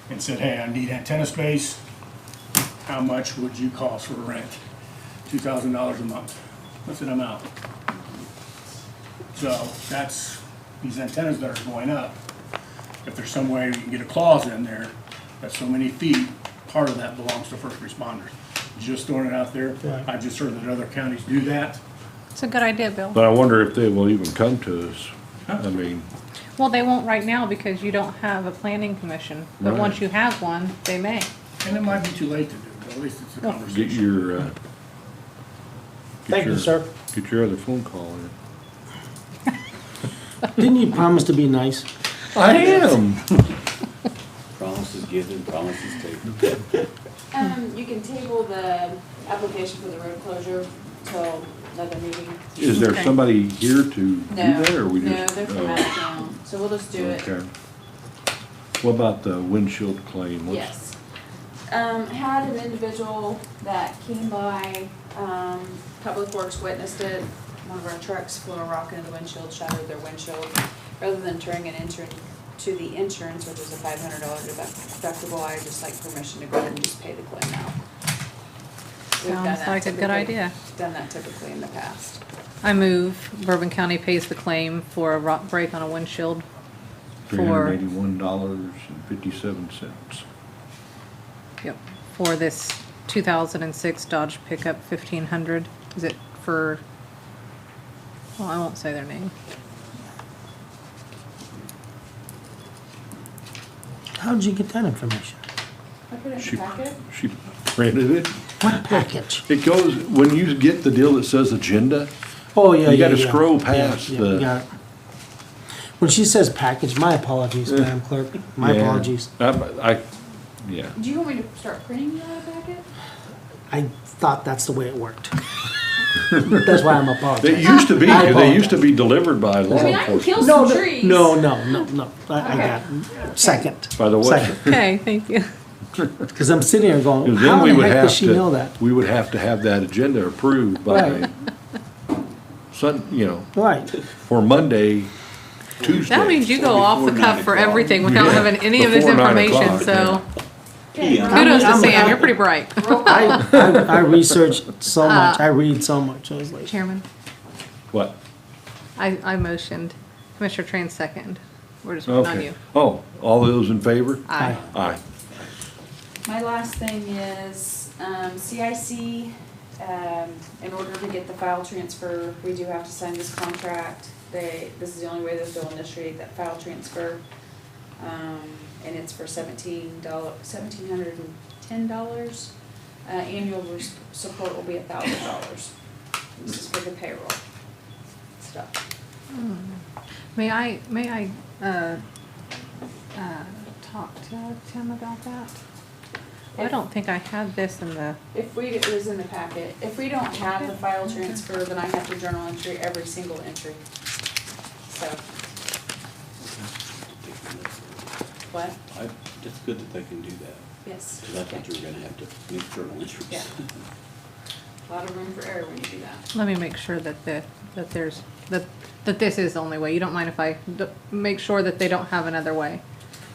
And said, hey, I need antenna space. How much would you cost for rent? $2,000 a month. I said, I'm out. So that's these antennas that are going up, if there's some way you can get a clause in there, that's so many feet, part of that belongs to first responders. Just throwing it out there. Right. I just heard that other counties do that. It's a good idea, Bill. But I wonder if they will even come to us. I mean, Well, they won't right now because you don't have a planning commission, but Right. once you have one, they may. And it might be too late to do, but at least it's a Oh. conversation. get your, Thank you, sir. Get your other phone call in. Didn't you promise to be nice? I am. Promises given, promises taken. You can table the application for the road closure till another meeting. Is there Okay. somebody here to do No, that, or we no, just? they're from out of town, so we'll just do it. Okay. What about the windshield claim? What's- Yes. Had an individual that came by, Public Works witnessed it. One of our trucks flew a rock into the windshield, shattered their windshield. Rather than turning it into the insurance, which is a $500 deductible, I just like permission to go ahead and just pay the claim now. We've done Sounds that like a good typically- idea. Done that typically in the past. I move Bourbon County pays the claim for a rock break on a windshield for, $381.57. yep, for this 2006 Dodge pickup 1500. Is it for, well, I won't say their name. How'd you get that information? I put it in She, the packet. she printed it. What package? It goes, when you get the deal that says agenda, Oh, yeah, you yeah, gotta yeah. scroll Yeah, past yeah, the. we got it. When she says package, my apologies, Madam Clerk. My Yeah. apologies. Yeah. Do you want me to start printing you out a packet? I thought that's the way it worked. That's why I'm apologizing. They used to be, I they used to apologize. be delivered by law I mean, I can enforcement. kill No, some no, trees. no. I Okay. got it. Second. By the way. Second. Okay, thank you. Because I'm sitting here going, Because then how we the would heck have does she know to, that? we would have to have that agenda approved by, Right. Right. for Monday, Tuesday. That means you go off the cuff for everything without Yeah. having any of this Before 9 information, o'clock, so Yeah. kudos to I'm- Sam, you're pretty bright. I researched so much. I read so much. I was like, Chairman, What? I motioned. Commissioner Train second. We're just voting on Okay. you. Oh, all those in favor? Aye. Aye. My last thing is, CIC, in order to get the file transfer, we do have to sign this contract. This is the only way that they'll initiate that file transfer. And it's for $1,710. Annual support will be $1,000. This is for the payroll stuff. May I talk to Tim about that? I don't think I had this in the, It was in the packet. If we don't have the file transfer, then I have to journal entry every single entry. So. What? It's good that they can do that. Yes. Because I thought you were gonna have to make journal entries. Yeah. A lot of room for error when you do that. let me make sure that this is the only way. You don't mind if I make sure that they don't have another way?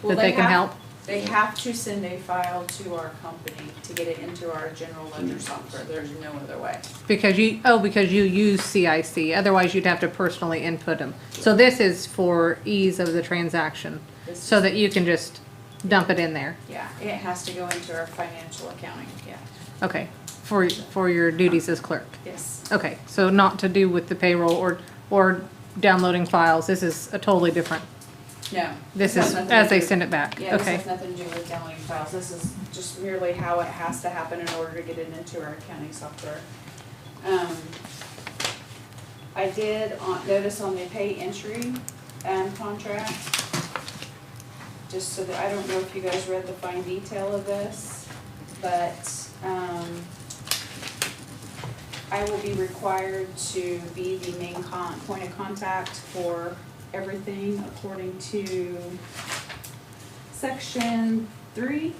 Well, That they can help? They have to send a file to our company to get it into our general ledger software. There's no other way. Because you use CIC, otherwise you'd have to personally input them. So this is for ease of the transaction, so that you can just dump it in there. Yeah, it has to go into our financial accounting, yeah. Okay, for your duties as clerk. Yes. Okay, so not to do with the payroll or downloading files, this is a totally different, No. this has is nothing to as they do- send it back, Yeah, this okay. has nothing to do with downloading files. This is just merely how it has to happen in order to get it into our accounting software. I did notice on the pay entry contract, just so that, I don't know if you guys read the fine detail of this, but I will be required to be the main point of contact for everything according to Section 3.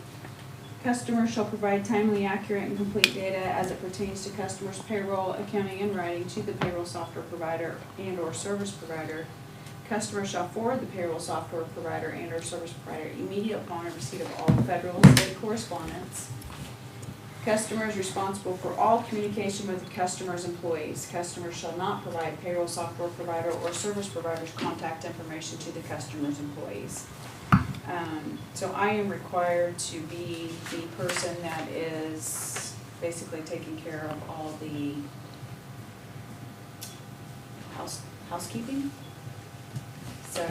Customers shall provide timely, accurate, and complete data as it pertains to customers' payroll, accounting, and writing to the payroll software provider and/or service provider. Customers shall forward the payroll software provider and/or service provider immediately upon receipt of all federal and state correspondence. Customer is responsible for all communication with the customer's employees. Customers shall not provide payroll software provider or service provider's contact information to the customer's employees. So I am required to be the person that is basically taking care of all the housekeeping. So,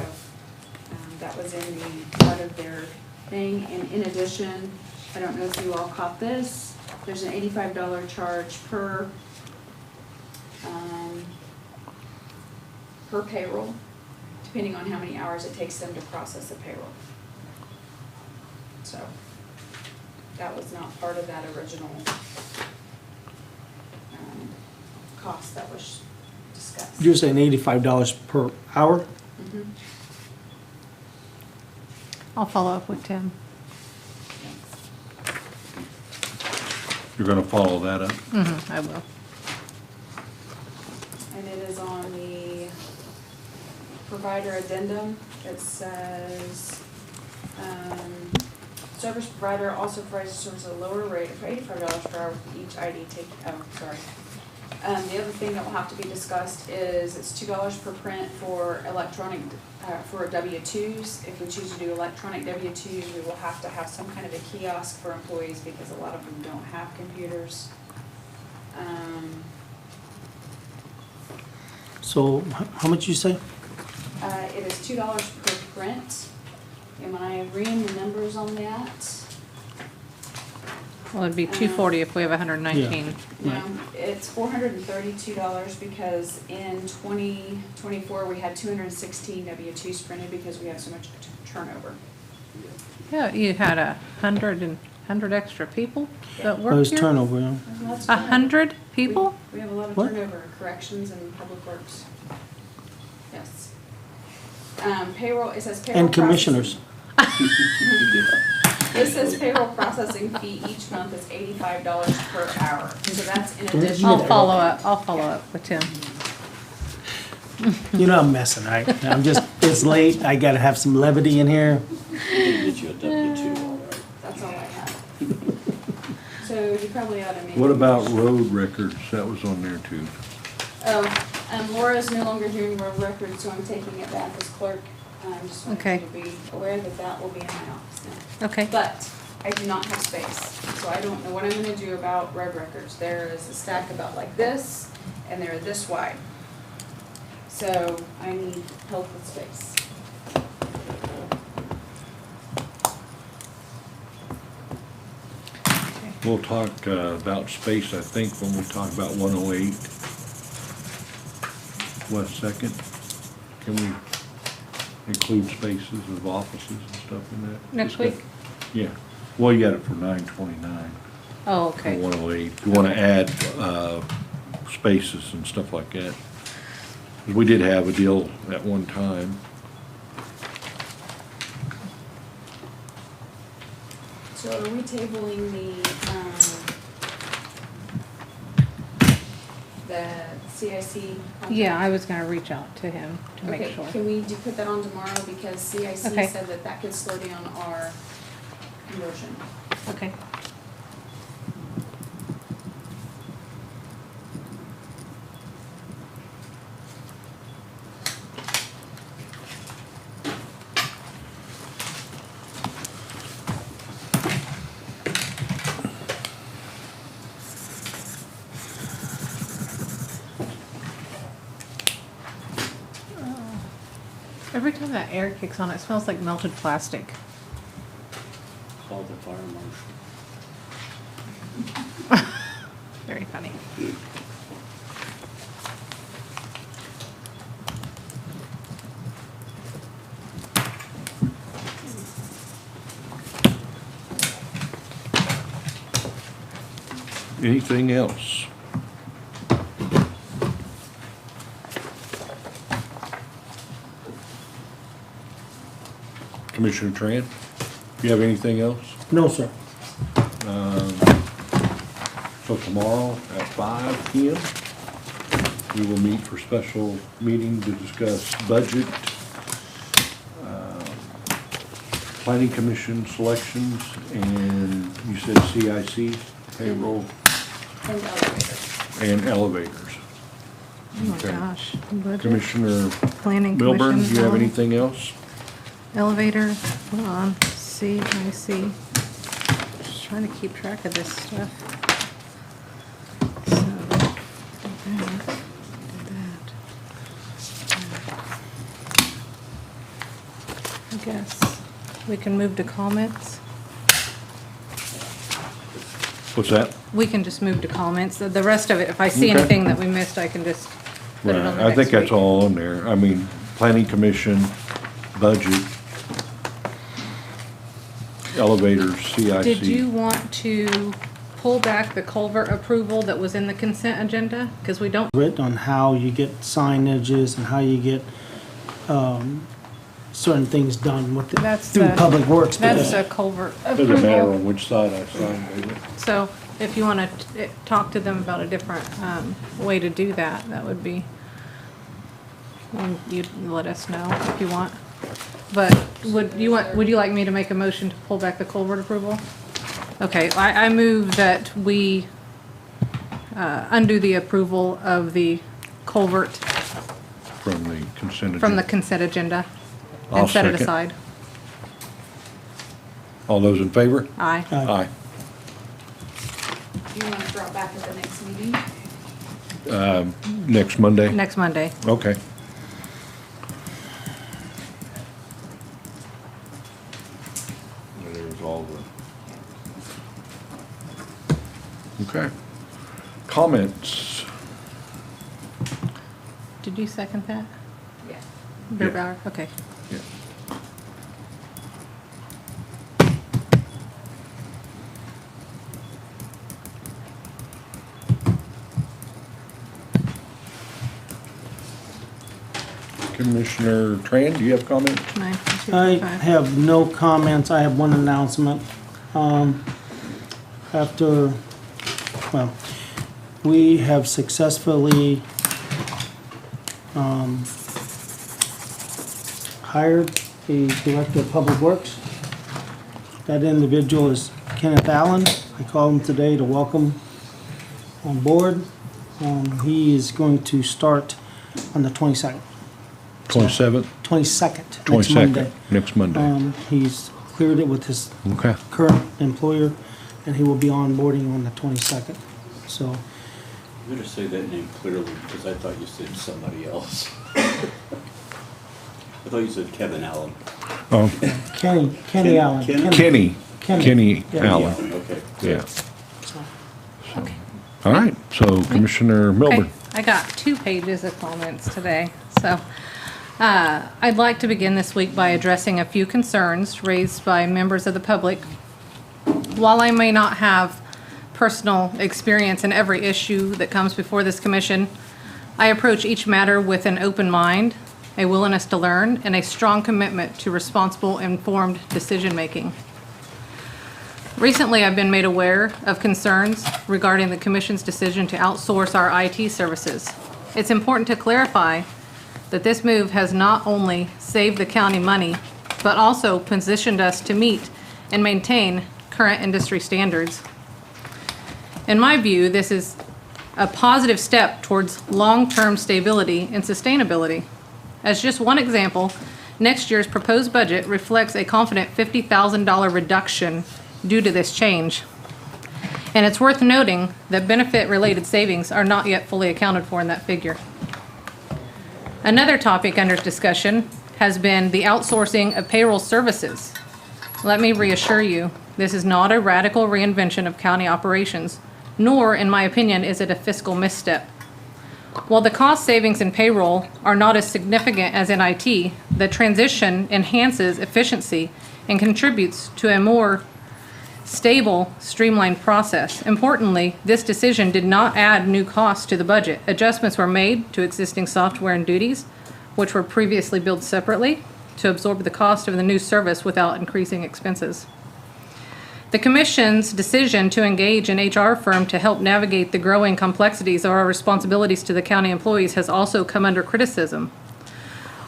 that was in the part of their thing, and in addition, I don't know if you all caught this, there's an $85 charge per payroll, depending on how many hours it takes them to process a payroll. So, that was not part of that original cost that was discussed. You're saying $85 per hour? Mhm. I'll follow up with Tim. You're gonna follow that up? I will. And it is on the provider addendum. It says, service provider also provides a service at a lower rate of $85 per hour with each ID take, sorry. The other thing that will have to be discussed is it's $2 per print for electronic, for W-2s. If we choose to do electronic W-2s, we will have to have some kind of a kiosk for employees because a lot of them don't have computers. So how much you say? It is $2 per print, and when I ran the numbers on that, Well, it'd be $240 if we have 119. no, it's $432 because in 2024, we had 216 W-2s printed because we had so much turnover. Yeah, you had 100 extra people that Oh, worked it's here? turnover, yeah. There's lots of turnover. 100 people? We have a lot of What? turnover in corrections and public works. Yes. Payroll, it says payroll. And commissioners. It says payroll processing fee each month is $85 per hour, so that's in addition. I'll follow up with Tim. You know I'm messing, right? I'm just, it's late, I gotta have some levity in here. Get you a W-2, all right. That's all I have. So you probably ought to make. What about road records? That was on there too. Oh, Laura's no longer doing road records, so I'm taking it back as clerk. Just want you Okay. to be aware that that will be in my office now. Okay. But I do not have space, so I don't know what I'm gonna do about road records. There is a stack about like this, and they're this wide. So I need help with space. We'll talk about space, I think, when we talk about 108 West Second. Can we include spaces of offices and stuff in that? Next week? Yeah. Well, you got it for 929. Oh, okay. For 108. You want to add spaces and stuff like that. 'Cause we did have a deal at one time. So are we tabling the CIC? contract? Yeah, I was gonna reach out to him to make sure. Okay, can we put that on tomorrow, because CIC Okay. said that that could slow down our conversion. Okay. Every time that air kicks on, it smells like melted plastic. Call the fire marshal. Very funny. Anything else? Commissioner Tran, do you have anything else? No, sir. So tomorrow at 5 p.m., we will meet for special meeting to discuss budget, planning commission selections, and you said CIC? payroll, And elevator. and elevators. Oh my Okay. gosh. Budget, Commissioner Planning Milburn, do Commission, you have anything else? Elevator, hold on, CIC. Just trying to keep track of this stuff. So, did that. I guess we can move to comments. What's that? We can just move to comments. The rest of it, if I see Okay. anything that we missed, I can just put it Right, on the I next think that's week. all on there. I mean, planning commission, budget, elevators, CIC. Did you want to pull back the culvert approval that was in the consent agenda? Because we don't, Written on how you get signages and how you get, certain things done with, That's through the- Public Works. that's a culvert Doesn't matter approval. on which side I sign, does it? So if you want to talk to them about a different way to do that, that would be, you'd let us know if you want. But would you like me to make a motion to pull back the culvert approval? Okay, I move that we undo the approval of the culvert From the consent agenda. from the consent agenda I'll and set it second. aside. All those in favor? Aye. Aye. You want to throw it back at the next meeting? Next Monday? Next Monday. Okay. There's all the. Okay. Comments? Did you second that? Yeah. Beerbauer? Okay. Yeah. Commissioner Tran, do you have comments? I have no comments. I have one announcement. After, well, we have successfully hired a Director of Public Works. That individual is Kenneth Allen. I called him today to welcome on board. He is going to start on the 22nd. 27th? 22nd, next 22nd, Monday. next Monday. He's cleared it with his Okay. current employer, and he will be onboarding on the 22nd. So, You better say that name clearly, because I thought you said somebody else. I thought you said Kevin Allen. Oh, Kenny Allen. Kenny Yeah. Allen. Okay. Yeah. Okay. All right, so Commissioner Milburn. Okay, I got 2 pages of comments today. So I'd like to begin this week by addressing a few concerns raised by members of the public. While I may not have personal experience in every issue that comes before this commission, I approach each matter with an open mind, a willingness to learn, and a strong commitment to responsible, informed decision-making. Recently, I've been made aware of concerns regarding the Commission's decision to outsource our IT services. It's important to clarify that this move has not only saved the county money, but also positioned us to meet and maintain current industry standards. In my view, this is a positive step towards long-term stability and sustainability. As just one example, next year's proposed budget reflects a confident $50,000 reduction due to this change. And it's worth noting that benefit-related savings are not yet fully accounted for in that figure. Another topic under discussion has been the outsourcing of payroll services. Let me reassure you, this is not a radical reinvention of county operations, nor, in my opinion, is it a fiscal misstep. While the cost savings in payroll are not as significant as in IT, the transition enhances efficiency and contributes to a more stable, streamlined process. Importantly, this decision did not add new costs to the budget. Adjustments were made to existing software and duties, which were previously billed separately, to absorb the cost of the new service without increasing expenses. The Commission's decision to engage an HR firm to help navigate the growing complexities of our responsibilities to the county employees has also come under criticism.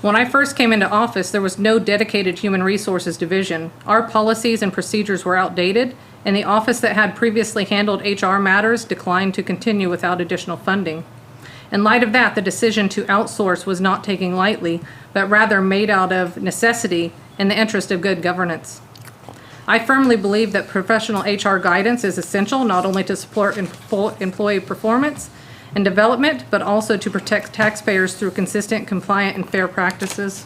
When I first came into office, there was no dedicated human resources division. Our policies and procedures were outdated, and the office that had previously handled HR matters declined to continue without additional funding. In light of that, the decision to outsource was not taken lightly, but rather made out of necessity in the interest of good governance. I firmly believe that professional HR guidance is essential not only to support employee performance and development, but also to protect taxpayers through consistent, compliant, and fair practices.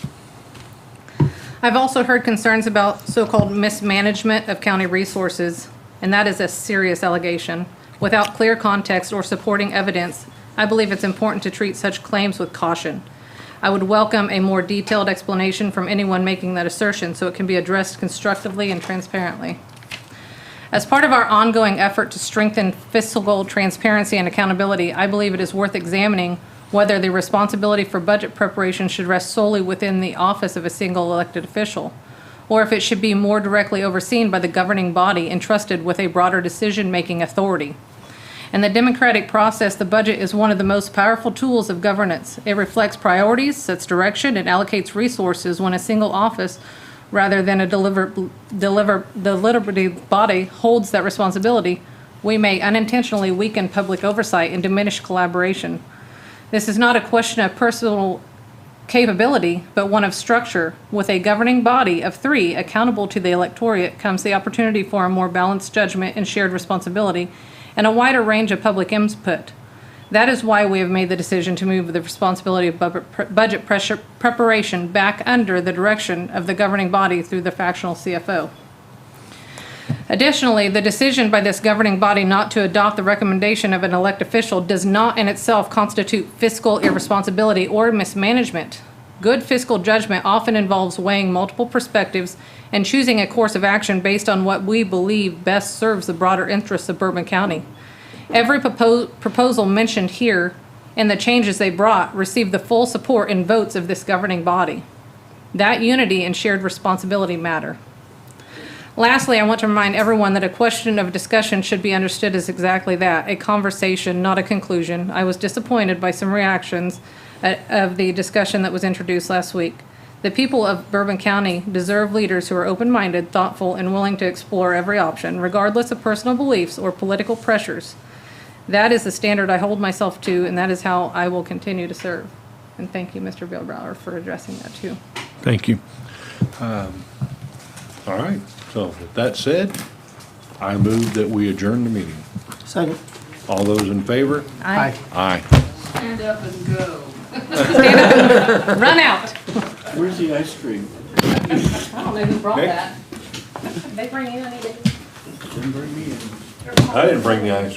I've also heard concerns about so-called mismanagement of county resources, and that is a serious allegation. Without clear context or supporting evidence, I believe it's important to treat such claims with caution. I would welcome a more detailed explanation from anyone making that assertion so it can be addressed constructively and transparently. As part of our ongoing effort to strengthen fiscal transparency and accountability, I believe it is worth examining whether the responsibility for budget preparation should rest solely within the office of a single elected official, or if it should be more directly overseen by the governing body entrusted with a broader decision-making authority. In the democratic process, the budget is one of the most powerful tools of governance. It reflects priorities, sets direction, and allocates resources when a single office, rather than a deliberative body, holds that responsibility. We may unintentionally weaken public oversight and diminish collaboration. This is not a question of personal capability, but one of structure. With a governing body of 3 accountable to the electorate comes the opportunity for a more balanced judgment and shared responsibility, and a wider range of public input. That is why we have made the decision to move the responsibility of budget preparation back under the direction of the governing body through the fractional CFO. Additionally, the decision by this governing body not to adopt the recommendation of an elected official does not in itself constitute fiscal irresponsibility or mismanagement. Good fiscal judgment often involves weighing multiple perspectives and choosing a course of action based on what we believe best serves the broader interests of Bourbon County. Every proposal mentioned here and the changes they brought received the full support and votes of this governing body. That unity and shared responsibility matter. Lastly, I want to remind everyone that a question of discussion should be understood as exactly that, a conversation, not a conclusion. I was disappointed by some reactions of the discussion that was introduced last week. The people of Bourbon County deserve leaders who are open-minded, thoughtful, and willing to explore every option, regardless of personal beliefs or political pressures. That is the standard I hold myself to, and that is how I will continue to serve. And thank you, Mr. Billbrower, for addressing that too. Thank you. All right, so with that said, I move that we adjourn the meeting. Second. All those in favor? Aye. Aye. Stand up and go. Stand up and run out. Where's the ice cream? I don't know who brought Nick? that. They bring in any day. Didn't bring me in. I didn't bring the ice cream.